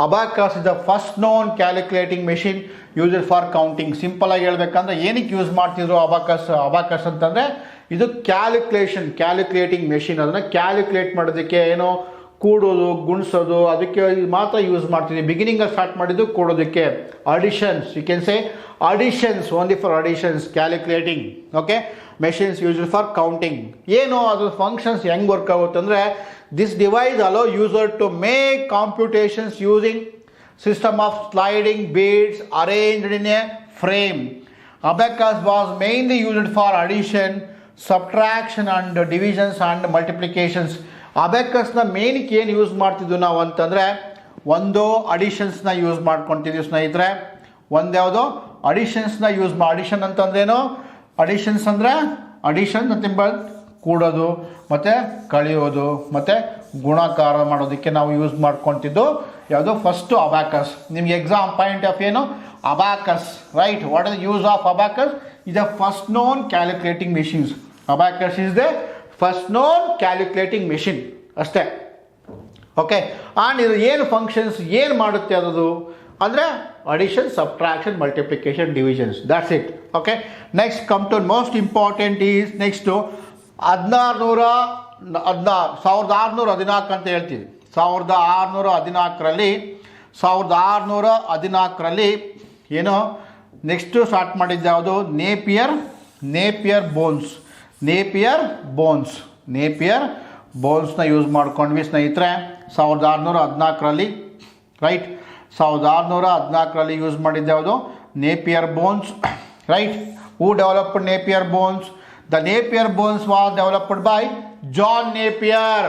Abacus is the first known calculating machine used for counting. Simple ಆಗಿ ಹೇಳ್ಬೇಕಂದ್ರೆ ಏನಕ್ಕೆ ಯೂಸ್ ಮಾಡ್ತಿದ್ರು ಅಬಾಕಸ್ ಅಂತಂದರೆ ಇದು ಕ್ಯಾಲ್ಕುಲೇಟಿಂಗ್ ಮೆಷಿನ್. ಅದನ್ನು ಕ್ಯಾಲ್ಕುಲೇಟ್ ಮಾಡೋದಕ್ಕೆ, ಏನೋ ಕೂಡೋದು, ಗುಣಿಸೋದು, ಅದಕ್ಕೆ ಮಾತ್ರ ಯೂಸ್ ಮಾಡ್ತಿದ್ವಿ. ಬಿಗಿನಿಂಗಲ್ಲಿ ಸ್ಟಾರ್ಟ್ ಮಾಡಿದ್ದು ಕೂಡೋದಕ್ಕೆ. Additions, you can say additions, only for additions, calculating. Okay, machines used for counting. ಏನು ಅದ್ರ ಫಂಕ್ಷನ್ಸ್ ಹೆಂಗೆ ವರ್ಕ್ ಆಗುತ್ತೆ ಅಂದರೆ, this device allow user to make computations using system of sliding beads arranged in a frame. Abacus was mainly used for addition, subtraction and divisions and multiplications. ಅಬಾಕಸ್ನ ಮೇನ್ಗೆ ಏನು use ಮಾಡ್ತಿದ್ವಿ ನಾವು ಅಂತಂದರೆ, ಒಂದು ಅಡಿಷನ್ಸ್ನ ಯೂಸ್ ಮಾಡ್ಕೊತಿದ್ವಿ ಸ್ನೇಹಿತರೆ. ಒಂದ್ಯಾವುದೋ ಅಡಿಷನ್ಸ್ನ ಅಡಿಷನ್ ಅಂತಂದ್ರೇನು, ಅಡಿಷನ್ಸ್ ಅಂದರೆ ಅಡಿಷನ್ ನಥಿಂಗ್ ಬಟ್ ಕೂಡೋದು ಮತ್ತು ಕಳೆಯೋದು ಮತ್ತು ಗುಣಾಕಾರ ಮಾಡೋದಕ್ಕೆ ನಾವು ಯೂಸ್ ಮಾಡ್ಕೊತಿದ್ದು ಯಾವುದು, ಫಸ್ಟು ಅಬಾಕಸ್. ನಿಮ್ಗೆ ಎಕ್ಸಾಮ್ ಪಾಯಿಂಟ್ ಆಫ್ ಏನು, abacus, right. What is the use of abacus? is the first known calculating machines. Abacus is the first known calculating machine ಅಷ್ಟೇ. ಓಕೆ, ಆ್ಯಂಡ್ ಇದು ಏನು ಫಂಕ್ಷನ್ಸ್ ಏನು ಮಾಡುತ್ತೆ ಅದು ಅಂದರೆ addition, subtraction, multiplication, divisions, that's it. Okay, next come to most important is next 1614 ಅಂತ ಹೇಳ್ತೀವಿ. 1614ರಲ್ಲಿ ಏನು ನೆಕ್ಸ್ಟು ಸ್ಟಾರ್ಟ್ ಮಾಡಿದ್ದು ಯಾವುದು, ನೇಪಿಯರ್ ಬೋನ್ಸ್ನ ಯೂಸ್ ಮಾಡ್ಕೊಂಡ್ವಿ ಸ್ನೇಹಿತರೆ 1614ರಲ್ಲಿ. ರೈಟ್, 1614ರಲ್ಲಿ ಯೂಸ್ ಮಾಡಿದ್ದು ಯಾವುದು, Napier bones. Right, who developed Napier bones? The Napier bones was developed by John Napier.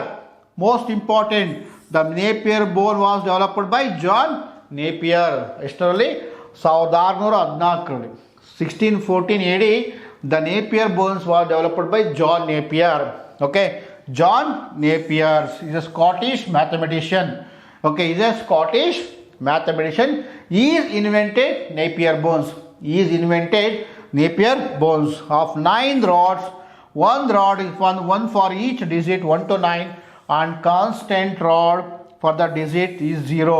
Most important, the Napier bone was developed by John Napier. ಎಷ್ಟರಲ್ಲಿ? 1614ರಲ್ಲಿ. 1614 AD, the Napier bones was developed by John Napier. Okay, John Napier is a Scottish mathematician. Okay, he is a Scottish mathematician. He invented Napier bones of 9 rods. One rod is one for each digit 1 to 9, and constant rod for the digit is 0.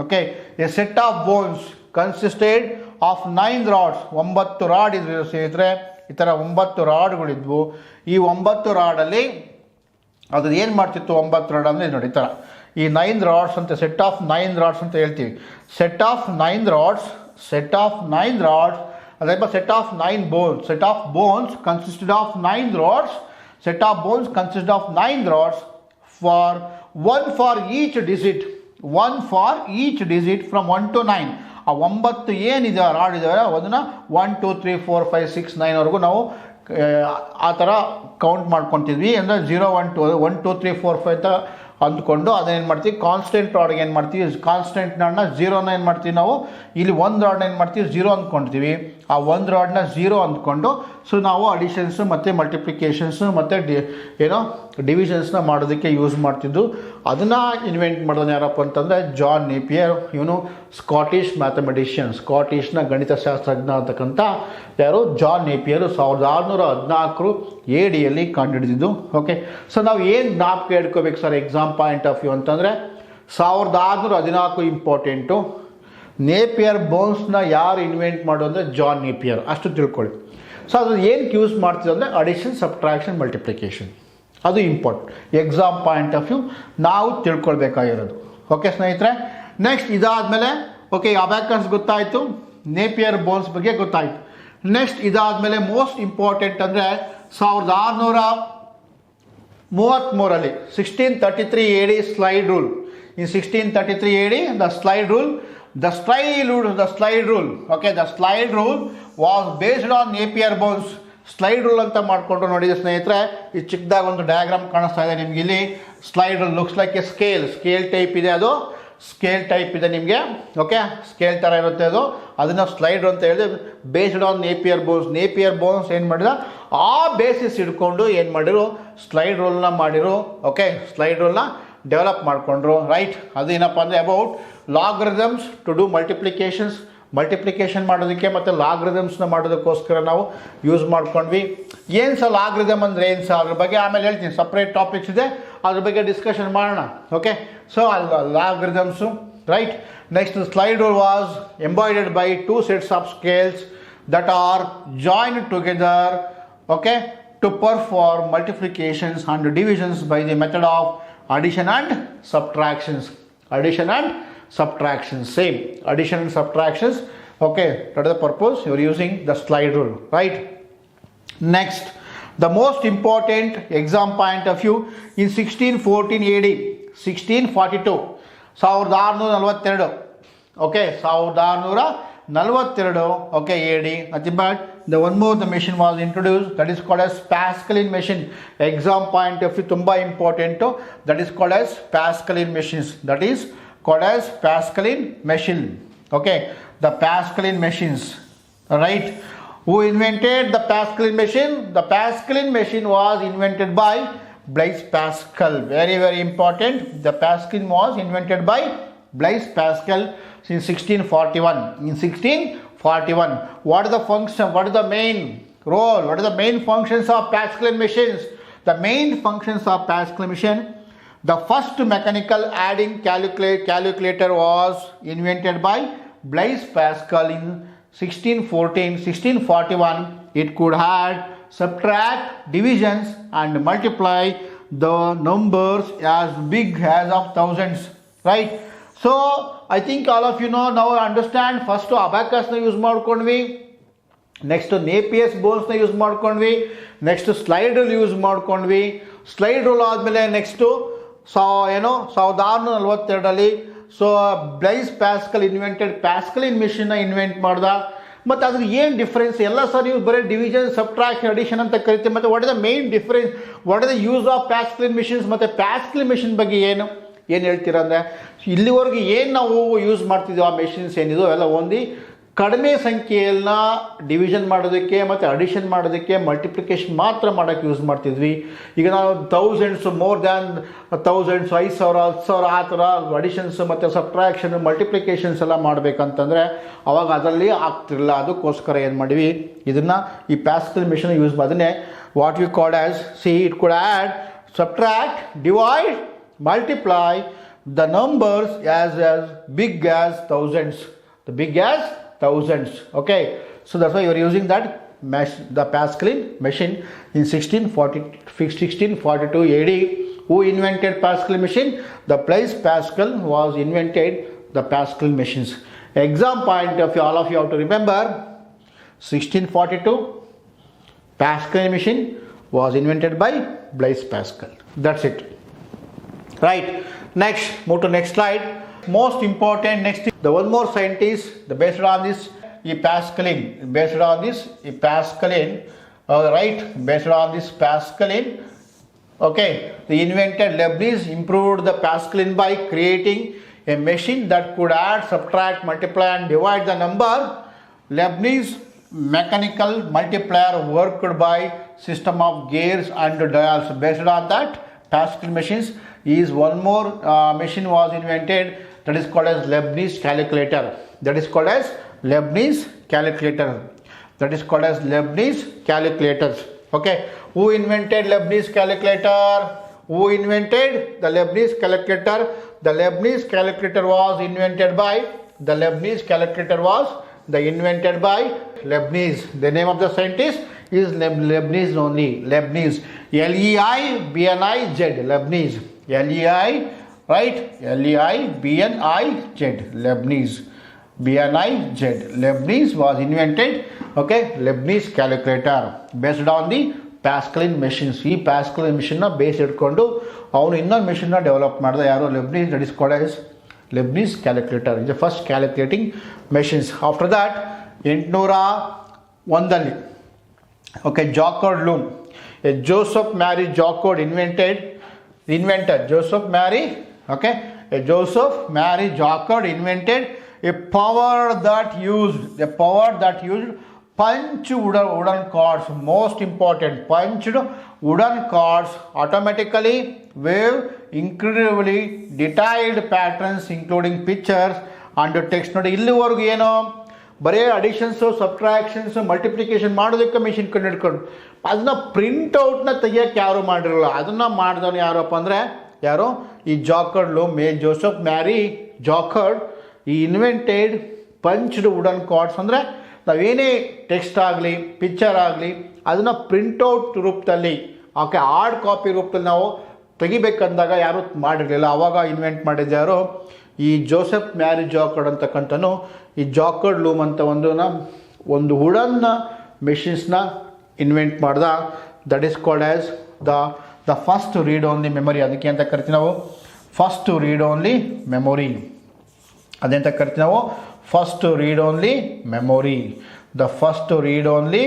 Okay, a set of bones consisted of 9 rods. 9 rod ಇದ್ರೆ ಸೇರಿದ್ರೆ ಈ ಥರ 9 ರಾಡ್ಗಳಿದ್ವು. ಈ 9 ರಾಡಲ್ಲಿ ಅದು ಏನು ಮಾಡ್ತಿತ್ತು 9 rod ಅಂದರೆ ನೋಡಿ ಈ ಥರ ಈ 9 ರಾಡ್ಸ್ ಅಂತ ಸೆಟ್ ಆಫ್ 9 ರಾಡ್ಸ್ ಅಂತ ಹೇಳ್ತೀವಿ. ಸೆಟ್ ಆಫ್ 9 ರಾಡ್ಸ್ ಅದೇ set of 9 bones. Set of bones consisted of 9 rods. Set of bones consisted of 9 rods for one for each digit. One for each digit from 1 to 9. ಆ 9 ಏನಿದೆ rod ಇದ್ದಾವೆ ಅದನ್ನು 1 2 3 4 5 6 9ವರೆಗೂ ನಾವು ಆ ಥರ ಕೌಂಟ್ ಮಾಡ್ಕೊತಿದ್ವಿ. ಅಂದರೆ 0 1 2 1 2 3 4 5 ಅಂತ ಅಂದ್ಕೊಂಡು ಅದನ್ನೇನು ಮಾಡ್ತೀವಿ ಕಾನ್ಸ್ಟೆಂಟ್ ರಾಡ್ಗೆ ಏನು ಮಾಡ್ತೀವಿ ಕಾನ್ಸ್ಟೆಂಟ್ನ 0ನ ಏನು ಮಾಡ್ತೀವಿ ನಾವು ಇಲ್ಲಿ 1 ರಾಡ್ನ ಏನು ಮಾಡ್ತೀವಿ 0 ಅಂದ್ಕೊಳ್ತೀವಿ. ಆ 1 ರಾಡ್ನ 0 ಅಂದ್ಕೊಂಡು ಸೊ ನಾವು ಅಡಿಷನ್ಸು ಮತ್ತು ಮಲ್ಟಿಪ್ಲಿಕೇಷನ್ಸು ಮತ್ತು ಡಿವಿಷನ್ಸ್ನ ಮಾಡೋದಕ್ಕೆ ಯೂಸ್ ಮಾಡ್ತಿದ್ದು. ಅದನ್ನು ಇನ್ವೆಂಟ್ ಮಾಡೋದು ಯಾರಪ್ಪ ಅಂತಂದರೆ ಜಾನ್ ನೇಪಿಯರ್. ಇವನು ಸ್ಕಾಟಿಷ್ ಮ್ಯಾಥಮೆಟಿಷಿಯನ್, ಸ್ಕಾಟಿಷ್ನ ಗಣಿತಶಾಸ್ತ್ರಜ್ಞ ಅಂತಕ್ಕಂಥ ಯಾರು ಜಾನ್ ನೇಪಿಯರು 1614 ADಯಲ್ಲಿ ಕಂಡುಹಿಡಿದಿದ್ದು. ಓಕೆ, ಸೊ ನಾವು ಏನು ಜ್ಞಾಪಕ ಇಟ್ಕೋಬೇಕು sir exam point of view ಅಂತಂದರೆ 1614 ಇಂಪಾರ್ಟೆಂಟು. ನೇಪಿಯರ್ ಬೋನ್ಸ್ನ ಯಾರು ಇನ್ವೆಂಟ್ ಮಾಡೋದು ಅಂದರೆ ಜಾನ್ ನೇಪಿಯರ್, ಅಷ್ಟು ತಿಳ್ಕೊಳ್ಳಿ. ಸೊ ಅದು ಏನಕ್ಕೆ ಯೂಸ್ ಮಾಡ್ತೀವಿ ಅಂದರೆ ಅಡಿಷನ್ ಸಬ್ಟ್ರಾಕ್ಷನ್ ಮಲ್ಟಿಪ್ಲಿಕೇಶನ್, ಅದು important exam point of view ನಾವು ತಿಳ್ಕೊಳ್ಬೇಕಾಗಿರೋದು. ಓಕೆ ಸ್ನೇಹಿತರೆ, ನೆಕ್ಸ್ಟ್ ಇದಾದಮೇಲೆ ಓಕೆ ಅಬ್ಯಾಕಸ್ ಗೊತ್ತಾಯಿತು, ನೇಪಿಯರ್ ಬೋನ್ಸ್ ಬಗ್ಗೆ ಗೊತ್ತಾಯಿತು. ನೆಕ್ಸ್ಟ್ ಇದಾದಮೇಲೆ ಮೋಸ್ಟ್ ಇಂಪಾರ್ಟೆಂಟ್ ಅಂದರೆ 1633 1633 AD slide rule. In 1633 AD the slide rule okay, the slide rule was based on Napier bones. Slide rule ಅಂತ ಮಾಡಿಕೊಂಡು ನೋಡಿದೆ ಸ್ನೇಹಿತರೆ, ಈ ಚಿಕ್ಕದಾಗ ಒಂದು ಡಯಾಗ್ರಾಮ್ ಕಾಣಿಸ್ತಾ ಇದೆ ನಿಮ್ಗೆ ಇಲ್ಲಿ. Slide rule looks like A scale type ಇದೆ, ಅದು ಸ್ಕೇಲ್ ಟೈಪ್ ಇದೆ ನಿಮಗೆ. ಓಕೆ, ಸ್ಕೇಲ್ ಥರ ಇರುತ್ತೆ ಅದು, ಅದನ್ನು ಸ್ಲೈಡ್ ಅಂತ ಹೇಳಿದ್ರೆ ಬೇಸ್ಡ್ ಆನ್ ನೇಪಿಯರ್ ಬೋನ್ಸ್ ಏನು ಮಾಡಿದ ಆ ಬೇಸಿಸ್ ಹಿಡ್ಕೊಂಡು ಏನು ಮಾಡಿರು ಸ್ಲೈಡ್ ರೂಲ್ನ ಮಾಡಿರು. ಓಕೆ, ಸ್ಲೈಡ್ ರೂಲ್ನ ಡೆವಲಪ್ ಮಾಡಿಕೊಂಡ್ರು. ರೈಟ್, ಅದೇನಪ್ಪ ಅಂದರೆ ಅಬೌಟ್ ಲಾಗರಿದಮ್ಸ್ ಟು ಡೂ ಮಲ್ಟಿಪ್ಲಿಕೇಶನ್ ಮಾಡೋದಕ್ಕೆ ಮತ್ತು ಲಾಗರಿದಮ್ಸ್ನ ಮಾಡೋದಕ್ಕೋಸ್ಕರ ನಾವು ಯೂಸ್ ಮಾಡ್ಕೊಂಡ್ವಿ. ಏನು ಸಹ ಲಾಗರಿದಮ್ ಅಂದರೆ ಏನು ಸಹ ಅದ್ರ ಬಗ್ಗೆ ಆಮೇಲೆ ಹೇಳ್ತೀನಿ, ಸಪ್ರೇಟ್ ಟಾಪಿಕ್ಸ್ ಇದೆ, ಅದ್ರ ಬಗ್ಗೆ ಡಿಸ್ಕಷನ್ ಮಾಡೋಣ. Okay, so logarithms. Right, next slide rule was embodied by 2 sets of scales that are joined together, okay, to perform multiplications and divisions by the method of addition and subtractions. Same addition and subtractions. Okay, that is the purpose you are using the slide rule. Right, next the most important exam point of view in 1614 AD 1642 1642. Okay, 1642. Okay, AD. Nothing but the one more the machine was introduced, that is called as Pascaline machine. Exam point of view tumba important, that is called as Pascaline machines. Okay, the Pascaline machines. Right, who invented the Pascaline machine? The Pascaline machine was invented by Blaise Pascal. Very important. The Pascaline was invented by Blaise Pascal in 1641. What is the function? What is the main role? What are the main functions of Pascaline machines? The main functions of Pascaline machine: the first mechanical adding calculator was invented by Blaise Pascal in 1641. It could add, subtract, divisions and multiply the numbers as big as of thousands. Right, so I think all of you know now understand. First abacus na use ಮಾಡ್ಕೊಂಡ್ವಿ, next ನೇಪಿಯರ್ಸ್ ಬೋನ್ಸ್ನ use ಮಾಡ್ಕೊಂಡ್ವಿ, next slide rule use ಮಾಡ್ಕೊಂಡ್ವಿ. Slide rule ಆದಮೇಲೆ next 1642 so Blaise pascal invented ಪ್ಯಾಸ್ಕಲಿನ್ ಮಿಷನ್ನ invent ಮಾಡ್ದ. ಮತ್ತು ಅದ್ರ ಏನು difference ಎಲ್ಲ ಸರ್ ನೀವು ಬರೀ ಡಿವಿಷನ್ ಸಬ್ಟ್ರಾಕ್ಷನ್ ಅಡಿಷನ್ ಅಂತ ಕರಿತೀವಿ. ಮತ್ತು what is the main difference, what is the use of Pascaline machines ಮತ್ತು ಪ್ಯಾಸ್ಕಲಿನ್ ಮಿಷನ್ ಬಗ್ಗೆ ಏನು ಹೇಳ್ತೀರಾ ಅಂದರೆ, ಇಲ್ಲಿವರೆಗೆ ಏನು ನಾವು ಯೂಸ್ ಮಾಡ್ತಿದ್ದೀವಿ ಆ ಮೆಷಿನ್ಸ್ ಏನಿದು ಅವೆಲ್ಲ ಒಂದು ಕಡಿಮೆ ಸಂಖ್ಯೆಯನ್ನ ಡಿವಿಷನ್ ಮಾಡೋದಕ್ಕೆ ಮತ್ತು ಅಡಿಷನ್ ಮಾಡೋದಕ್ಕೆ ಮಲ್ಟಿಪ್ಲಿಕೇಶನ್ ಮಾತ್ರ ಮಾಡೋಕ್ಕೆ ಯೂಸ್ ಮಾಡ್ತಿದ್ವಿ. ಈಗ ನಾವು ಥೌಸಂಡ್ಸ್, ಮೋರ್ ದ್ಯಾನ್ ಥೌಸಂಡ್ಸ್, 5000 10,000 ಆ ಥರ ಅಡಿಷನ್ಸ್ ಮತ್ತು ಸಬ್ಟ್ರಾಕ್ಷನ್ ಮಲ್ಟಿಪ್ಲಿಕೇಶನ್ಸ್ ಎಲ್ಲ ಮಾಡಬೇಕಂತಂದರೆ ಅವಾಗ ಅದರಲ್ಲಿ ಆಗ್ತಿರಲಿಲ್ಲ. ಅದಕ್ಕೋಸ್ಕರ ಏನು ಮಾಡಿವಿ, ಇದನ್ನು ಈ ಪ್ಯಾಸ್ಕಲ್ ಮಿಷನ್ ಯೂಸ್ ಅದನ್ನೇ what you called as it could add, subtract, divide, multiply the numbers as big as thousands, the big as thousands. Okay, so that's why you are using that the Pascaline machine in 1642 AD. Who invented Pascal machine? The Blaise Pascal was invented the Pascal machines. Exam point of view, all of you have to remember 1642 Pascal machine was invented by Blaise Pascal. That's it. Right. Next, move to next slide. Most important next, the one more scientist, the based on this Pascaline, based on this Pascaline, right? Based on this Pascaline. Okay, the invented Leibniz improved the Pascaline by creating a machine that could add, subtract, multiply and divide the number. Leibniz mechanical multiplier worked by system of gears and dials. Based on that, Pascal machines is one more machine was invented, that is called as Leibniz calculator. That is called as Leibniz calculator. That is called as Leibniz calculators. Okay, who invented Leibniz calculator? Who invented the Leibniz calculator? The Leibniz calculator was invented by Leibniz. The name of the scientist is Leibniz only. Leibniz. L-E-I-B-N-I-Z. Leibniz. L-E-I, right? L-E-I-B-N-I-Z. Leibniz. B-N-I-Z. Leibniz was invented. Okay, Leibniz calculator based on the Pascaline machines. ಈ Pascaline machine ನ base ಇಟ್ಕೊಂಡು ಅವನು ಇನ್ನೊಂದು machine ನ develop ಮಾಡಿದ ಯಾರು? Leibniz. That is called as Leibniz calculator. Is the first calculating machines. After that 801 okay, Jacquard loom. Joseph Marie Jacquard invented Joseph Marie, okay, Joseph Marie Jacquard invented a power that used punched wooden cords. Most important, punched wooden cords automatically wave incredibly detailed patterns including pictures and text. ನೋಡಿ ಇಲ್ಲಿವರೆಗೂ ಏನೋ ಬರೀ ಅಡಿಷನ್ಸು ಸಬ್ಟ್ರಾಕ್ಷನ್ಸು multiplication ಮಾಡೋದಕ್ಕೆ machine ಕಂಡು ಹಿಡ್ಕೊಂಡು ಅದನ್ನ ಪ್ರಿಂಟ್ಔಟ್ನ ತೆಗಿಯೋಕ್ಕೆ ಯಾರು ಮಾಡಿರಲ್ಲ. ಅದನ್ನು ಮಾಡಿದವನು ಯಾರಪ್ಪ ಅಂದರೆ ಯಾರು? ಈ ಜಾಕರ್ಡ್ ಲೂಮ್. ಜೋಸೆಫ್ ಮ್ಯಾರಿ ಜಾಕರ್ಡ್ ಈ ಇನ್ವೆಂಟೆಡ್ ಪಂಚ್ಡ್ ವುಡನ್ ಕಾರ್ಡ್ಸ್. ಅಂದರೆ ನಾವೇನೇ ಟೆಕ್ಸ್ಟ್ ಆಗಲಿ ಪಿಕ್ಚರ್ ಆಗಲಿ ಅದನ್ನು ಪ್ರಿಂಟೌಟ್ ರೂಪದಲ್ಲಿ, ಓಕೆ, ಹಾರ್ಡ್ ಕಾಪಿ ರೂಪದಲ್ಲಿ ನಾವು ತೆಗಿಬೇಕಂದಾಗ ಯಾರೂ ಮಾಡಿರಲಿಲ್ಲ. ಆವಾಗ ಇನ್ವೆಂಟ್ ಮಾಡಿದ್ದು ಯಾರು? ಈ ಜೋಸೆಫ್ ಮ್ಯಾರಿ ಜಾಕರ್ಡ್ ಅಂತಕ್ಕಂಥನು ಈ ಜಾಕರ್ಡ್ ಲೂಮ್ ಅಂತ ಒಂದು ವುಡನ್ ಮೆಷಿನ್ಸ್ನ ಇನ್ವೆಂಟ್ ಮಾಡ್ದ. That is called as the first read only memory. ಅದಕ್ಕೆ ಅಂತ ಕರಿತೀವಿ ನಾವು ಫಸ್ಟ್ ರೀಡ್ ಓನ್ಲಿ ಮೆಮೊರಿ. ಅದೇಂತ ಕರಿತೀವಿ ನಾವು first read only memory. The first read only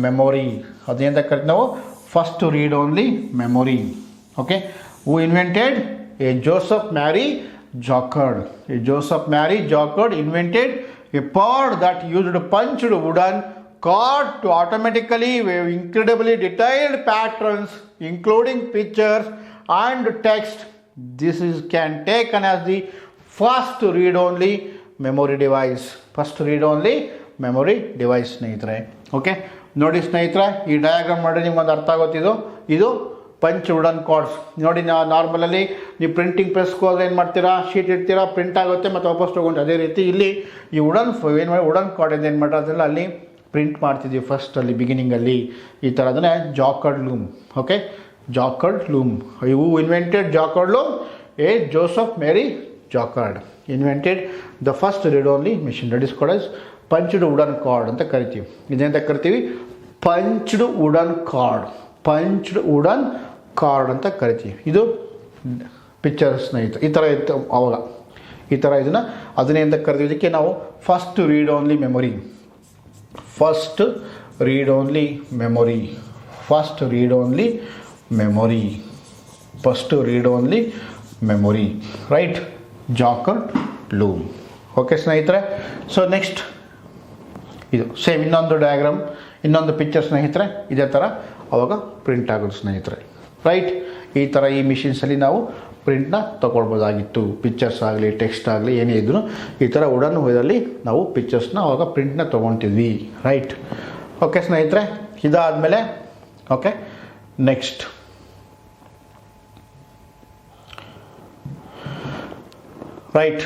memory. ಅದೇಂತ ಕರಿತೀವಿ ನಾವು first read only memory. Okay, who invented? A Joseph Marie Jacquard. Joseph Marie Jacquard invented a power that used punched wooden cord to automatically wave incredibly detailed patterns including pictures and text. This is can taken as the first read-only memory device. First read-only memory device ಸ್ನೇಹಿತರೆ. Okay, ನೋಡಿ ಸ್ನೇಹಿತರೆ, ಈ diagram ಮಾಡಿ ನಿಮ್ಗೆ ಒಂದು ಅರ್ಥ ಆಗುತ್ತಿದ್ದು. ಇದು punch wooden cards. ನೋಡಿ, ನಾರ್ಮಲಲ್ಲಿ ನೀವು ಪ್ರಿಂಟಿಂಗ್ ಪ್ರೆಸ್ಗೆ ಹೋದ್ರೆ ಏನು ಮಾಡ್ತೀರಾ? ಶೀಟ್ ಇಡ್ತೀರಾ, ಪ್ರಿಂಟ್ ಆಗುತ್ತೆ ಮತ್ತು ವಾಪಸ್ ತೊಗೊಂಡು. ಅದೇ ರೀತಿ ಇಲ್ಲಿ ಈ ವುಡನ್ ಕಾರ್ಡ್ ಏನು ಮಾಡ್ತಾರೆ ಅದೆಲ್ಲ ಅಲ್ಲಿ ಪ್ರಿಂಟ್ ಮಾಡ್ತಿದ್ದೀವಿ ಫಸ್ಟಲ್ಲಿ ಬಿಗಿನಿಂಗಲ್ಲಿ ಈ ಥರ. ಅದನ್ನೇ Jacquard loom. Okay, Jacquard loom. ಇವು invented Jacquard loom. A Joseph Marie Jacquard invented the first read only machine. That is called as punched wooden card ಅಂತ ಕರಿತೀವಿ. ಇದೇಂತ ಕರಿತೀವಿ? Punched wooden card. Punched wooden card ಅಂತ ಕರಿತೀವಿ. ಇದು picture ಸ್ನೇಹಿತರೆ. ಈ ಥರ ಇತ್ತು ಅವಾಗ. ಈ ಥರ ಇದನ್ನು ಅದನ್ನೇ ಅಂತ ಕರಿತೀವಿ. ಇದಕ್ಕೆ ನಾವು first read only memory. First read only memory. First read only memory. First read only memory. Right, Jacquard loom. Okay ಸ್ನೇಹಿತರೆ. ಸೊ ನೆಕ್ಸ್ಟ್ ಇದು ಸೇಮ್ ಇನ್ನೊಂದು ಡಯಾಗ್ರಾಮ್, ಇನ್ನೊಂದು ಪಿಕ್ಚರ್ ಸ್ನೇಹಿತರೆ. ಇದೇ ಥರ ಅವಾಗ ಪ್ರಿಂಟ್ ಆಗೋದು ಸ್ನೇಹಿತರೆ. ರೈಟ್, ಈ ಥರ ಈ ಮಿಷಿನ್ಸಲ್ಲಿ ನಾವು ಪ್ರಿಂಟ್ನ ತೊಗೊಳ್ಬೋದಾಗಿತ್ತು. ಪಿಕ್ಚರ್ಸ್ ಆಗಲಿ ಟೆಕ್ಸ್ಟ್ ಆಗಲಿ ಏನೇ ಇದ್ದರೂ ಈ ಥರ ವುಡನ್ ಇದರಲ್ಲಿ ನಾವು ಪಿಕ್ಚರ್ಸ್ನ ಅವಾಗ ಪ್ರಿಂಟ್ನ ತೊಗೊತಿದ್ವಿ. ರೈಟ್, ಓಕೆ ಸ್ನೇಹಿತರೆ. ಇದಾದಮೇಲೆ ಓಕೆ ರೈಟ್.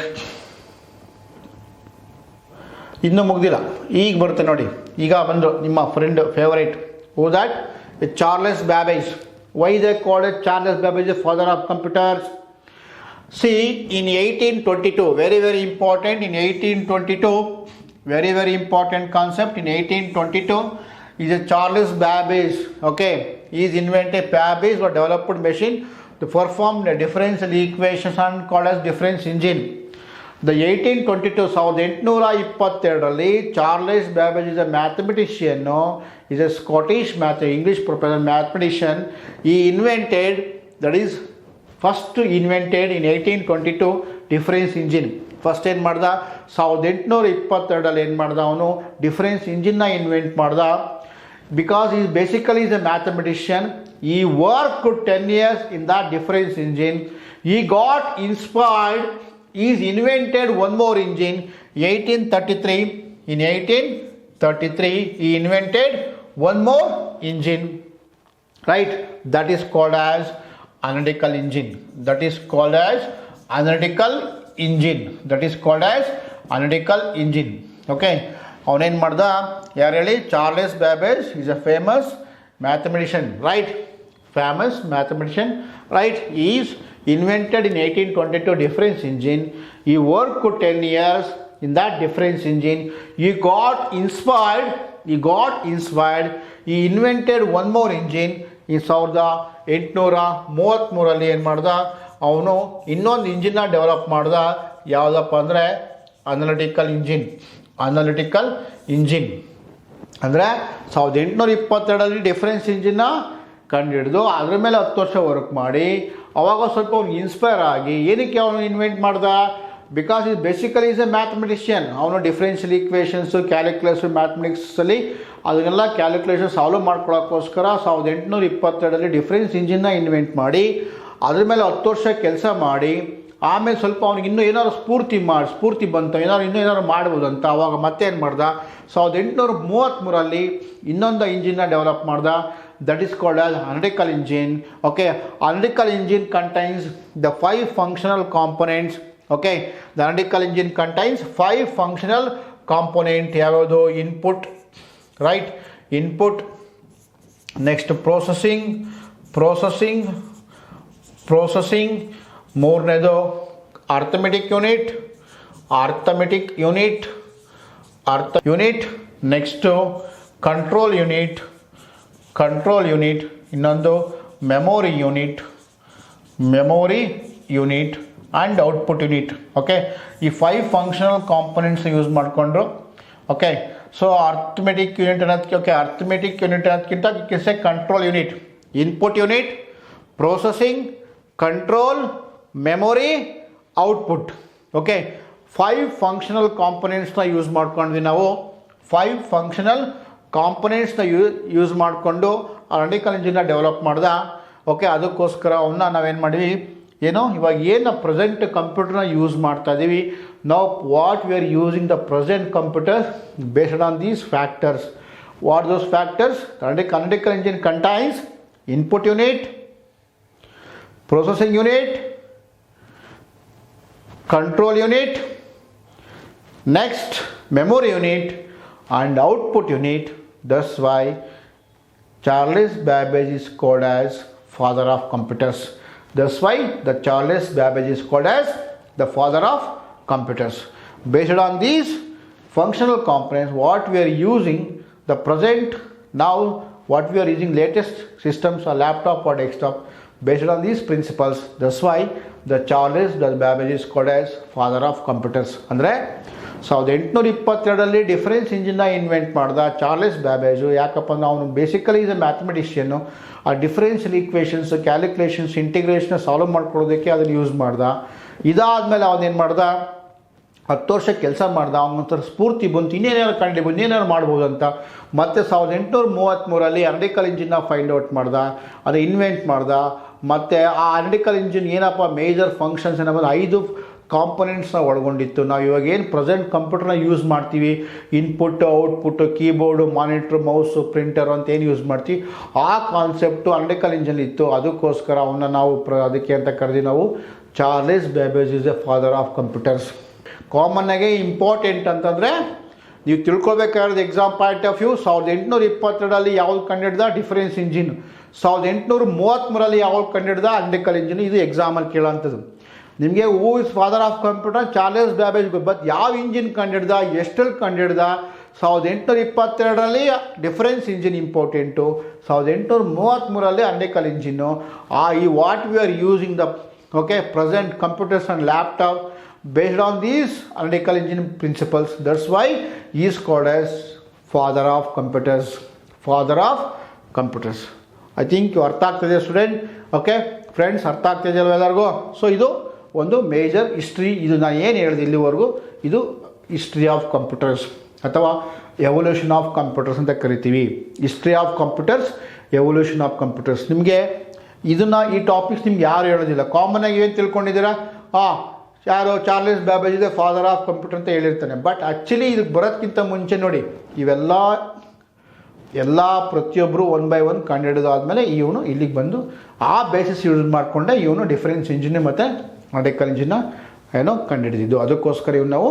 ಇನ್ನೂ ಮುಗ್ದಿಲ್ಲ, ಈಗ ಬರುತ್ತೆ ನೋಡಿ. ಈಗ ಬಂದರು ನಿಮ್ಮ friend favourite, who that? Charles Babbage. Why they called it Charles Babbage father of computers? See, in 1822, very important, in 1822, very important concept, in 1822 is a Charles Babbage. Okay, he is invented. Babbage was developed machine to perform the differential equations and called as difference engine. The 1822 1822 Charles Babbage is a mathematician, is a Scottish English professor mathematician. He invented, that is first invented in 1822 difference engine. First ಏನು ಮಾಡ್ದ? 1822 ಏನು ಮಾಡ್ದ ಅವನು? Difference ಇಂಜಿನ್ನ invent ಮಾಡ್ದ. Because he's basically he's a mathematician. He work 10 years in the difference engine. He got inspired, he's invented one more engine 1833. In 1833 he invented one more engine, right? That is called as analytical engine. That is called as analytical engine. That is called as analytical engine. Okay, ಅವನೇನು ಮಾಡ್ದ? ಯಾರು ಹೇಳಿ? Charles Babbage is a famous mathematician, right? Famous mathematician, right? He is invented in 1822 difference engine. He worked 10 years in that difference engine. He got inspired. He invented one more engine. ಈ 1833 ಏನು ಮಾಡ್ದ ಅವನು? ಇನ್ನೊಂದು ಇಂಜಿನ್ನ develop ಮಾಡ್ದ. ಯಾವುದಪ್ಪ ಅಂದರೆ analytical engine. ಅಂದರೆ 1822 ಡಿಫರೆನ್ಸ್ ಇಂಜಿನ್ನ ಕಂಡುಹಿಡಿದು ಅದ್ರ ಮೇಲೆ 10 ವರ್ಷ ವರ್ಕ್ ಮಾಡಿ ಅವಾಗ ಸ್ವಲ್ಪ ಅವ್ನಿಗೆ ಇನ್ಸ್ಪೈರ್ ಆಗಿ ಏನಕ್ಕೆ ಅವನು ಇನ್ವೆಂಟ್ ಮಾಡ್ದ? Because he's basically he's a mathematician. ಅವನು ಡಿಫರೆನ್ಷಿಯಲ್ ಈಕ್ವೇಷನ್ಸು, ಕ್ಯಾಲ್ಕುಲೇಷನ್, ಮ್ಯಾಥಮೆಟಿಕ್ಸಲ್ಲಿ ಅದನ್ನೆಲ್ಲ ಕ್ಯಾಲ್ಕುಲೇಷನ್ ಸಾಲ್ವ್ ಮಾಡ್ಕೊಳ್ಳೋಕ್ಕೋಸ್ಕರ 1822 ಡಿಫರೆನ್ಸ್ ಇಂಜಿನ್ನ ಇನ್ವೆಂಟ್ ಮಾಡಿ ಅದ್ರ ಮೇಲೆ 10 ವರ್ಷ ಕೆಲಸ ಮಾಡಿ ಆಮೇಲೆ ಸ್ವಲ್ಪ ಅವ್ನಿಗೆ ಇನ್ನೂ ಏನಾದ್ರು ಸ್ಫೂರ್ತಿ ಬಂತು, ಏನಾದ್ರು ಮಾಡ್ಬೋದು ಅಂತ. ಅವಾಗ ಮತ್ತೆ ಏನು ಮಾಡ್ದ? 1833 ಇನ್ನೊಂದು ಇಂಜಿನ್ನ ಡೆವಲಪ್ ಮಾಡ್ದ. That is called as analytical engine. Okay, analytical engine contains the 5 functional components. Okay, the analytical engine contains 5 functional component. ಯಾವ್ಯಾವುದು? Input, right? Input, next processing, ಮೂರನೇದು arithmetic unit, next control unit, ಇನ್ನೊಂದು memory unit and output unit. Okay, ಈ 5 functional components use ಮಾಡಿಕೊಂಡ್ರು. Okay, so arithmetic unit ಅನ್ನೋದಕ್ಕೆ, arithmetic unit ಅನ್ನೋದಕ್ಕಿಂತ ಕಿಸೆ control unit, input unit, processing, control, memory, output. Okay, 5 functional ಕಾಂಪೊನೆಂಟ್ಸ್ನ use ಮಾಡ್ಕೊಂಡ್ವಿ ನಾವು. 5 functional ಕಾಂಪೊನೆಂಟ್ಸ್ನ ಯೂಸ್ ಮಾಡಿಕೊಂಡು ಅನಲಿಟಿಕಲ್ ಇಂಜಿನ್ನ ಡೆವಲಪ್ ಮಾಡ್ದ. ಓಕೆ, ಅದಕ್ಕೋಸ್ಕರ ಅವನ್ನ ನಾವೇನು ಮಾಡಿದ್ವಿ? ಇವಾಗ ಏನು ಪ್ರೆಸೆಂಟ್ ಕಂಪ್ಯೂಟರ್ನ ಯೂಸ್ ಮಾಡ್ತಾ ಇದ್ದೀವಿ, ನಾವು what we are using the present computers based on these factors. What those factors? Analytical engine contains input unit, processing unit, control unit, next memory unit and output unit. That's why Charles Babbage is called as father of computers. That's why the Charles Babbage is called as the father of computers. Based on these functional components, what we are using the present now, what we are using latest systems or laptop or desktop, based on these principles. That's why the Charles Babbage is called as father of computers. ಅಂದರೆ 1822 difference ಇಂಜಿನ್ನ invent ಮಾಡ್ದ Charles ಬ್ಯಾಬೇಜು. ಯಾಕಪ್ಪ ಅಂದ್ರೆ ಅವನು basically he's A ಮ್ಯಾಥಮೆಟಿಷಿಯನ್ನು. ಆ differential equations, calculations, integration solve ಮಾಡ್ಕೊಳ್ಳೋದಕ್ಕೆ ಅದನ್ನು use ಮಾಡ್ದ. ಇದಾದಮೇಲೆ ಅವನೇನು ಮಾಡ್ದ? 10 ವರ್ಷ ಕೆಲಸ ಮಾಡ್ದ. ಅವನೊಂಥರ ಸ್ಫೂರ್ತಿ ಬಂತು, ಇನ್ನೇನಾದ್ರು ಮಾಡ್ಬೋದು ಅಂತ. ಮತ್ತು 1833 ಅನಲಿಟಿಕಲ್ ಇಂಜಿನ್ನ ಫೈಂಡ್ ಔಟ್ ಮಾಡ್ದ, ಅದು ಇನ್ವೆಂಟ್ ಮಾಡ್ದ. ಮತ್ತು ಆ ಅನಲಿಟಿಕಲ್ ಇಂಜಿನ್ ಏನಪ್ಪ ಮೇಜರ್ ಫಂಕ್ಷನ್ಸ್ ಏನಪ್ಪ 5 ಕಾಂಪೊನೆಂಟ್ಸ್ನ ಒಳಗೊಂಡಿತ್ತು. ನಾವು ಇವಾಗ ಏನು ಪ್ರೆಸೆಂಟ್ ಕಂಪ್ಯೂಟರ್ನ ಯೂಸ್ ಮಾಡ್ತೀವಿ, input, output, keyboard, monitor, mouse, printer ಅಂತ ಏನು ಯೂಸ್ ಮಾಡ್ತೀವಿ, ಆ ಕಾನ್ಸೆಪ್ಟು ಅನಲಿಟಿಕಲ್ ಇಂಜಿನ್ ಇತ್ತು. ಅದಕ್ಕೋಸ್ಕರ ಅವನ್ನ ನಾವು ಅದಕ್ಕೆ ಅಂತ ಕರೆದು ನಾವು Charles Babbage is a father of computers. ಕಾಮನ್ನಾಗೆ ಇಂಪಾರ್ಟೆಂಟ್ ಅಂತಂದರೆ ನೀವು ತಿಳ್ಕೊಬೇಕಾದ್ರೆ ಎಕ್ಸಾಮ್ ಪಾಯಿಂಟ್ ಆಫ್ ವ್ಯೂ 1822 ಯಾವ್ದು ಕಂಡಿಡ್ದ ಡಿಫರೆನ್ಸ್ ಇಂಜಿನ್, 1833 ಯಾವ್ದು ಕಂಡಿಡ್ದ ಅನಾಲಿಟಿಕಲ್ ಇಂಜಿನ್. ಇದು ಎಕ್ಸಾಮಲ್ಲಿ ಕೇಳೋಂಥದ್ದು ನಿಮಗೆ. Who is father of computer Charles Babbage. But ಯಾವ ಇಂಜಿನ್ ಕಂಡಿಡ್ದ, ಎಷ್ಟಲ್ಲಿ ಕಂಡಿಡ್ದ? 1822 difference engine important, 1833 analytical engine. ಈ what we are using the present computers and laptop based on these analytical engine principles. That's why he is called as father of computers. Father of computers. I think you ಅರ್ಥ ಆಗ್ತದೆ student. Okay friends, ಅರ್ಥ ಆಗ್ತಿದೆ ಅಲ್ವ ಎಲ್ಲರಿಗೂ? So ಇದು ಒಂದು major history. ಇದು ನಾನು ಏನು ಹೇಳಿದೆ ಇಲ್ಲಿವರೆಗೂ, ಇದು ಹಿಸ್ಟ್ರಿ ಆಫ್ ಕಂಪ್ಯೂಟರ್ಸ್ ಅಥವಾ ಎವಲ್ಯೂಷನ್ ಆಫ್ ಕಂಪ್ಯೂಟರ್ಸ್ ಅಂತ ಕರಿತೀವಿ. History of computers, evolution of computers. ನಿಮಗೆ ಇದನ್ನು ಈ ಟಾಪಿಕ್ಸ್ ನಿಮ್ಗೆ ಯಾರು ಹೇಳೋದಿಲ್ಲ. ಕಾಮನ್ನಾಗಿ ಏನು ತಿಳ್ಕೊಂಡಿದ್ದೀರಾ? ಯಾರು ಚಾರ್ಲೆಸ್ ಬ್ಯಾಬೇಜ್ ಇದೆ ಫಾದರ್ ಆಫ್ ಕಂಪ್ಯೂಟರ್ ಅಂತ ಹೇಳಿರ್ತಾನೆ. ಬಟ್ ಆ್ಯಕ್ಚುಲಿ ಇದಕ್ಕೆ ಬರೋದಕ್ಕಿಂತ ಮುಂಚೆ ನೋಡಿ, ಎಲ್ಲ ಪ್ರತಿಯೊಬ್ಬರು 1 by 1 ಕಂಡುಹಿಡಿದಾದ್ಮೇಲೆ ಇವನು ಇಲ್ಲಿಗೆ ಬಂದು ಆ ಬೇಸಿಸ್ ಯೂಸ್ ಮಾಡಿಕೊಂಡೆ ಇವನು ಡಿಫರೆನ್ಸ್ ಇಂಜಿನ್ ಮತ್ತು ಅನಾಲಿಟಿಕಲ್ ಇಂಜಿನ್ನ ಕಂಡುಹಿಡಿದಿದ್ದು. ಅದಕ್ಕೋಸ್ಕರ ಇವ್ನು ನಾವು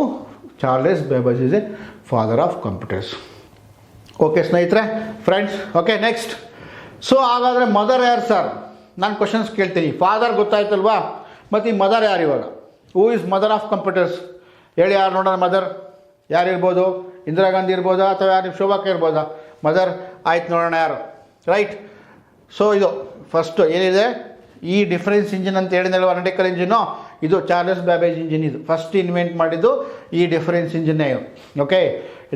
Charles Babbage is a father of computers. Okay ಸ್ನೇಹಿತರೆ, ಫ್ರೆಂಡ್ಸ್. Okay next. ಸೊ ಹಾಗಾದರೆ ಮದರ್ ಯಾರು ಸರ್? ನಾನು ಕ್ವಶನ್ಸ್ ಕೇಳ್ತೀನಿ. ಫಾದರ್ ಗೊತ್ತಾಯ್ತಲ್ವಾ, ಮತ್ತು ಈ ಮದರ್ ಯಾರು ಇವಾಗ? Who is mother of computers? ಹೇಳಿ ಯಾರು ನೋಡೋಣ. ಮದರ್ ಯಾರು ಇರ್ಬೋದು? ಇಂದಿರಾ ಗಾಂಧಿ ಇರ್ಬೋದಾ ಅಥವಾ ಯಾರು ಶೋಭಾಕ ಇರ್ಬೋದಾ? ಮದರ್ ಆಯ್ತು, ನೋಡೋಣ ಯಾರು. ರೈಟ್. ಸೊ ಇದು ಫಸ್ಟು ಏನಿದೆ, ಈ ಡಿಫರೆನ್ಸ್ ಇಂಜಿನ್ ಅಂತ ಹೇಳಿದ್ನಲ್ವ ಅನಾಲಿಟಿಕಲ್ ಇಂಜಿನ್ನು, ಇದು ಚಾರ್ಲೆಸ್ ಬ್ಯಾಬೇಜ್ ಇಂಜಿನ್. ಇದು ಫಸ್ಟ್ ಇನ್ವೆಂಟ್ ಮಾಡಿದ್ದು ಈ ಡಿಫರೆನ್ಸ್ ಇಂಜಿನ್ನೇ. Okay,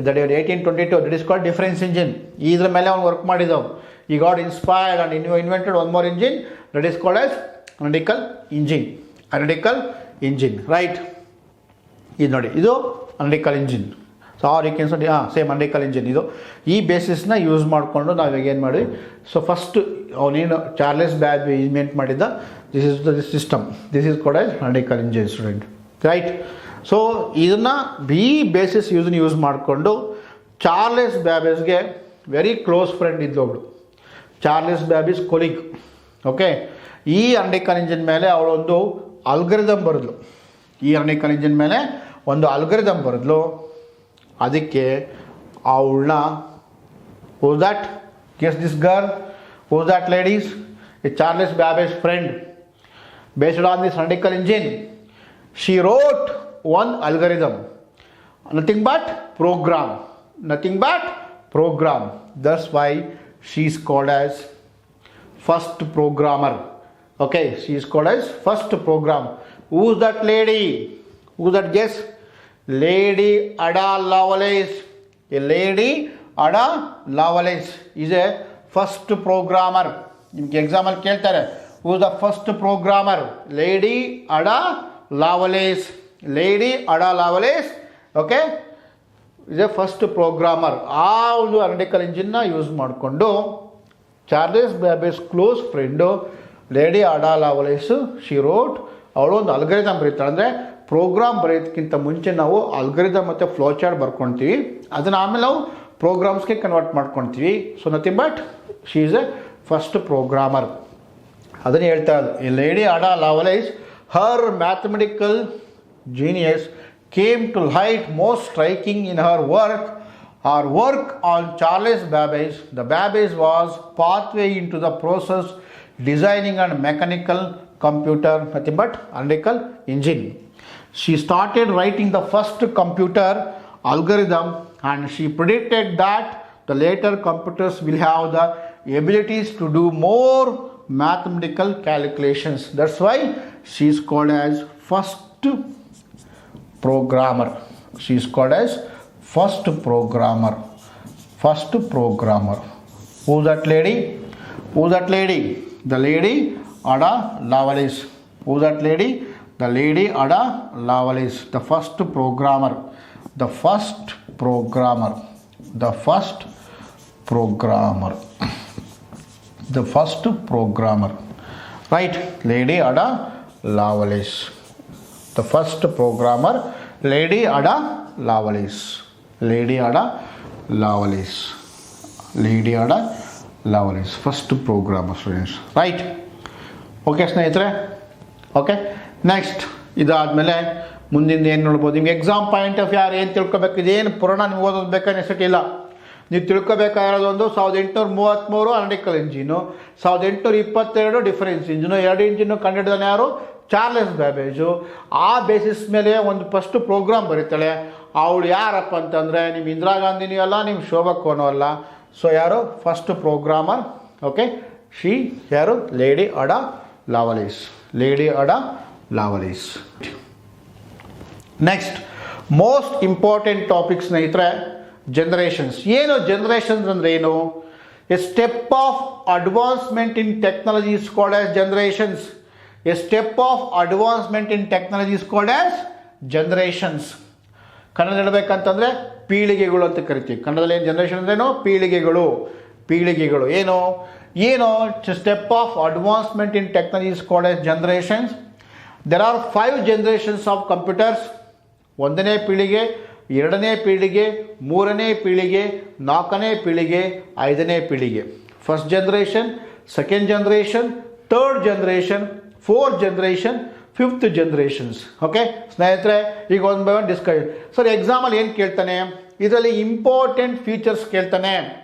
that 1822 that is called difference engine. ಇದ್ರ ಮೇಲೆ ಅವ್ನು ವರ್ಕ್ ಮಾಡಿದವು. He got inspired and invented one more engine that is called as analytical engine. Analytical engine, right? ಇದು ನೋಡಿ, ಇದು analytical engine. So same analytical engine. ಇದು ಈ ಬೇಸಿಸ್ನ ಯೂಸ್ ಮಾಡಿಕೊಂಡು ನಾವು ಏನು ಮಾಡಿದ್ವಿ. ಸೊ ಫಸ್ಟ್ ಅವನೇನು ಚಾರ್ಲೆಸ್ ಬ್ಯಾಬೇಜ್ ಇನ್ವೆಂಟ್ ಮಾಡಿದ್ದ, this is the system, this is called as analytical engine student. Right. So ಇದನ್ನು ಬೇಸಿಸ್ ಯೂಸ್ ಮಾಡಿಕೊಂಡು ಚಾರ್ಲೆಸ್ ಬ್ಯಾಬೇಜ್ಗೆ ವೆರಿ ಕ್ಲೋಸ್ ಫ್ರೆಂಡ್ ಇದ್ದೊಬ್ಳು, ಚಾರ್ಲೆಸ್ ಬ್ಯಾಬೇಜ್ ಕೊಲೀಗ್. ಓಕೆ, ಈ ಅನಾಲಿಟಿಕಲ್ ಇಂಜಿನ್ ಮೇಲೆ ಅವಳೊಂದು ಅಲ್ಗರಿದಮ್ ಬರೆದ್ಲು. ಈ ಅನಾಲಿಟಿಕಲ್ ಇಂಜಿನ್ ಮೇಲೆ ಒಂದು ಅಲ್ಗರಿದಮ್ ಬರೆದ್ಲು. ಅದಕ್ಕೆ ಅವಳನ್ನ who's that? Guess this girl. Who's that ladies? A Charles Babbage friend. Based on this analytical engine she wrote one algorithm, nothing but program. That's why she is called as first programmer. Okay, she is called as first programmer. Who's that lady? Who's that? Guess. Lady Ada Lovelace. A lady Ada Lovelace is a first programmer. ನಿಮಗೆ ಎಕ್ಸಾಮಲ್ಲಿ ಕೇಳ್ತಾರೆ, who's the first programmer? Lady Ada Lovelace. Lady Ada Lovelace, okay, is a first programmer. ಆ ಒಂದು analytical ಇಂಜಿನ್ನ use ಮಾಡಿಕೊಂಡು Charles Babbage close friend lady Ada ಲವಲೇಸ್ she wrote. ಅವಳು ಒಂದು algorithm ಬರೀತಾಳೆ. ಅಂದರೆ program ಬರೆಯೋದಕ್ಕಿಂತ ಮುಂಚೆ ನಾವು ಅಲ್ಗರಿದಮ್ ಮತ್ತು ಫ್ಲೋ ಚಾರ್ಟ್ ಬರ್ಕೊಳ್ತೀವಿ. ಅದನ್ನು ಆಮೇಲೆ ನಾವು ಪ್ರೋಗ್ರಾಮ್ಸ್ಗೆ ಕನ್ವರ್ಟ್ ಮಾಡ್ಕೊಳ್ತೀವಿ. So nothing but she is a first programmer. ಅದನ್ನು ಹೇಳ್ತಾ ಇದ್ದು ಈ lady Ada ಲವಲೇಸ್. Her mathematical genius came to light most striking in her work on Charles Babbage. The Babbage was pathway into the process designing and mechanical computer, nothing but analytical engine. She started writing the first computer algorithm and she predicted that the later computers will have the abilities to do more mathematical calculations. That's why she is called as first programmer. She is called as first programmer. First programmer. Who's that lady? Who's that lady? The lady Ada Lovelace. Who's that lady? The lady Ada Lovelace. The first programmer. The first programmer. The first programmer. The first programmer. Right? Lady Ada Lovelace. The first programmer, Lady Ada Lovelace. Lady Ada Lovelace. Lady Ada Lovelace. First programmer, students. Right? Okay, ಸ್ನೇಹಿತರೆ. Okay. Next ಇದಾದಮೇಲೆ ಮುಂದಿನ ಏನು ನೋಡ್ಬೋದು, ನಿಮ್ಗೆ exam point of ಯಾರು ಏನು ತಿಳ್ಕೊಬೇಕು, ಇದೇನು ಪುರಾಣ ನಿಮ್ಗೆ ಓದೋದು ಬೇಕಾದ್ರೆ ನೆಸೆಸಿಟಿ ಇಲ್ಲ. ನೀವು ತಿಳ್ಕೊಬೇಕಾಗಿರೋದೊಂದು 1833 analytical engine, 1822 difference engine, 2 engine ಕಂಡುಹಿಡಿದಾನೆ ಯಾರು, ಚಾರ್ಲೆಸ್ ಬ್ಯಾಬೇಜು. ಆ ಬೇಸಿಸ್ ಮೇಲೆ ಒಂದು ಫಸ್ಟ್ ಪ್ರೋಗ್ರಾಮ್ ಬರೀತಾಳೆ. ಅವಳು ಯಾರಪ್ಪ ಅಂತಂದರೆ ನಿಮ್ಮ ಇಂದಿರಾ ಗಾಂಧಿನೂ ಅಲ್ಲ, ನಿಮ್ಮ ಶೋಭಾ ಕೋನೂ ಅಲ್ಲ. ಸೊ ಯಾರು ಫಸ್ಟ್ ಪ್ರೋಗ್ರಾಮರ್, ಓಕೆ, ಶಿ ಯಾರು, lady Ada Lovelace, lady Ada Lovelace. Next most important topic ಸ್ನೇಹಿತರೆ, ಜನರೇಷನ್ಸ್. ಏನು ಜನರೇಷನ್ಸ್ ಅಂದರೆ ಏನು? A step of advancement in technology is called as generations. A step of advancement in technology is called as generations. Kannada ಹೇಳಬೇಕಂತಂದರೆ ಪೀಳಿಗೆಗಳು ಅಂತ ಕರಿತೀವಿ. ಕನ್ನಡದಲ್ಲಿ ಏನು ಜನರೇಷನ್ ಅಂದ್ರೇನು? ಪೀಳಿಗೆಗಳು. ಪೀಳಿಗೆಗಳು ಏನು ಏನು step of advancement in technology is called as generations. There are 5 generations of computers. 1ನೇ ಪೀಳಿಗೆ, 2ನೇ ಪೀಳಿಗೆ, 3ನೇ ಪೀಳಿಗೆ, 4ನೇ ಪೀಳಿಗೆ, 5ನೇ ಪೀಳಿಗೆ. First generation, second generation, third generation, fourth generation, fifth generations. Okay ಸ್ನೇಹಿತರೆ, ಈಗ ಒಂದು ಬೈ ಒನ್ ಡಿಸ್ಕಸ್. ಸರ್ ಎಕ್ಸಾಮಲ್ಲಿ ಏನು ಕೇಳ್ತಾನೆ? ಇದರಲ್ಲಿ ಇಂಪಾರ್ಟೆಂಟ್ ಫೀಚರ್ಸ್ ಕೇಳ್ತಾನೆ.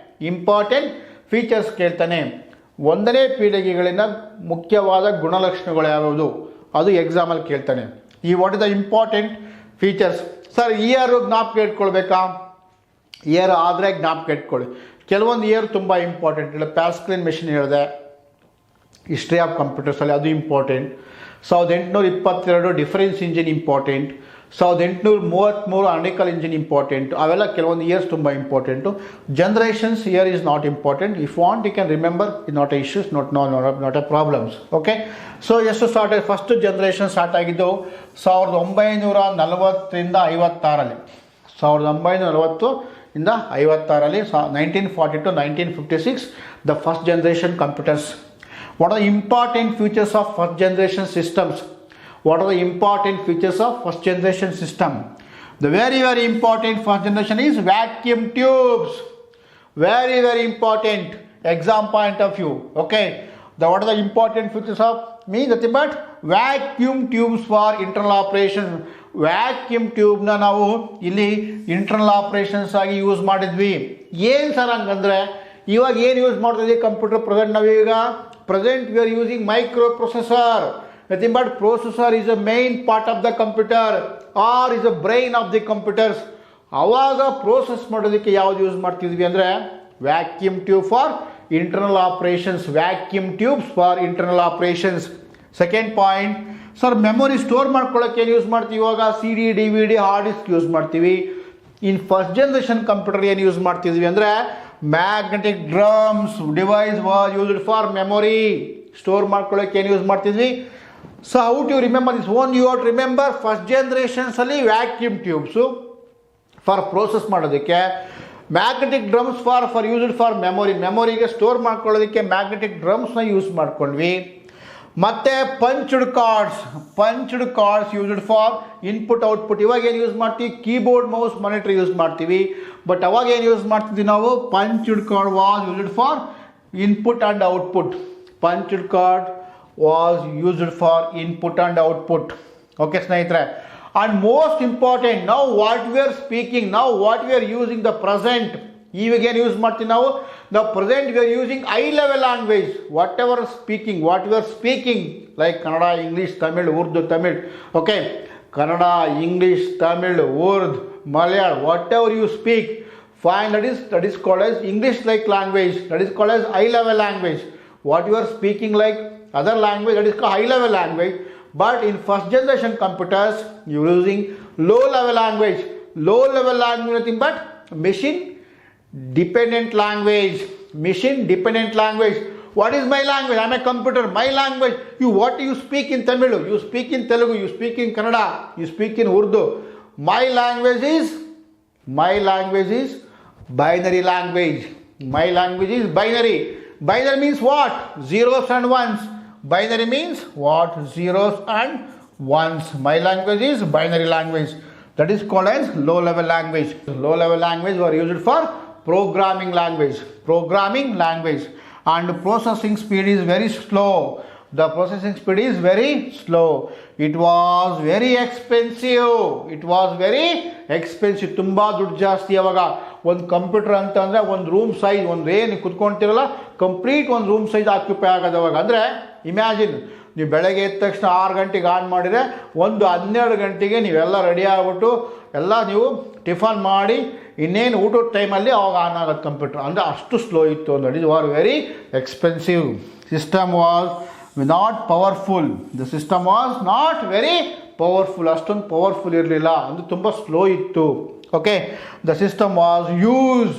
ಇಂಪಾರ್ಟೆಂಟ್ ಫೀಚರ್ಸ್ ಕೇಳ್ತಾನೆ. 1ನೇ ಪೀಳಿಗೆಗಳಿಂದ ಮುಖ್ಯವಾದ ಗುಣಲಕ್ಷಣಗಳು ಯಾವುದು, ಅದು ಎಕ್ಸಾಮಲ್ಲಿ ಕೇಳ್ತಾನೆ. ಈ what is the important features. Sir year ಜ್ಞಾಪಕ ಇಟ್ಕೊಳ್ಬೇಕಾ? ಇಯರ್ ಆದರೆ ಜ್ಞಾಪಕ ಇಟ್ಕೊಳ್ಳಿ. ಕೆಲವೊಂದು ಇಯರ್ ತುಂಬ ಇಂಪಾರ್ಟೆಂಟ್. ಇಲ್ಲ ಪ್ಯಾಸ್ಕಲಿನ್ ಮೆಷಿನ್ ಹೇಳಿದೆ, ಹಿಸ್ಟ್ರಿ ಆಫ್ ಕಂಪ್ಯೂಟರ್ಸಲ್ಲಿ ಅದು important. 1822 difference engine important. 1833 analytical engine important. ಅವೆಲ್ಲ ಕೆಲವೊಂದು ಇಯರ್ಸ್ ತುಂಬ important. Generations year is not important. If want you can remember, is not a issues, not a problems. Okay, so ಎಷ್ಟು start ಆಗಿ first generation start ಆಗಿದ್ದು 1940ರಿಂದ 56ರಲ್ಲಿ. 1940ರಿಂದ 56ರಲ್ಲಿ 1940 to 1956 the first generation computers. What are the important features of first generation systems? What are the important features of first generation system? The very important first generation is vacuum tubes. Very important. Exam point of view. Okay. What are the important features of? Means nothing but vacuum tubes for internal operations. Vacuum ಟ್ಯೂಬ್ನ ನಾವು ಇಲ್ಲಿ internal operations ಆಗಿ use ಮಾಡಿದ್ವಿ. ಏನು sir ಹಂಗಂದ್ರೆ ಇವಾಗ ಏನು use ಮಾಡ್ತಿದ್ವಿ ಕಂಪ್ಯೂಟರ್ ಪ್ರೆಸೆಂಟ್? ನಾವೀಗ present we are using microprocessor. Nothing but processor is a main part of the computer or is a brain of the computers. ಆವಾಗ ಪ್ರೋಸೆಸ್ ಮಾಡೋದಕ್ಕೆ ಯಾವ್ದು ಯೂಸ್ ಮಾಡ್ತಿದ್ವಿ ಅಂದರೆ vacuum tube for internal operations. Vacuum tubes for internal operations. Second point, sir memory store ಮಾಡ್ಕೊಳ್ಳೋಕೆ ಏನು use ಮಾಡ್ತೀವಿ? ಇವಾಗ CD, DVD, hard disk use ಮಾಡ್ತೀವಿ. ಇನ್ ಫಸ್ಟ್ ಜನರೇಷನ್ ಕಂಪ್ಯೂಟರ್ ಏನು ಯೂಸ್ ಮಾಡ್ತಿದ್ವಿ ಅಂದರೆ magnetic drums device was used for memory. Store ಮಾಡ್ಕೊಳ್ಳೋಕೆ ಏನು ಯೂಸ್ ಮಾಡ್ತಿದ್ವಿ? So how to remember this one? You have to remember first ಜನರೇಷನ್ಸಲ್ಲಿ ವ್ಯಾಕ್ಯೂಮ್ ಟ್ಯೂಬ್ಸು ಫಾರ್ ಪ್ರೋಸೆಸ್ ಮಾಡೋದಕ್ಕೆ, magnetic drums for used for memory. ಮೆಮೊರಿಗೆ store ಮಾಡ್ಕೊಳ್ಳೋದಕ್ಕೆ magnetic ಡ್ರಮ್ಸ್ನ use ಮಾಡ್ಕೊಂಡ್ವಿ. ಮತ್ತು punched cards used for input output. ಇವಾಗ ಏನು ಯೂಸ್ ಮಾಡ್ತೀವಿ? ಕೀಬೋರ್ಡ್ ಮೌಸ್ ಮಾನಿಟರ್ ಯೂಸ್ ಮಾಡ್ತೀವಿ. ಬಟ್ ಅವಾಗ ಏನು ಯೂಸ್ ಮಾಡ್ತಿದ್ವಿ ನಾವು? Punched card was used for input and output. Punched card was used for input and output. Okay ಸ್ನೇಹಿತರೆ, ಆ್ಯಂಡ್ ಮೋಸ್ಟ್ ಇಂಪಾರ್ಟೆಂಟ್, ನಾವು ವಾಟ್ ವಿ ಆರ್ ಸ್ಪೀಕಿಂಗ್, ನಾವು what we are using the present. ಇವಾಗ ಏನು use ಮಾಡ್ತೀವಿ ನಾವು? The present we are using high level language. What we are speaking like Kannada, English, Tamil, Urdu, Tamil. Okay, Kannada, English, Tamil, Urdu, Malayalam, whatever you speak, fine, that is called as English like language. That is called as high level language. What you are speaking like other language, that is called high level language. But in first generation computers, you are using low level language. Low level language nothing but machine dependent language. Machine dependent language. What is my language? I am a computer. My language. What do you speak in Tamil? You speak in Telugu. You speak in Kannada. You speak in Urdu. My language is binary language. My language is binary. Binary means what? Zeros and ones. Binary means what? Zeros and ones. My language is binary language. That is called as low level language. Low level language were used for programming language. And processing speed is very slow. The processing speed is very slow. It was very expensive. It was very expensive. ತುಂಬ ದುಡ್ಡು ಜಾಸ್ತಿ. ಅವಾಗ ಒಂದು computer ಅಂತಂದರೆ ಒಂದು room size, ಒಂದು ಏನು ಕುತ್ಕೊಂತಿರಲ್ಲ complete ಒಂದು ರೂಮ್ ಸೈಜ್ ಆಕ್ಯುಪೈ ಆಗೋದು ಅವಾಗ. ಅಂದರೆ ಇಮ್ಯಾಜಿನ್, ನೀವು ಬೆಳಗ್ಗೆ ಎದ್ದ ತಕ್ಷಣ 6 ಗಂಟೆಗೆ ಆನ್ ಮಾಡಿದರೆ ಒಂದು 12 ಗಂಟೆಗೆ ನೀವೆಲ್ಲ ರೆಡಿ ಆಗಿಬಿಟ್ಟು ಎಲ್ಲ ನೀವು ಟಿಫನ್ ಮಾಡಿ ಇನ್ನೇನು ಊಟದ ಟೈಮಲ್ಲಿ ಅವಾಗ ಆನ್ ಆಗೋದು ಕಂಪ್ಯೂಟರ್. ಅಂದರೆ ಅಷ್ಟು ಸ್ಲೋ ಇತ್ತು ಅಂದರೆ it was very expensive. System was not powerful. The system was not very powerful. ಅಷ್ಟೊಂದು ಪವರ್ಫುಲ್ ಇರಲಿಲ್ಲ, ಅಂದರೆ ತುಂಬ ಸ್ಲೋ ಇತ್ತು. Okay, the system was use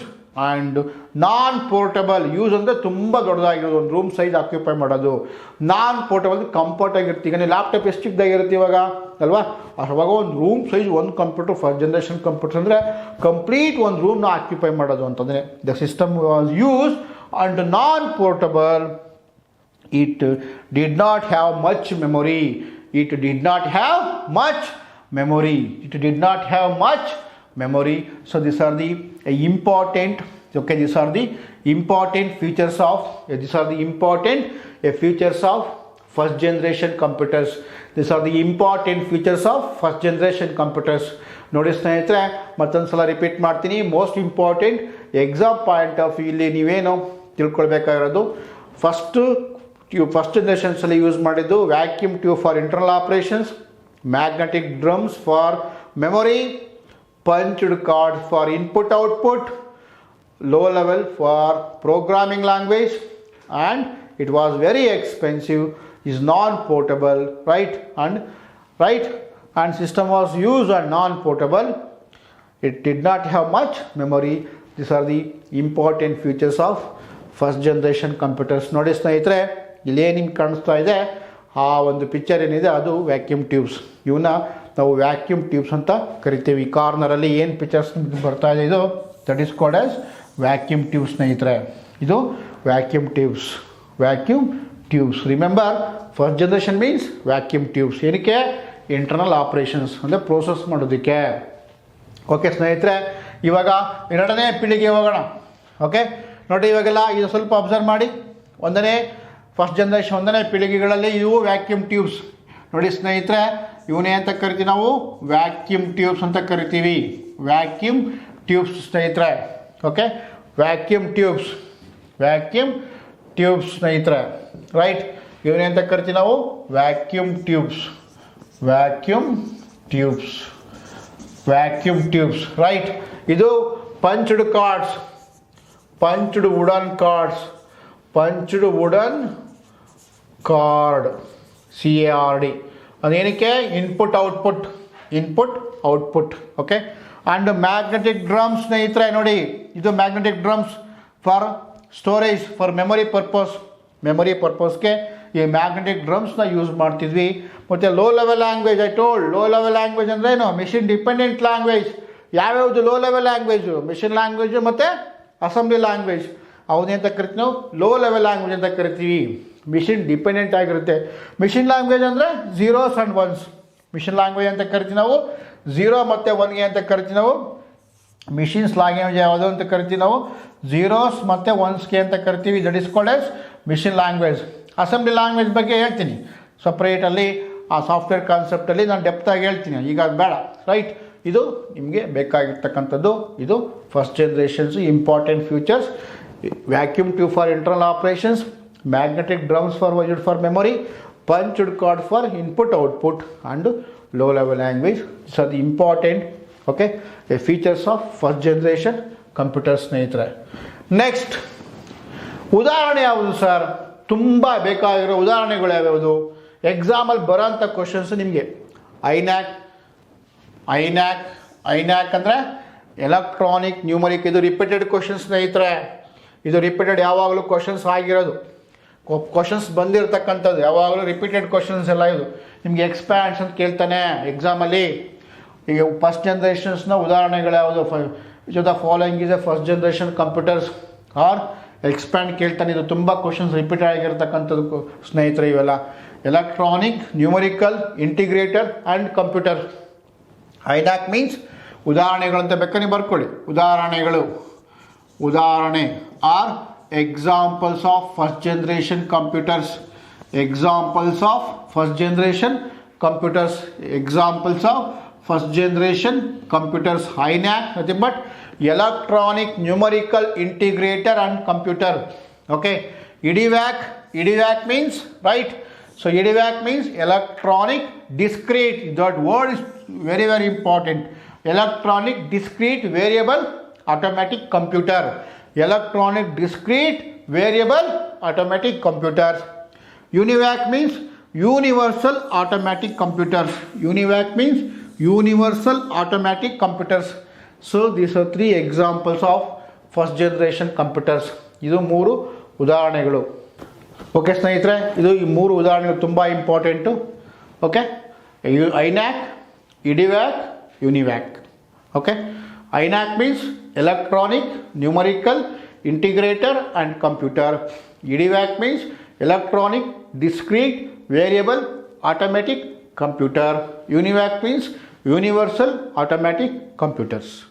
and non portable. Use ಅಂದರೆ ತುಂಬ ದೊಡ್ಡದಾಗಿರೋದು, ಒಂದು ರೂಮ್ ಸೈಜ್ ಆಕ್ಯುಪೈ ಮಾಡೋದು. ನಾನ್ ಪೋರ್ಟಬಲ್ ಕಂಫರ್ಟ್ ಆಗಿರ್ತೀವಿ. ಈಗ ನೀವು ಲ್ಯಾಪ್ಟಾಪ್ ಎಷ್ಟು ಚಿಕ್ಕದಾಗಿರುತ್ತೆ ಇವಾಗ ಅಲ್ವಾ, ಅವಾಗ ಒಂದು ರೂಮ್ ಸೈಜ್ ಒಂದು ಕಂಪ್ಯೂಟರ್, ಫಸ್ಟ್ ಜನ್ರೇಷನ್ ಕಂಪ್ಯೂಟರ್ ಅಂದರೆ ಕಂಪ್ಲೀಟ್ ಒಂದು ರೂಮ್ನ ಆಕ್ಯುಪೈ ಮಾಡೋದು ಅಂತಂದರೆ the system was use and non portable. It did not have much memory. It did not have much memory. It did not have much memory. So these are the important. Okay, these are the important features of. These are the important features of first generation computers. These are the important features of first generation computers. ನೋಡಿ ಸ್ನೇಹಿತರೆ, ಮತ್ತೊಂದು ಸಲ repeat ಮಾಡ್ತೀನಿ. Most important exam point of view ಇಲ್ಲಿ ನೀವೇನು ತಿಳ್ಕೊಳ್ಬೇಕಾಗಿರೋದು, first ಜನರೇಷನ್ಸಲ್ಲಿ use ಮಾಡಿದ್ದು vacuum tube for internal operations, magnetic drums for memory, punched card for input output, low level for programming language, and it was very expensive, is non-portable, right? And system was used and non-portable. It did not have much memory. These are the important features of first generation computers. ನೋಡಿ ಸ್ನೇಹಿತರೆ, ಇಲ್ಲೇ ನಿಮ್ಗೆ ಕಾಣಿಸ್ತಾ ಇದೆ ಆ ಒಂದು picture ಏನಿದೆ ಅದು ವ್ಯಾಕ್ಯೂಮ್ ಟ್ಯೂಬ್ಸ್. ಇವನ್ನ ನಾವು ವ್ಯಾಕ್ಯೂಮ್ ಟ್ಯೂಬ್ಸ್ ಅಂತ ಕರಿತೀವಿ. ಕಾರ್ನರಲ್ಲಿ ಏನು ಪಿಕ್ಚರ್ಸ್ ಬರ್ತಾ ಇದೆ ಇದು that is called as vacuum tubes ಸ್ನೇಹಿತರೆ. ಇದು vacuum tubes. Remember, first generation means vacuum tubes. ಏನಕ್ಕೆ? ಇಂಟರ್ನಲ್ ಆಪರೇಷನ್ಸ್ ಅಂದರೆ ಪ್ರೋಸೆಸ್ ಮಾಡೋದಕ್ಕೆ. ಓಕೆ ಸ್ನೇಹಿತರೆ, ಇವಾಗ 2ನೇ ಪೀಳಿಗೆ ಹೋಗೋಣ. ಓಕೆ ನೋಡಿ, ಇವಾಗೆಲ್ಲ ಇದು ಸ್ವಲ್ಪ ಅಬ್ಸರ್ವ್ ಮಾಡಿ. ಫಸ್ಟ್ ಜನರೇಷನ್ 1ನೇ ಪೀಳಿಗೆಗಳಲ್ಲಿ ಇವು ವ್ಯಾಕ್ಯೂಮ್ ಟ್ಯೂಬ್ಸ್. ನೋಡಿ ಸ್ನೇಹಿತರೆ, ಇವನೇ ಅಂತ ಕರಿತೀವಿ ನಾವು ವ್ಯಾಕ್ಯೂಮ್ ಟ್ಯೂಬ್ಸ್ ಅಂತ ಕರಿತೀವಿ. ವ್ಯಾಕ್ಯೂಮ್ ಟ್ಯೂಬ್ಸ್ ಸ್ನೇಹಿತರೆ. ಓಕೆ, ವ್ಯಾಕ್ಯೂಮ್ ಟ್ಯೂಬ್ಸ್ ಸ್ನೇಹಿತರೆ, ರೈಟ್. ಇವನೇ ಅಂತ ಕರಿತೀವಿ ನಾವು ವ್ಯಾಕ್ಯೂಮ್ ಟ್ಯೂಬ್ಸ್, ರೈಟ್. ಇದು ಪಂಚ್ಡ್ ವುಡನ್ ಕಾರ್ಡ್ CARD. ಅದೇನಕ್ಕೆ? Input output. Okay, and magnetic drums ಸ್ನೇಹಿತರೆ. ನೋಡಿ, ಇದು magnetic drums for storage, for memory ಪರ್ಪಸ್ಗೆ ಈ ಮ್ಯಾಗ್ನೆಟಿಕ್ ಡ್ರಮ್ಸ್ನ ಯೂಸ್ ಮಾಡ್ತಿದ್ವಿ. ಮತ್ತು low level language, low level language ಅಂದರೆ ಏನು? Machine dependent language. ಯಾವ್ಯಾವುದು low level language? Machine language ಮತ್ತು ಅಸೆಂಬ್ಲಿ ಲ್ಯಾಂಗ್ವೇಜ್. ಅವನೇ ಅಂತ ಕರಿತೀವಿ ನಾವು ಲೋ ಲೆವೆಲ್ ಲ್ಯಾಂಗ್ವೇಜ್ ಅಂತ ಕರಿತೀವಿ. ಮಿಷಿನ್ ಡಿಪೆಂಡೆಂಟ್ ಆಗಿರುತ್ತೆ. ಮಿಷಿನ್ ಲ್ಯಾಂಗ್ವೇಜ್ ಅಂದರೆ zeros and once. Machine language ಅಂತ ಕರಿತೀವಿ ನಾವು 0 ಮತ್ತು 1ಗೆ ಅಂತ ಕರಿತೀವಿ ನಾವು. ಮಿಷಿನ್ಸ್ ಲ್ಯಾಂಗ್ವೇಜ್ ಯಾವುದು ಅಂತ ಕರಿತೀವಿ ನಾವು ಝೀರೋಸ್ ಮತ್ತು ಒನ್ಸ್ಗೆ ಅಂತ ಕರಿತೀವಿ. That is called as machine language. Assembly language ಬಗ್ಗೆ ಹೇಳ್ತೀನಿ ಸಪ್ರೇಟಲ್ಲಿ, ಆ ಸಾಫ್ಟ್ವೇರ್ ಕಾನ್ಸೆಪ್ಟಲ್ಲಿ ನಾನು ಡೆಪ್ತಾಗಿ ಹೇಳ್ತೀನಿ, ಈಗ ಅದು ಬೇಡ, ರೈಟ್. ಇದು ನಿಮಗೆ ಬೇಕಾಗಿರ್ತಕ್ಕಂಥದ್ದು. ಇದು first generations important futures. Vacuum tube for internal operations, magnetic drums for memory, punched card for input output, and low level language. This are the important features of first generation computer ಸ್ನೇಹಿತರೆ. Next, ಉದಾಹರಣೆ ಯಾವುದು sir? ತುಂಬ ಬೇಕಾಗಿರೋ ಉದಾಹರಣೆಗಳು ಯಾವ್ಯಾವುದು? ಎಕ್ಸಾಮಲ್ಲಿ ಬರೋಂಥ questions ನಿಮಗೆ ಐನ್ಯಾಕ್ ಅಂದರೆ ಎಲೆಕ್ಟ್ರಾನಿಕ್ ನ್ಯೂಮರಿಕ್. ಇದು ರಿಪೀಟೆಡ್ ಕ್ವಶನ್ಸ್ ಸ್ನೇಹಿತರೆ. ಇದು ರಿಪೀಟೆಡ್ ಯಾವಾಗಲೂ ಕ್ವಶನ್ಸ್ ಆಗಿರೋದು, ಕ್ವಶನ್ಸ್ ಬಂದಿರತಕ್ಕಂಥದ್ದು ಯಾವಾಗಲೂ ರಿಪೀಟೆಡ್ ಕ್ವಶನ್ಸ್ ಎಲ್ಲ. ಇದು ನಿಮಗೆ ಎಕ್ಸ್ಪ್ಯಾನ್ಸ್ ಅಂತ ಕೇಳ್ತಾನೆ ಎಕ್ಸಾಮಲ್ಲಿ. ಈಗ ಫಸ್ಟ್ ಜನರೇಷನ್ಸ್ನ ಉದಾಹರಣೆಗಳು ಯಾವುದು? Which of the following is a first generation computers are expand ಕೇಳ್ತಾನೆ. ಇದು ತುಂಬ ಕ್ವಶನ್ಸ್ ರಿಪೀಟೆಡ್ ಆಗಿರ್ತಕ್ಕಂಥದ್ದು ಸ್ನೇಹಿತರೆ ಇವೆಲ್ಲ. Electronic, numerical, integrator and computer. ENIAC means ಉದಾಹರಣೆಗಳು ಅಂತ ಬೇಕಾದ್ರೆ ಬರ್ಕೊಳ್ಳಿ. ಉದಾಹರಣೆ are examples of first generation computers. Examples of first generation computers. Examples of first generation computers. ENIAC, nothing but electronic numerical integrator and computer. Okay. EDIVAC. EDIVAC means, right? So EDIVAC means electronic discrete. That word is very, very important. Electronic discrete variable automatic computer. Electronic discrete variable automatic computers. UNIVAC means universal automatic computers. UNIVAC means universal automatic computers. So these are three examples of first generation computers. ಇದು ಮೂರು ಉದಾಹರಣೆಗಳು. Okay ಸ್ನೇಹಿತರೆ, ಇದು ಈ ಮೂರು ಉದಾಹರಣೆಗಳು ತುಂಬ important. Okay, ENIAC, EDVAC, UNIVAC. Okay, ENIAC means electronic numerical integrator and computer. EDVAC means electronic discrete variable automatic computer. UNIVAC means universal automatic computers.